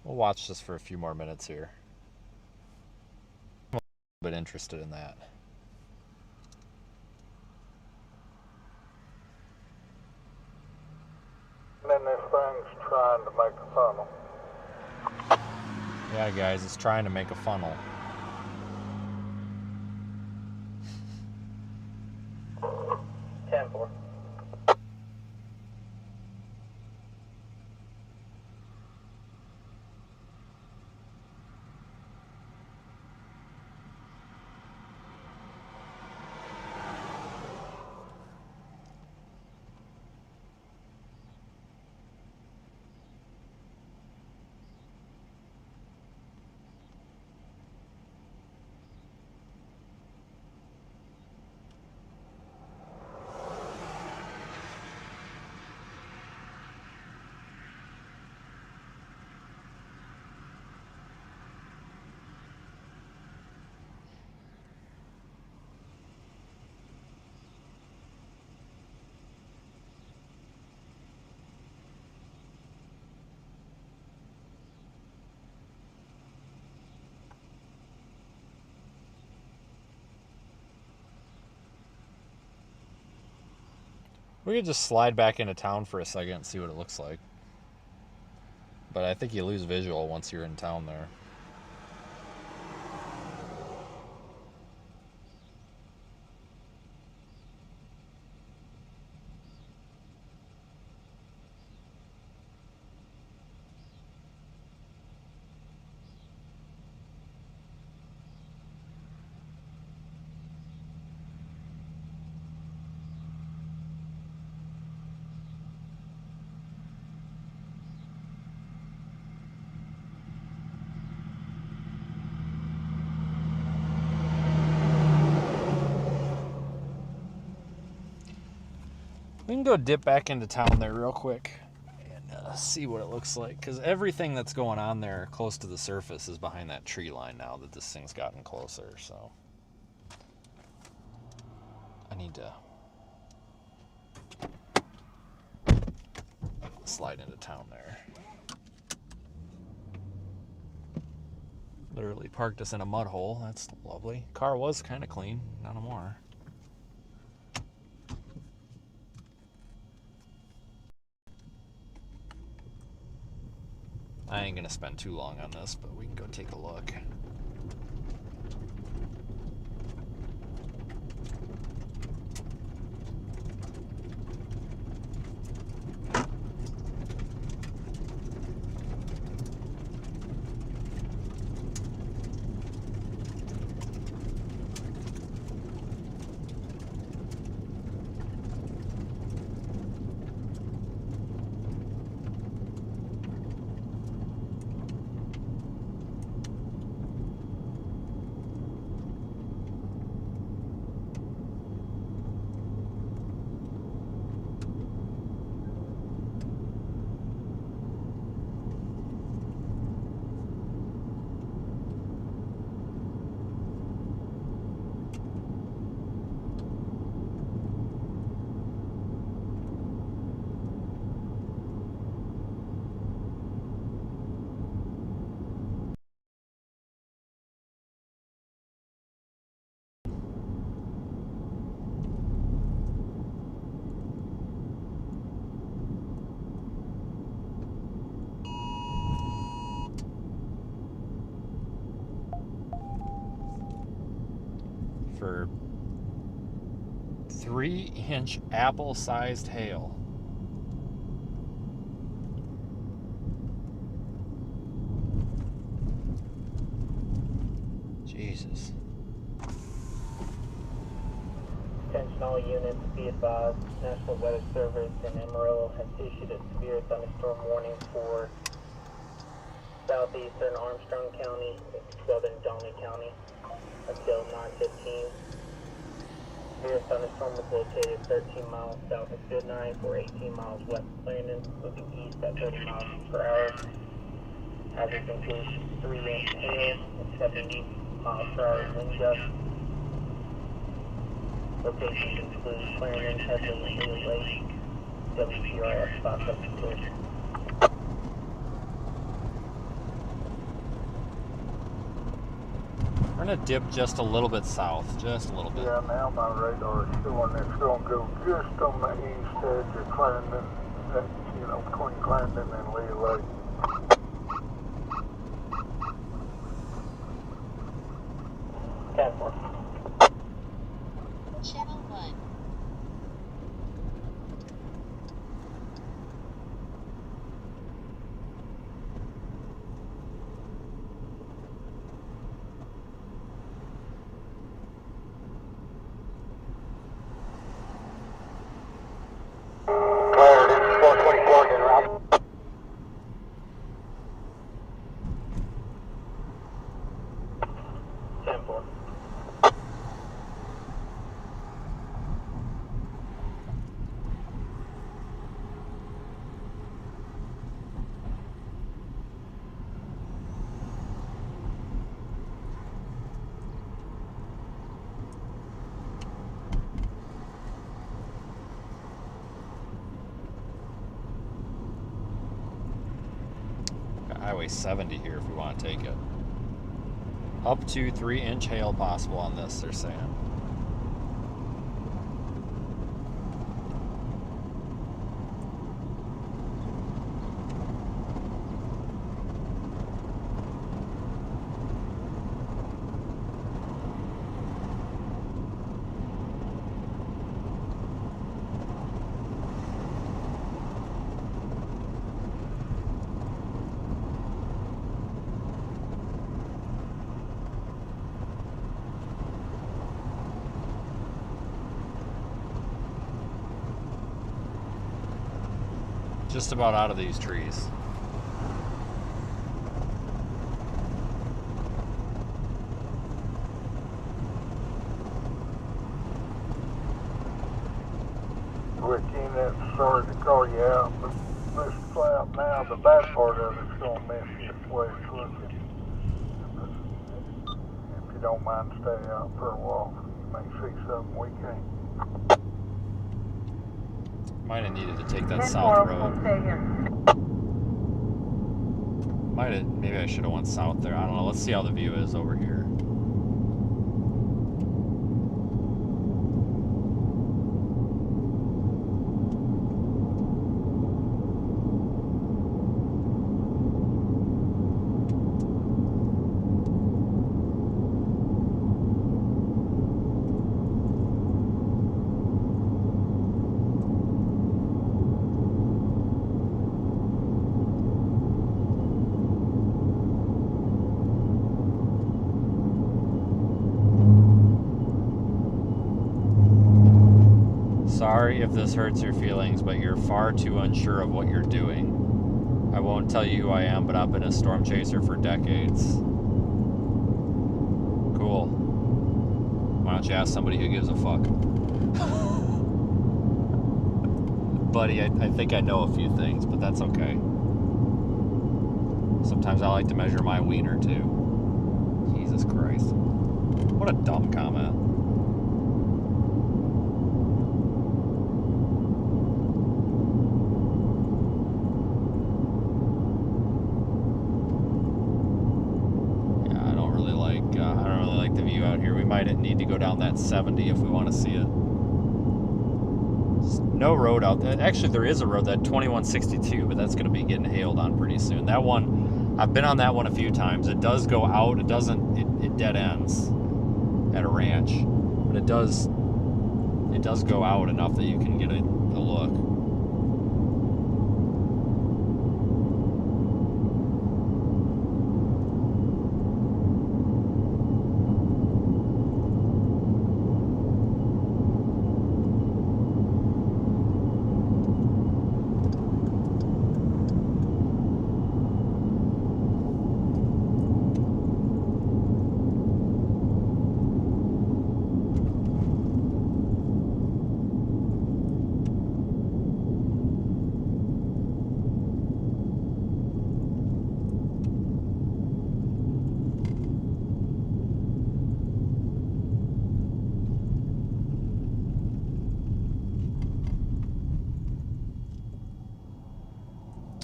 We'll watch this for a few more minutes here. I'm a little bit interested in that. And then this thing's trying to make a funnel. Yeah, guys, it's trying to make a funnel. We could just slide back into town for a second and see what it looks like. But I think you lose visual once you're in town there. We can go dip back into town there real quick and see what it looks like. Because everything that's going on there close to the surface is behind that tree line now that this thing's gotten closer. So I need to slide into town there. Literally parked us in a mud hole. That's lovely. Car was kind of clean. Not no more. I ain't gonna spend too long on this, but we can go take a look. For 3-inch apple-sized hail. Jesus. Attention all units, be advised, National Weather Service in Amarillo has issued a severe thunderstorm warning for southeastern Armstrong County, southern Donley County until 9:15. Severe thunderstorm was located 13 miles south of Goodnight or 18 miles west of Landon, moving east at 30 miles per hour. Hazards include 3-inch hail and 70 miles per hour wind gusts. Locations include Clarendon, Headley, and Ely Lake. WPRS 572. We're gonna dip just a little bit south, just a little bit. Yeah, now my radar is showing it's going to go just on the east edge of Clarendon, between Clarendon and Lee Lake. Cancel. Channel 1. Clarendon, 424, getting around. Cancel. Got Highway 70 here if we want to take it. Up to 3-inch hail possible on this, they're saying. Just about out of these trees. Ricky, that's sorry to call you out, but let's flat now. The bad part of it's going to mess you way it's looking. If you don't mind, stay out for a while. You may see something we can't. Might have needed to take that south road. Might have, maybe I should have went south there. I don't know. Let's see how the view is over here. Sorry if this hurts your feelings, but you're far too unsure of what you're doing. I won't tell you who I am, but I've been a storm chaser for decades. Cool. Why don't you ask somebody who gives a fuck? Buddy, I think I know a few things, but that's okay. Sometimes I like to measure my wiener too. Jesus Christ. What a dumb comment. Might need to go down that 70 if we want to see it. There's no road out there. Actually, there is a road, that 2162, but that's going to be getting hailed on pretty soon. That one, I've been on that one a few times. It does go out. It doesn't. It dead ends at a ranch, but it does go out enough that you can get a look.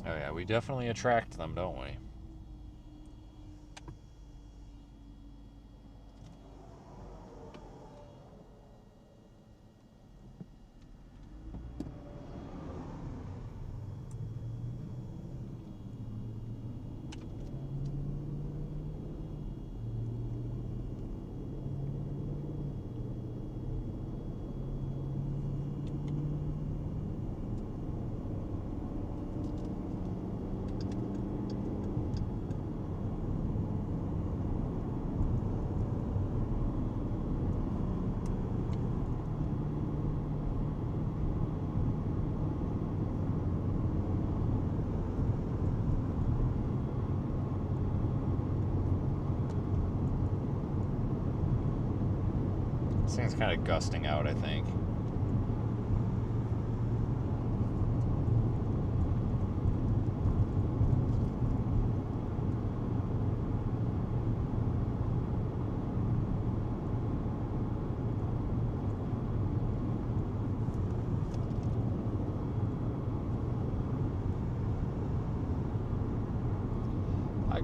Oh yeah, we definitely attract them, don't we? This thing's kind of gusting out, I think.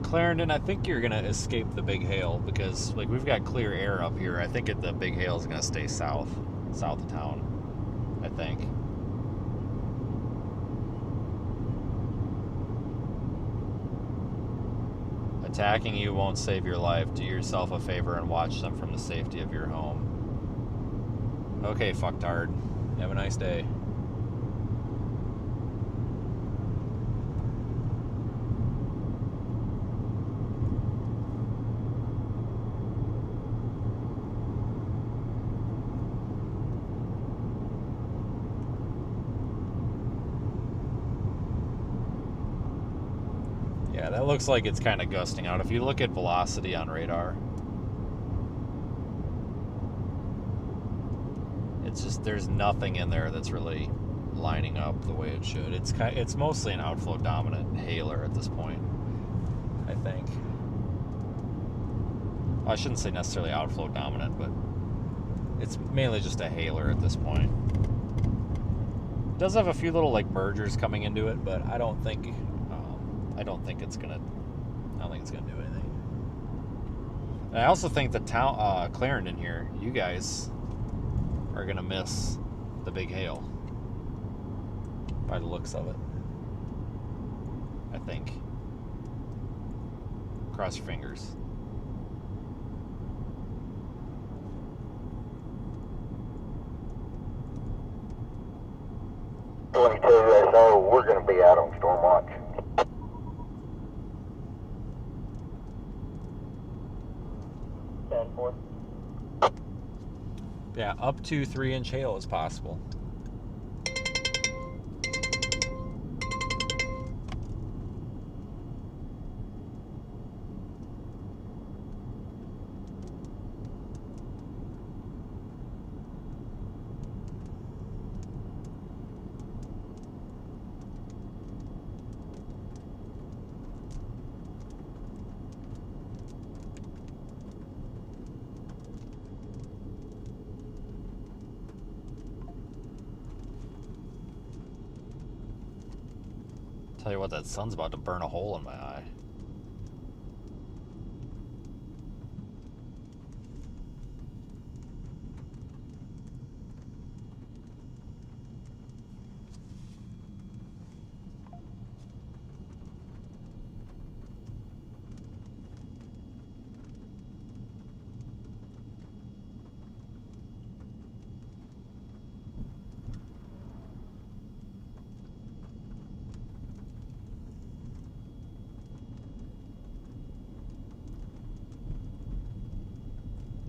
Clarendon, I think you're gonna escape the big hail because, like, we've got clear air up here. I think the big hail is gonna stay south of town. I think. Attacking you won't save your life. Do yourself a favor and watch them from the safety of your home. Okay, fucktard. Have a nice day. looks like it's kind of gusting out. If you look at velocity on radar, it's just, there's nothing in there that's really lining up the way it should. It's mostly an outflow dominant hailer at this point, I think. Well, I shouldn't say necessarily outflow dominant, but it's mainly just a hailer at this point. It does have a few little like mergers coming into it, but I don't think it's gonna do anything. And I also think the town Clarendon here, you guys are gonna miss the big hail by the looks of it, I think. Cross your fingers. So we're going to be out on storm watch. Yeah, up to 3-inch hail is possible. Tell you what, that sun's about to burn a hole in my eye.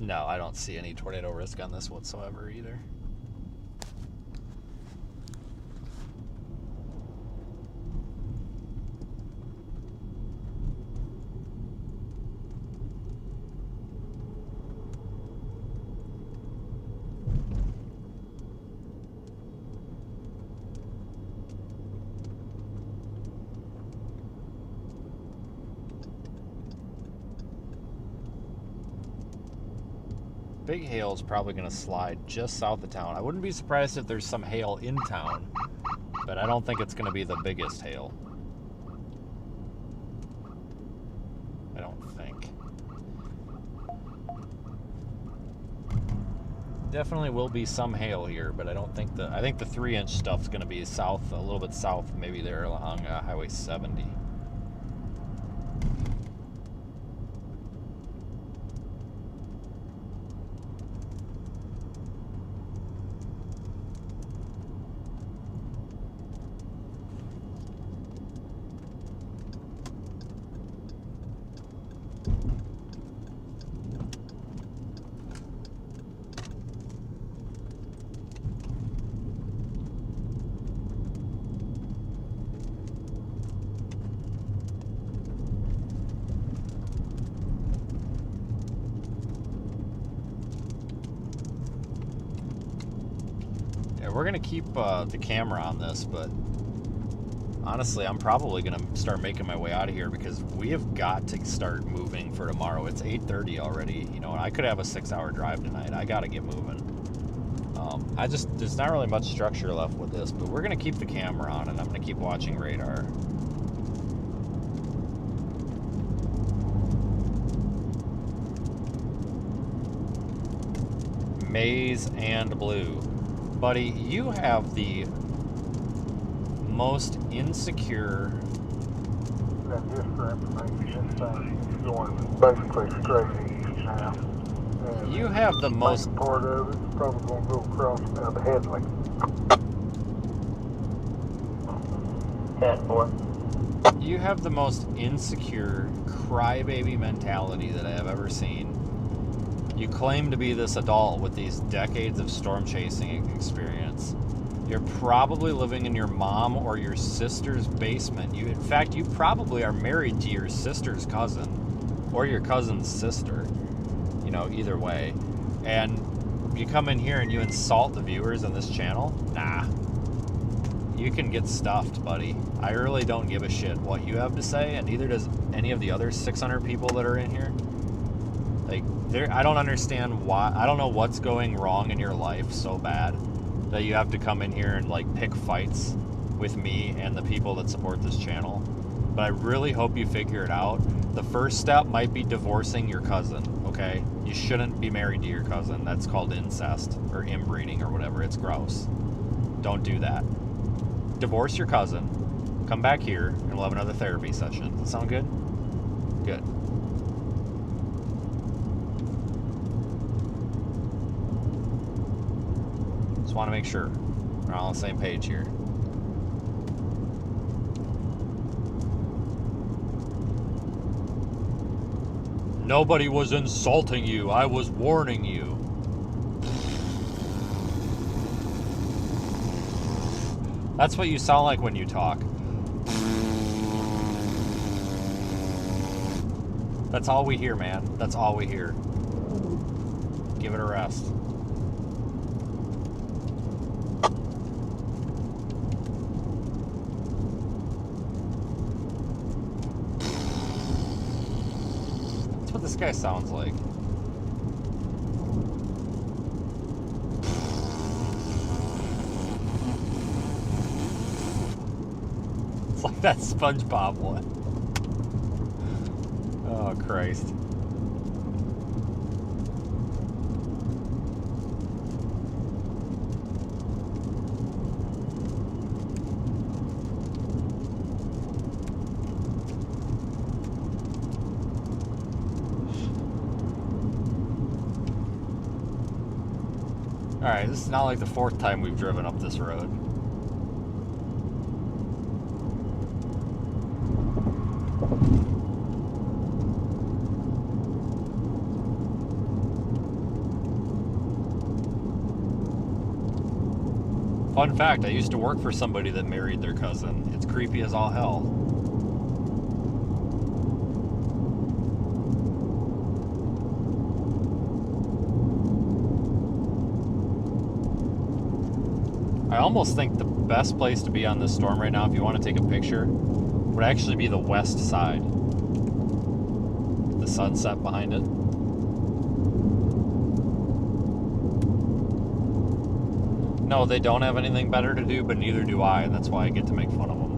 No, I don't see any tornado risk on this whatsoever either. Big hail is probably going to slide just south of town. I wouldn't be surprised if there's some hail in town, but I don't think it's going to be the biggest hail. I don't think. Definitely will be some hail here, but I don't think I think the 3-inch stuff's going to be south, a little bit south, maybe there along Highway 70. We're going to keep the camera on this, but honestly, I'm probably going to start making my way out of here because we have got to start moving for tomorrow. It's 8:30 already, you know, and I could have a 6-hour drive tonight. I got to get moving. There's not really much structure left with this, but we're going to keep the camera on, and I'm going to keep watching radar. Maize and blue. Buddy, you have the most insecure... And just for information, this thing is going basically straight east now. And you have the most... part of it's probably going to go across the headley. 10-4. You have the most insecure crybaby mentality that I have ever seen. You claim to be this adult with these decades of storm chasing experience, You're probably living in your mom or your sister's basement. In fact, you probably are married to your sister's cousin or your cousin's sister. You know, either way. And you come in here and you insult the viewers on this channel? Nah. You can get stuffed, buddy. I really don't give a shit what you have to say, and neither does any of the other 600 people that are in here. Like, I don't understand why. I don't know what's going wrong in your life so bad that you have to come in here and like pick fights with me and the people that support this channel. But I really hope you figure it out. The first step might be divorcing your cousin, okay? You shouldn't be married to your cousin. That's called incest or inbreeding or whatever. It's gross. Don't do that. Divorce your cousin. Come back here and we'll have another therapy session. Does that sound good? Good. Just want to make sure we're all on the same page here. Nobody was insulting you. I was warning you. That's what you sound like when you talk. That's all we hear, man. That's all we hear. Give it a rest. That's what this guy sounds like. It's like that SpongeBob one. Oh, Christ. Alright, this is not like the 4th time we've driven up this road. Fun fact, I used to work for somebody that married their cousin. It's creepy as all hell. I almost think the best place to be on this storm right now, if you want to take a picture, would actually be the west side. The sunset behind it. No, they don't have anything better to do, but neither do I, and that's why I get to make fun of them.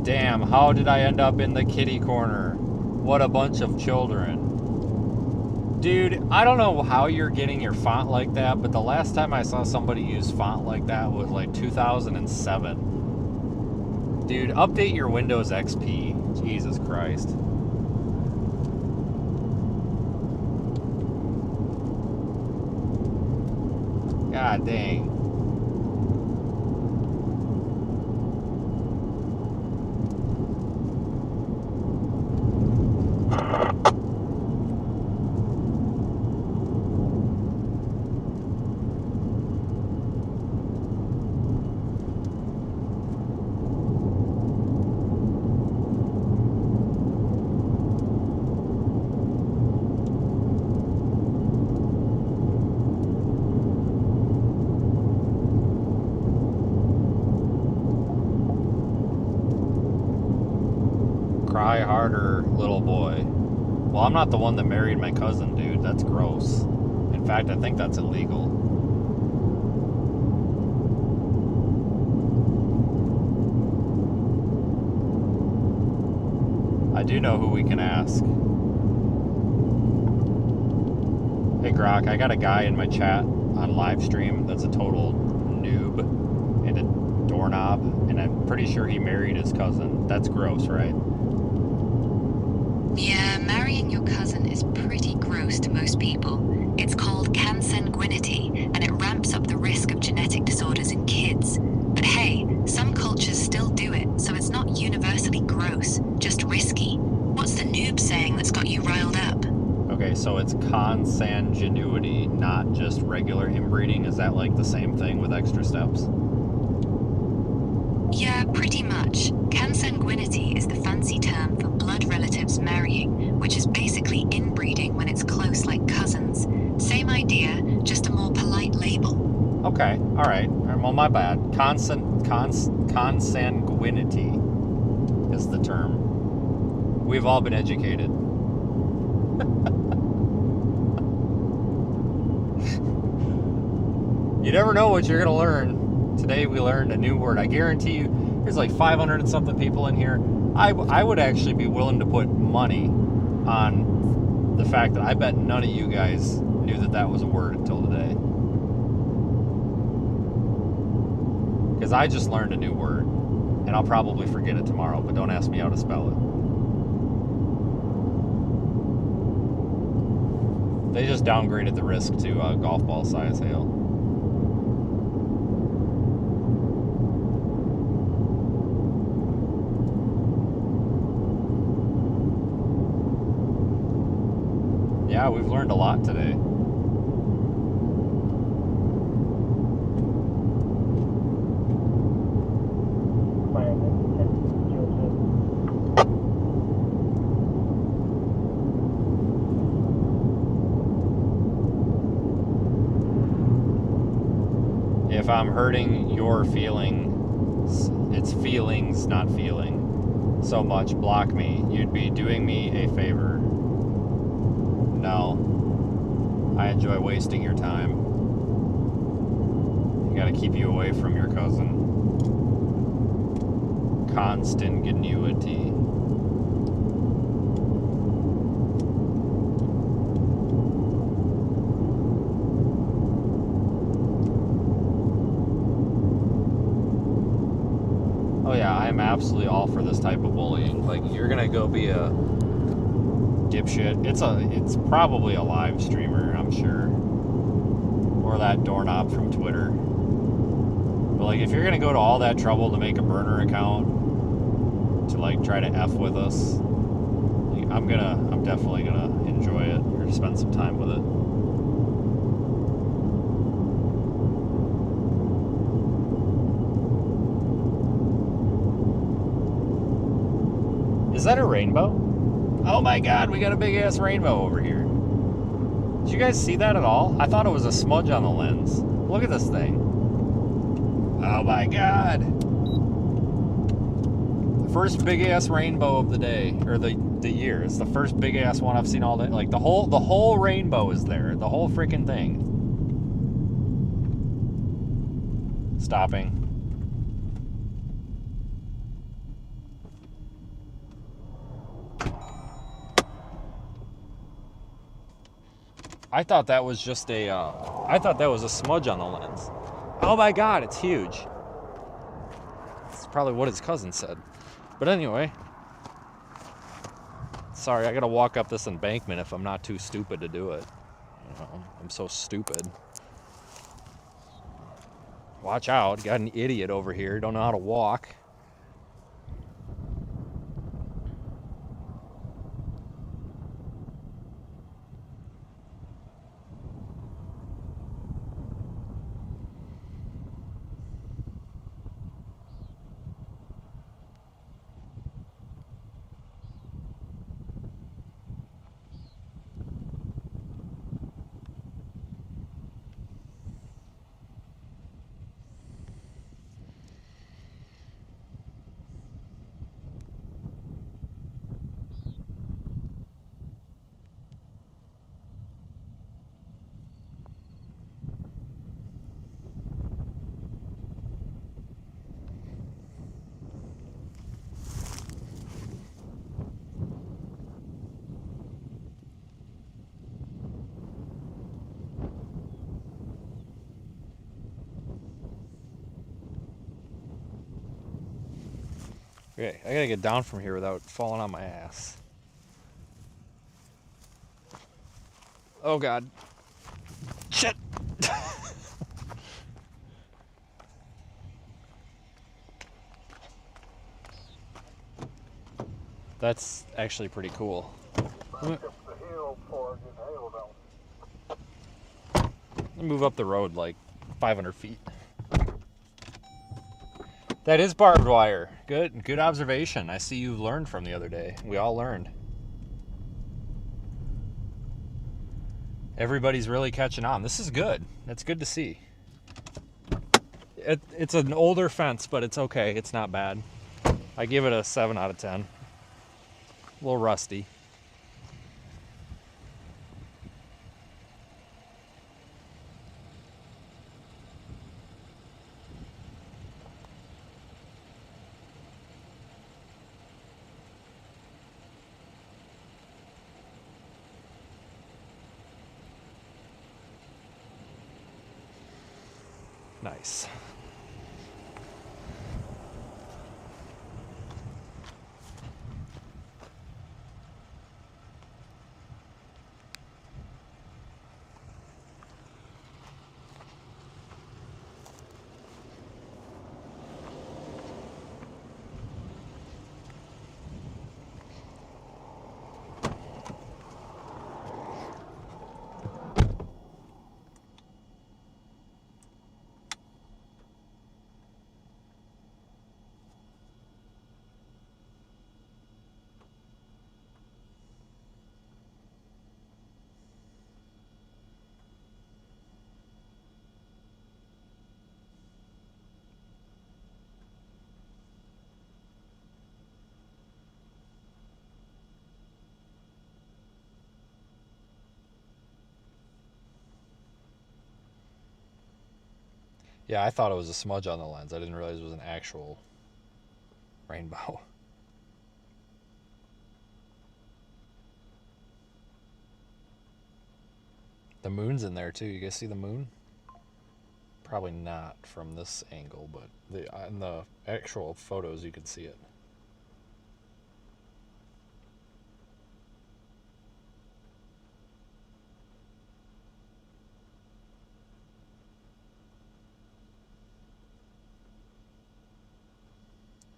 Damn, how did I end up in the kitty corner? What a bunch of children. Dude, I don't know how you're getting your font like that, but the last time I saw somebody use font like that was like 2007. Dude, update your Windows XP. Jesus Christ. God dang. Cry harder, little boy. Well, I'm not the one that married my cousin, dude. That's gross. In fact, I think that's illegal. I do know who we can ask. Hey, Grok, I got a guy in my chat on live stream that's a total noob and a doorknob, and I'm pretty sure he married his cousin. That's gross, right? Yeah, marrying your cousin is pretty gross to most people. It's called consanguinity, and it ramps up the risk of genetic disorders in kids. But hey, some cultures still do it, so it's not universally gross, just risky. What's the noob saying that's got you regular inbreeding, is that like the same thing with extra steps? Yeah, pretty much. Consanguinity is the fancy term for blood relatives marrying, which is basically inbreeding when it's close like cousins. Same idea, just a more polite label. Okay, alright. Well, my bad. Consanguinity is the term. We've all been educated. You never know what you're going to learn. Today we learned a new word. I guarantee you, there's like 500 and something people in here. I would actually be willing to put money on the fact that I bet none of you guys knew that that was a word until today. Because I just learned a new word. And I'll probably forget it tomorrow, but don't ask me how to spell it. They just downgraded the risk to golf ball size hail. Yeah, we've learned a lot today. If I'm hurting your feelings, it's feelings, not feeling so much, block me. You'd be doing me a favor. No. I enjoy wasting your time. I gotta keep you away from your cousin. Consanguinity. Oh yeah, I am absolutely all for this type of bullying. Like, you're gonna go be a dipshit. It's probably a live streamer, I'm sure. Or that doorknob from Twitter. But like, if you're gonna go to all that trouble to make a burner account to like try to F with us, like, I'm definitely gonna enjoy it or spend some time with it. Is that a rainbow? Oh my god, we got a big ass rainbow over here. Did you guys see that at all? I thought it was a smudge on the lens. Look at this thing. Oh my god. The first big ass rainbow of the day, or the year. It's the first big ass one I've seen all day. Like the whole rainbow is there. The whole freaking thing. Stopping. I thought that was just I thought that was a smudge on the lens. Oh my god, it's huge. It's probably what his cousin said. But anyway. Sorry, I gotta walk up this embankment if I'm not too stupid to do it. You know, I'm so stupid. Watch out, got an idiot over here, don't know how to walk. Okay, I gotta get down from here without falling on my ass. Oh god. Shit! That's actually pretty cool. Let Move up the road like 500 feet. That is barbed wire. Good observation. I see you learned from the other day. We all learned. Everybody's really catching on. This is good. That's good to see. It's an older fence, but it's okay. It's not bad. I give it a 7 out of 10. A little rusty. Nice. Yeah, I thought it was a smudge on the lens. I didn't realize it was an actual rainbow. The moon's in there too. You guys see the moon? Probably not from this angle, but in the actual photos you can see it.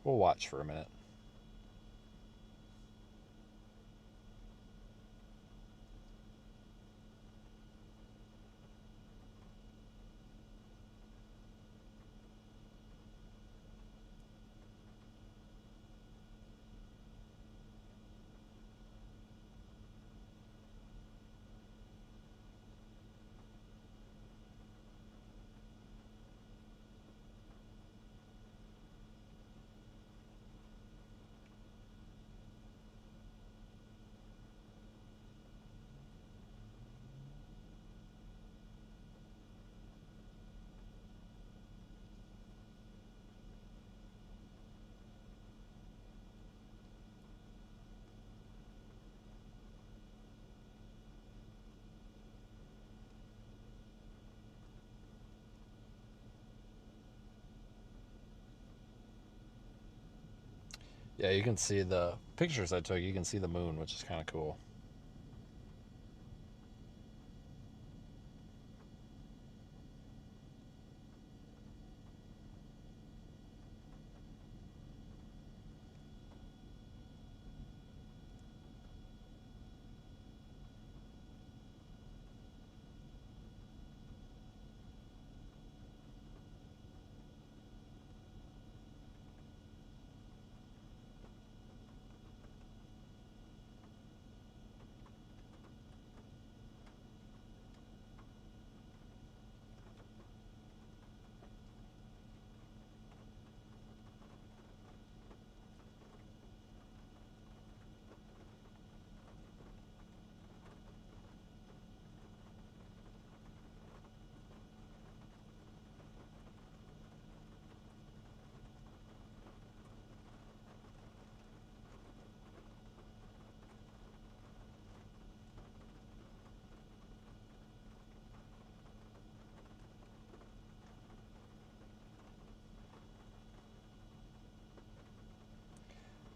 We'll watch for a minute. Yeah, you can see the pictures I took. You can see the moon, which is kind of cool.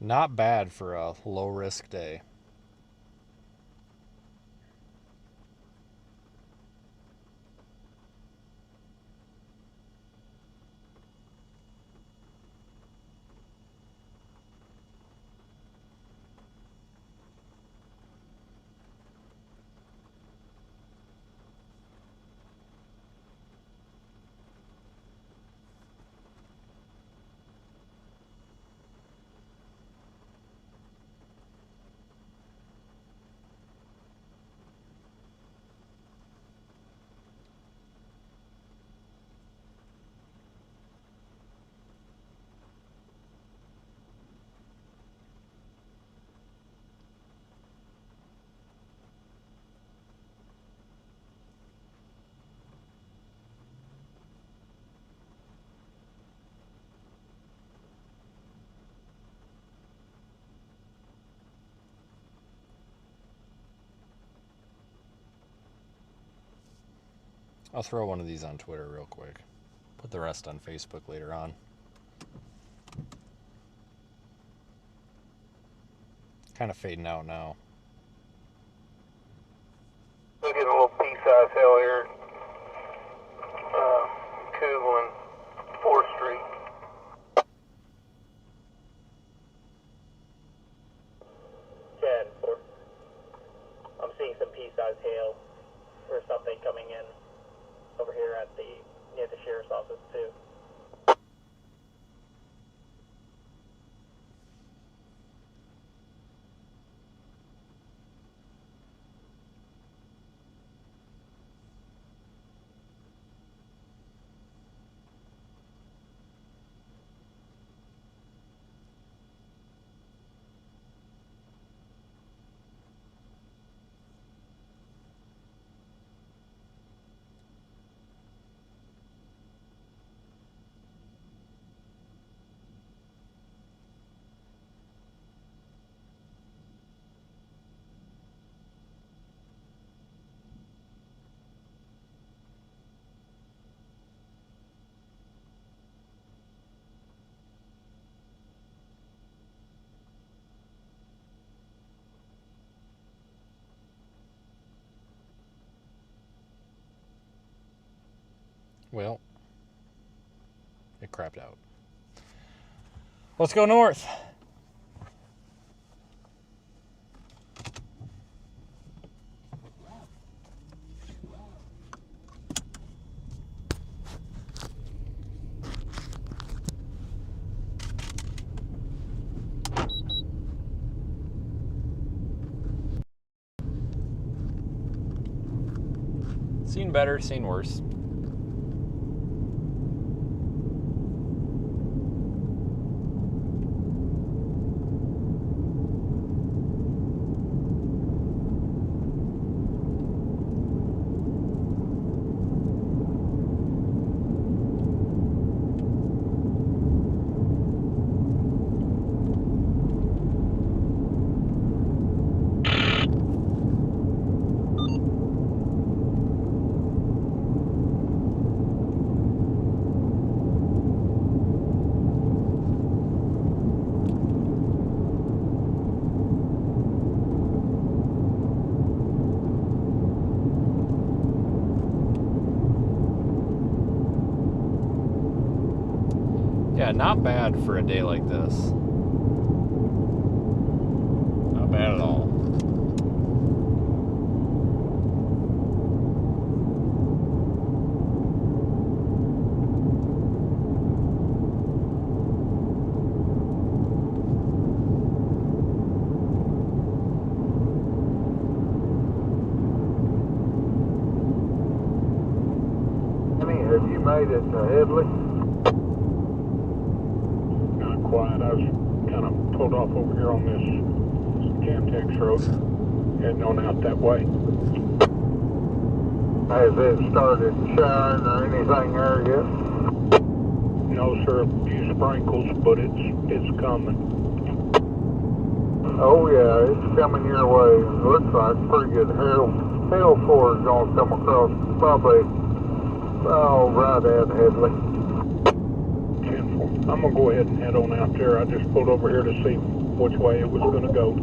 Not bad for a low risk day. I'll throw one of these on Twitter real quick. Put the rest on Facebook later on. Kind of fading out now. We'll get a little pea-sized hill here. Cool and 4th Street. 10-4. I'm seeing some pea-sized hail or something coming in over here at near the sheriff's office too. Well, it crapped out. Let's go north. Seen better, seen worse. Yeah, not bad for a day like this. Not bad at all. Have you made it to Headley? Not quite. I was kind of pulled off over here on this Camtex road, heading on out that way. Has it started showering or anything there yet? No, sir. A few sprinkles, but it's coming. Oh yeah, it's coming your way. Looks like pretty good hail for is gonna come across probably right at Headley. 10-4. I'm gonna go ahead and head on out there. I just pulled over here to see which way it was gonna go.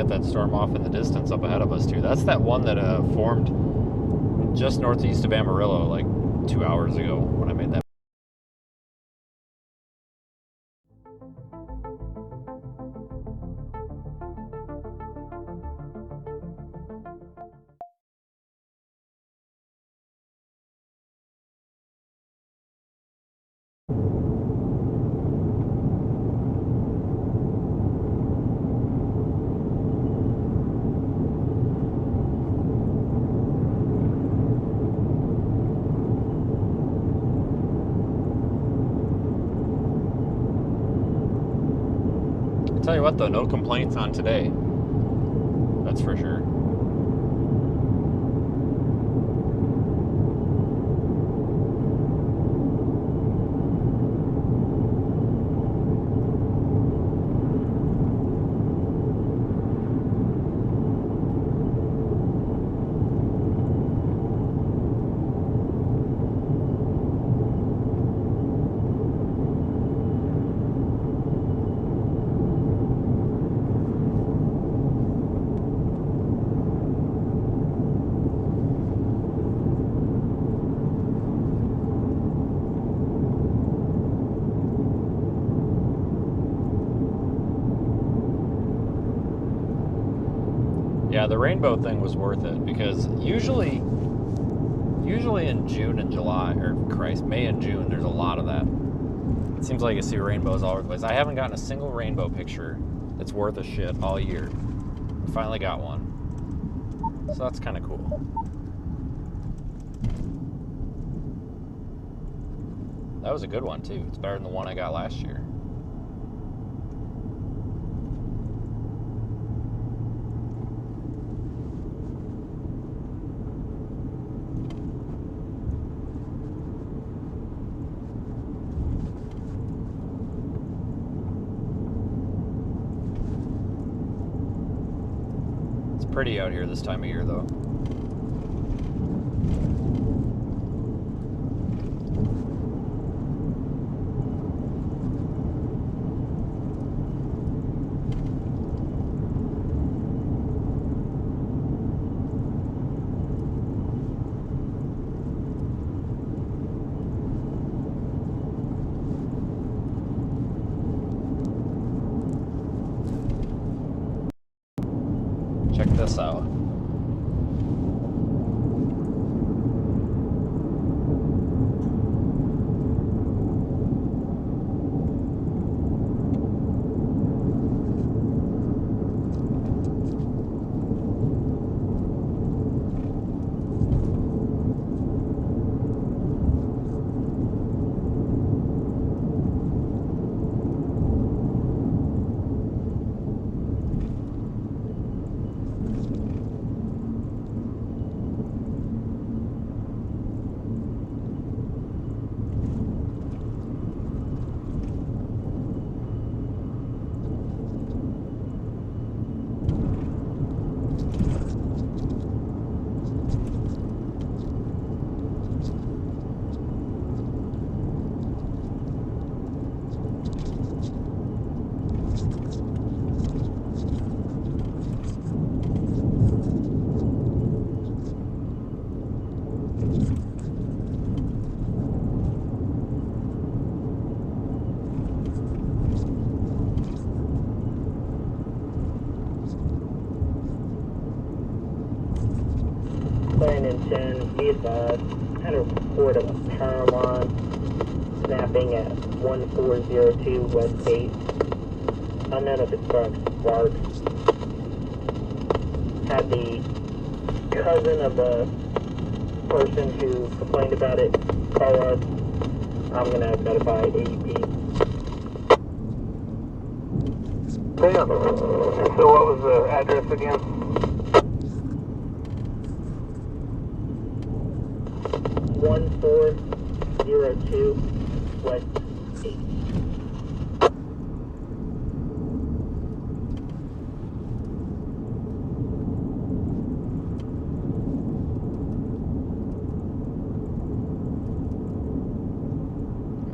That storm off in the distance up ahead of us too. That's that one that formed just northeast of Amarillo like 2 hours ago when I made that. Tell you what though, no complaints on today. That's for sure. Yeah, the rainbow thing was worth it because usually in June and July, or Christ, May and June, there's a lot of that. It seems like you see rainbows all over the place. I haven't gotten a single rainbow picture that's worth a shit all year. I finally got one. So that's kind of cool. That was a good one too. It's better than the one I got last year. Pretty out here this time of year though. Check this out. Landing 10, be advised, had a report of a power line snapping at 1402 West 8. Unknown if it's from sparks. Had the cousin of the person who complained about it call us. I'm going to notify AEP. Sam, so what was the address again? 1402 West 8.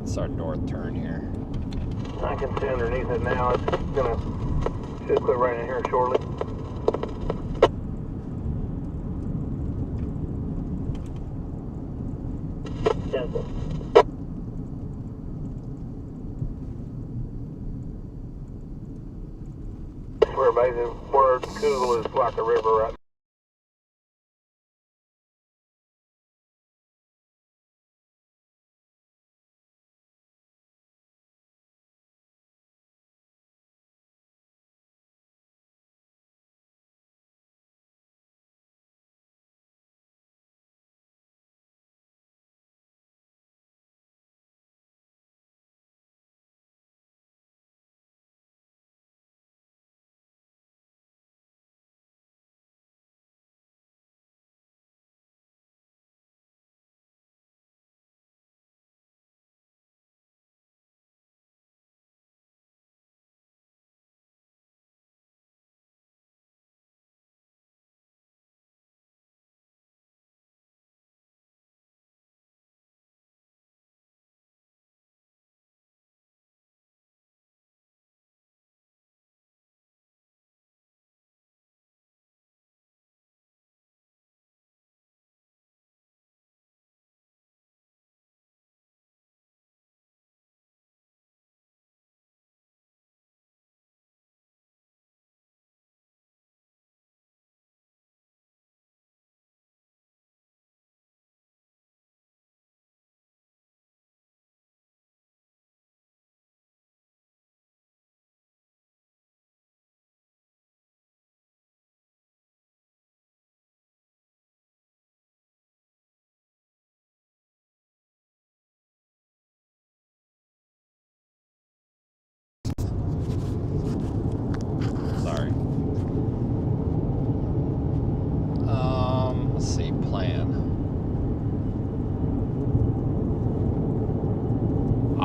It's our north turn here. I can see underneath it now. It's should quit raining here shortly. Denver. We're amazing. Word cool is like a river right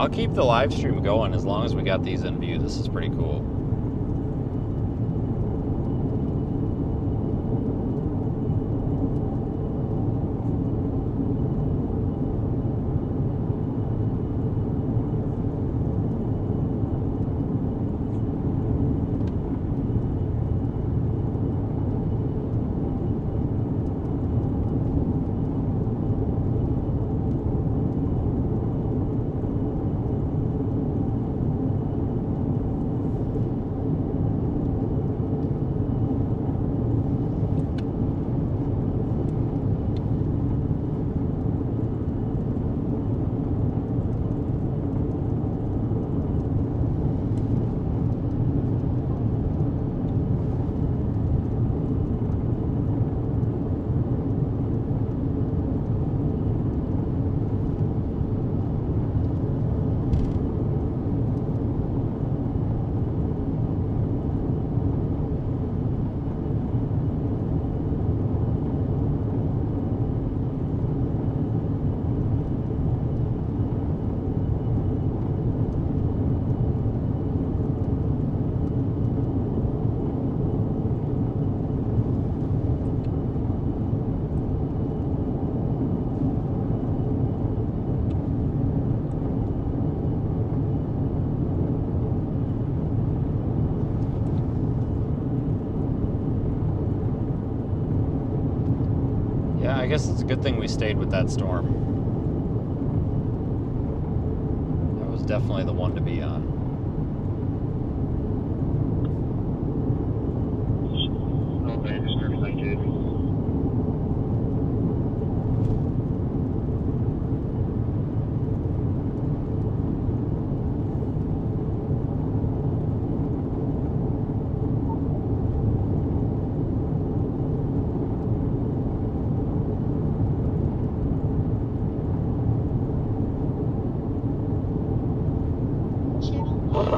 I'll keep the live stream going as long as we got these in view. This is pretty cool. Yeah, I guess it's a good thing we stayed with that storm. That was definitely the one to be on. No, man, just everything good.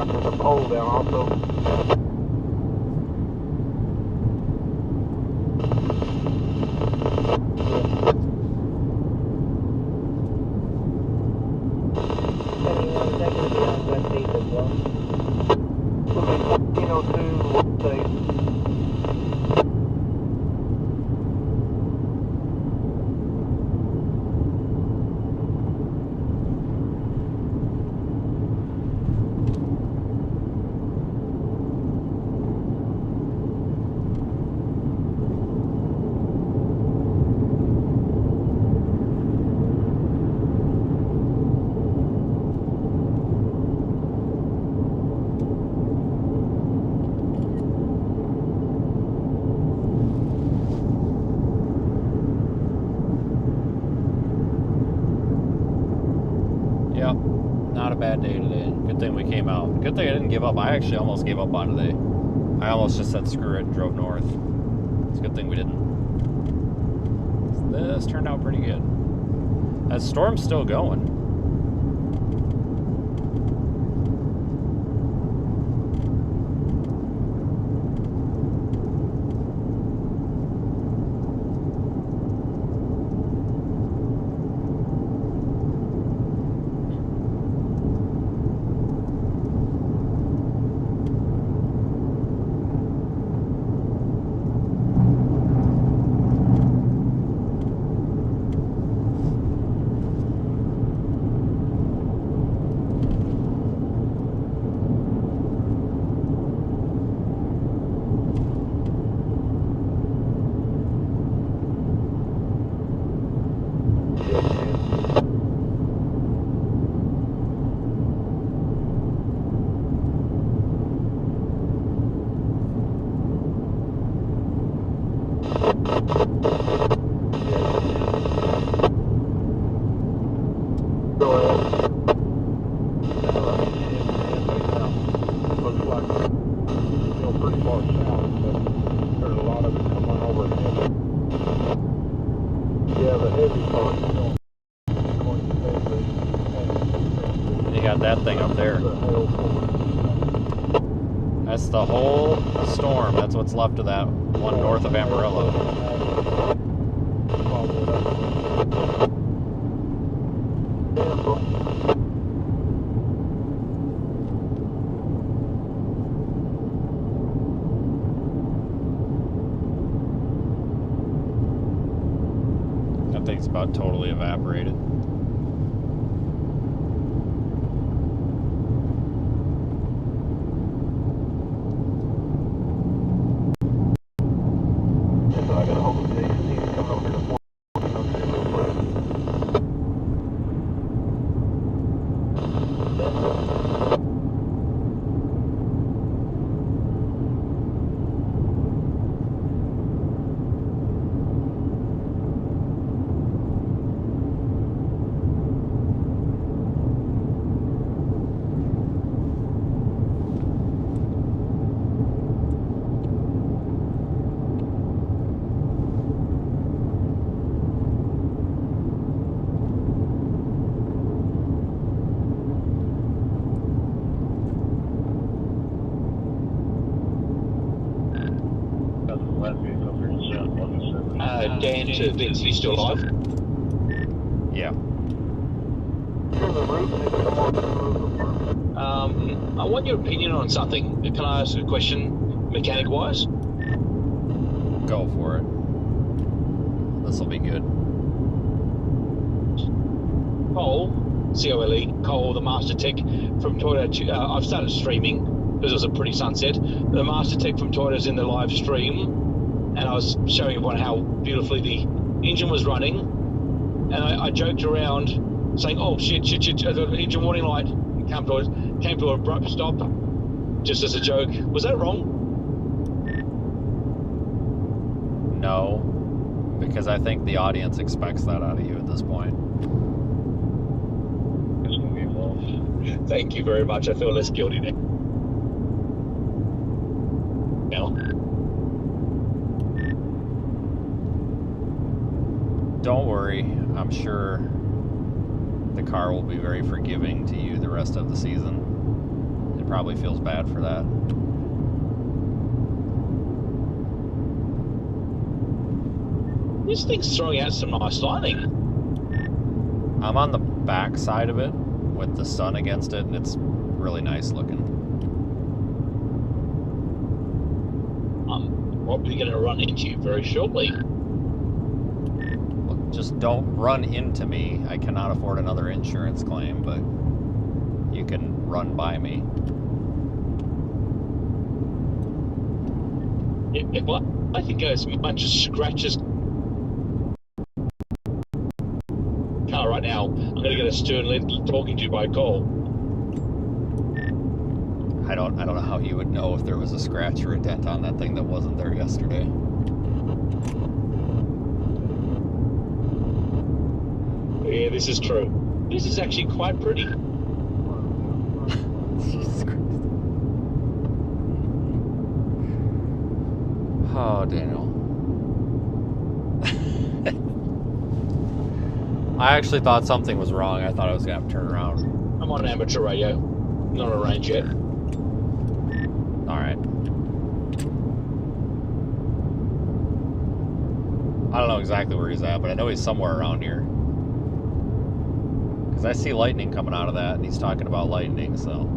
There's a pole down also. Yep, not a bad day today. Good thing we came out. Good thing I didn't give up. I actually almost gave up on today. I almost just said screw it and drove north. It's a good thing we didn't. This turned out pretty good. That storm's still going. You got that thing up there. That's the whole storm. That's what's left of that one north of Amarillo. about totally evaporated. Dan to Vince, he's still alive. Yeah. I want your opinion on something. Can I ask a question, mechanic-wise? Go for it. This will be good. Cole, C-O-L-E, Cole, the Master Tech from Toyota. I've started streaming because it was a pretty sunset. The Master Tech from Toyota's in the live stream. And I was showing everyone how beautifully the engine was running, and I joked around saying, "Oh shit! The engine warning light came to an abrupt stop," just as a joke. Was that wrong? No, because I think the audience expects that out of you at this point. Thank you very much. I feel less guilty now. Don't worry, I'm sure the car will be very forgiving to you the rest of the season. It probably feels bad for that. This thing's throwing out some nice lighting. I'm on the back side of it with the sun against it, and it's really nice looking. I'm probably going to run into you very shortly. Just don't run into me. I cannot afford another insurance claim, but you can run by me. Yeah, well, I think as much as scratches car right now, I'm going to get a stern lid talking to you by call. I don't know how you would know if there was a scratch or a dent on that thing that wasn't there yesterday. Yeah, this is true. This is actually quite pretty. Jesus Christ. Oh, Daniel. I actually thought something was wrong. I thought I was going to have to turn around. I'm on amateur radio. Not on range yet. Alright. I don't know exactly where he's at, but I know he's somewhere around here. Because I see lightning coming out of that, and he's talking about lightning, so...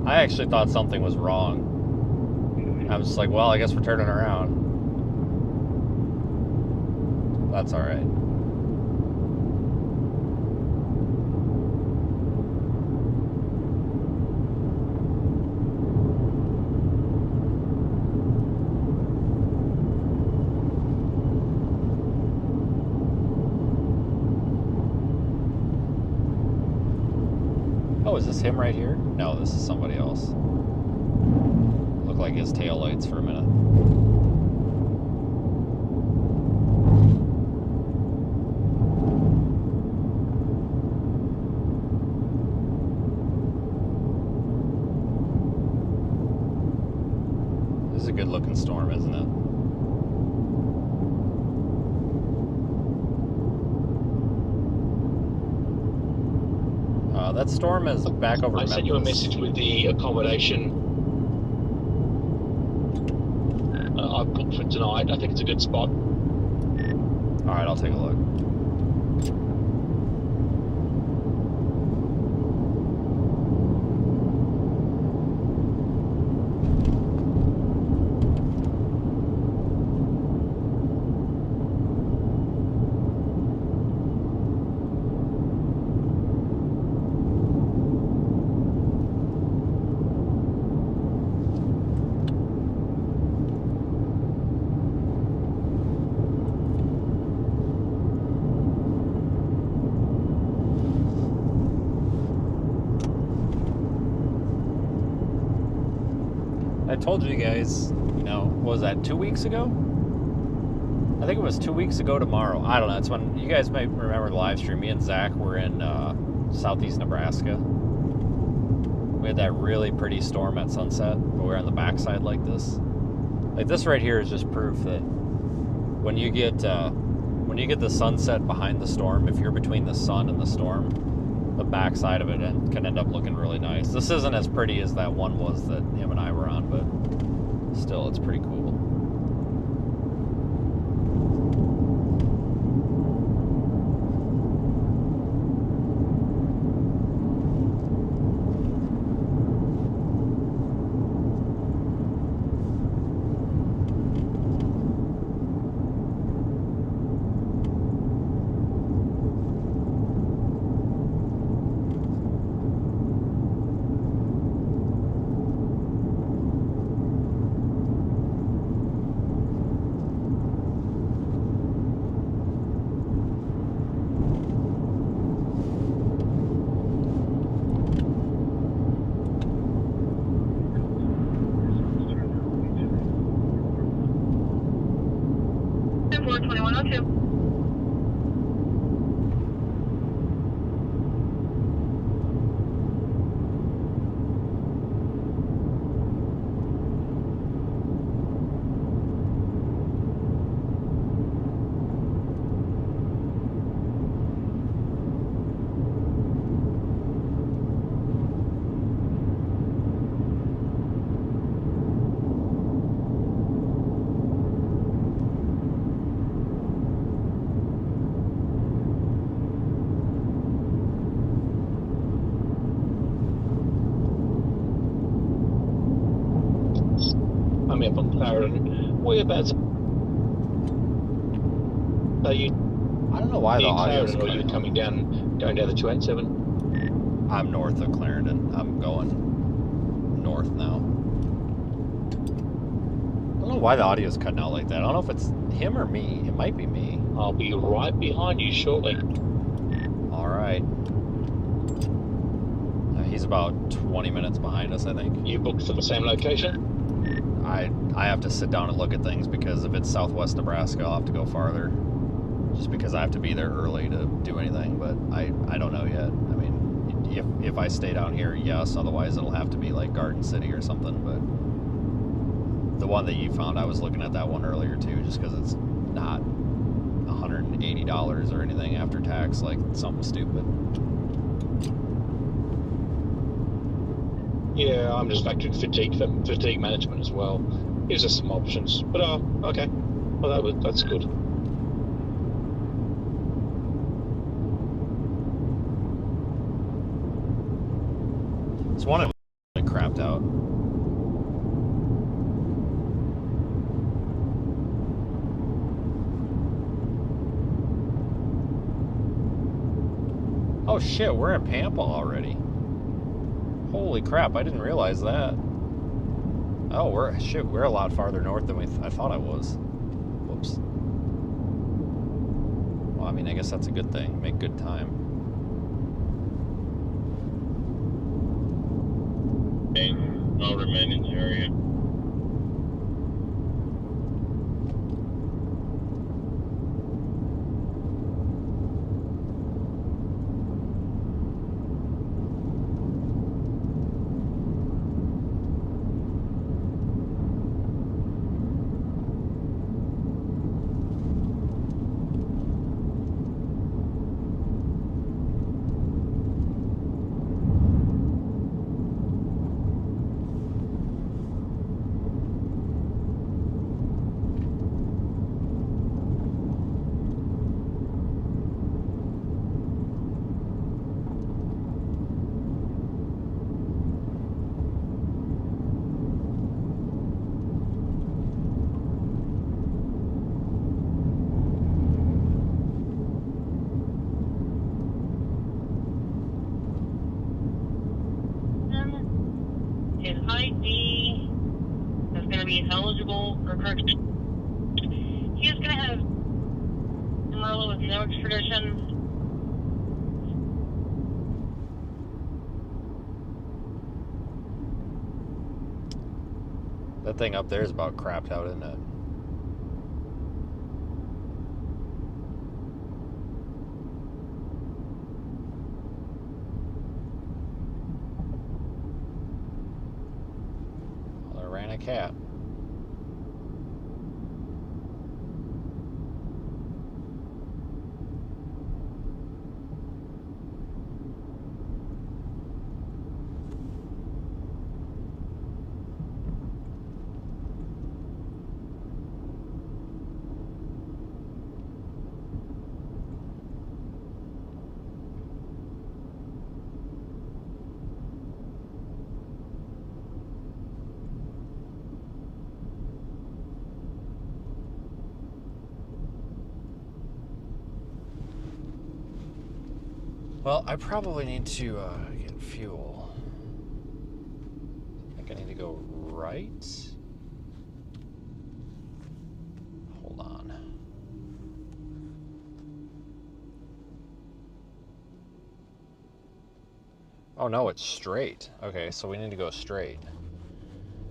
I actually thought something was wrong. I was just like, well, I guess we're turning around. That's alright. Oh, is this him right here? No, this is somebody else. Looked like his taillights for a minute. This is a good looking storm, isn't it? That storm is back over Memphis. I sent you a message with the accommodation I've booked for tonight. I think it's a good spot. Alright, I'll take a look. told you guys, what was that, 2 weeks ago? I think it was 2 weeks ago tomorrow. I don't know. It's when you guys might remember the live stream. Me and Zach were in southeast Nebraska. We had that really pretty storm at sunset, but we were on the backside like this. Like this right here is just proof that when you get the sunset behind the storm, if you're between the sun and the storm, the backside of it can end up looking really nice. This isn't as pretty as that one was that him and I were on, but still, it's pretty cool. I'm up on Clarendon. Whereabouts are you? I don't know why the audio's Clarendon, or are you coming down, going down the 287? I'm north of Clarendon. I'm going north now. I don't know why the audio's cutting out like that. I don't know if it's him or me. It might be me. I'll be right behind you shortly. All right. He's about 20 minutes behind us, I think. You booked for the same location? I have to sit down and look at things because if it's southwest Nebraska, I'll have to go farther. Just because I have to be there early to do anything, but I don't know yet. I mean, if I stay down here, yes. Otherwise, it'll have to be like Garden City or something. But the one that you found, I was looking at that one earlier too, just because it's not $180 or anything after tax, like something stupid. Yeah, I'm just factoring fatigue management as well. Gives us some options, but okay. Well, that's good. It's one of them crapped out. Oh shit, we're in Pampa already. Holy crap, I didn't realize that. Oh, we're a lot farther north than I thought I was. Whoops. Well, I mean, I guess that's a good thing. Make good time. I'll remain in the area. His ID is going to be eligible for correction. He is going to have Merlot with no extradition. That thing up there is about crapped out, isn't it? Well, I ran a cat. Well, I probably need to get fuel. I think I need to go right. Hold on. Oh no, it's straight. Okay, so we need to go straight.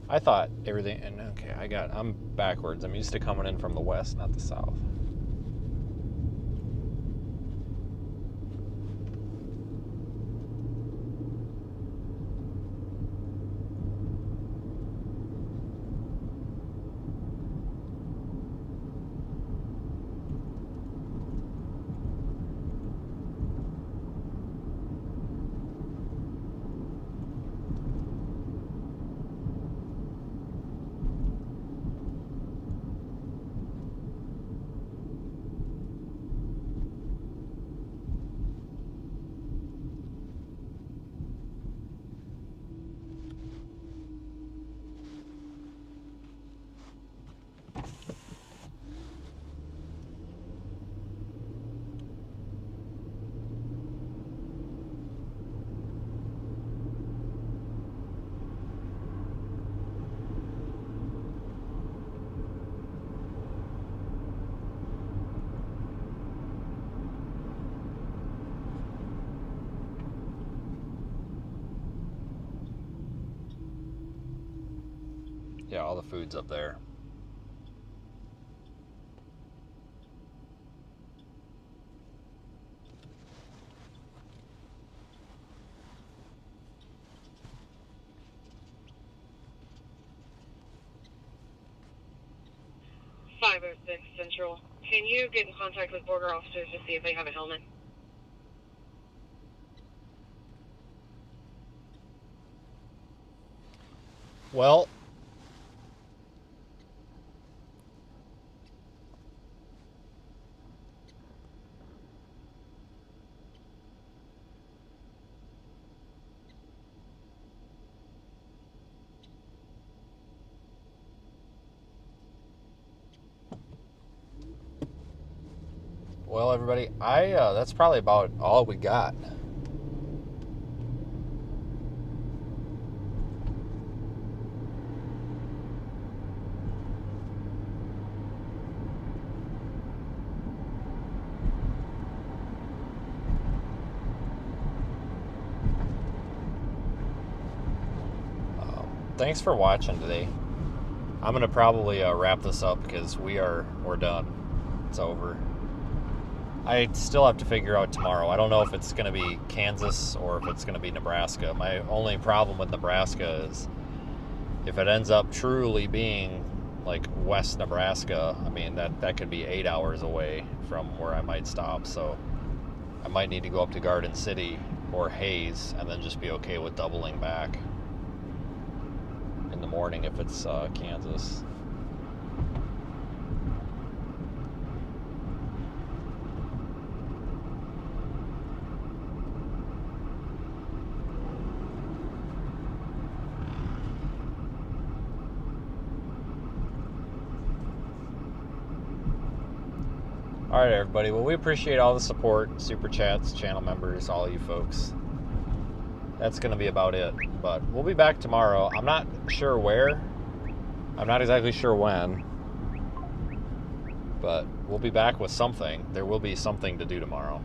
I thought everything, and okay, I'm backwards. I'm used to coming in from the west, not the south. Yeah, all the food's up there. Central. Can you get in contact with border officers to see if they have a helmet? Well, everybody, that's probably about all we got. Thanks for watching today. I'm gonna probably wrap this up because we're done. It's over. I still have to figure out tomorrow. I don't know if it's going to be Kansas or if it's going to be Nebraska. My only problem with Nebraska is if it ends up truly being like West Nebraska, I mean, that could be 8 hours away from where I might stop. So I might need to go up to Garden City or Hayes and then just be okay with doubling back in the morning if it's Kansas. All right, everybody. Well, we appreciate all the support, super chats, channel members, all you folks. That's going to be about it. But we'll be back tomorrow. I'm not sure where. I'm not exactly sure when. But we'll be back with something. There will be something to do tomorrow.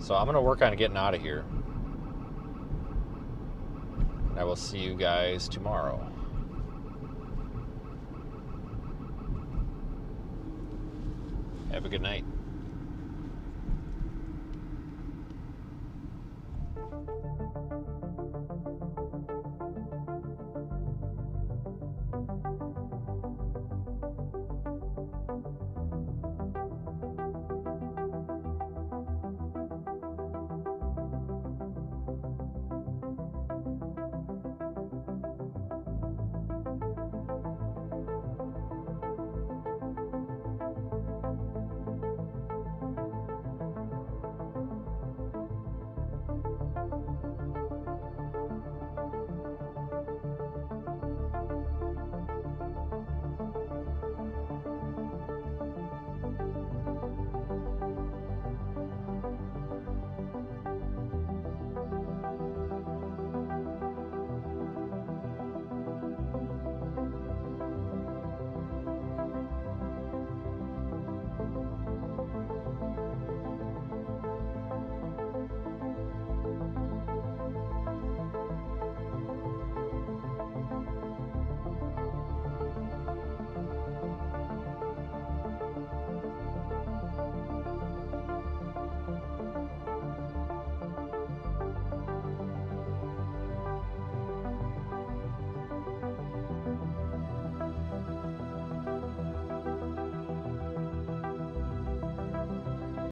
So I'm going to work on getting out of here. And I will see you guys tomorrow. Have a good night.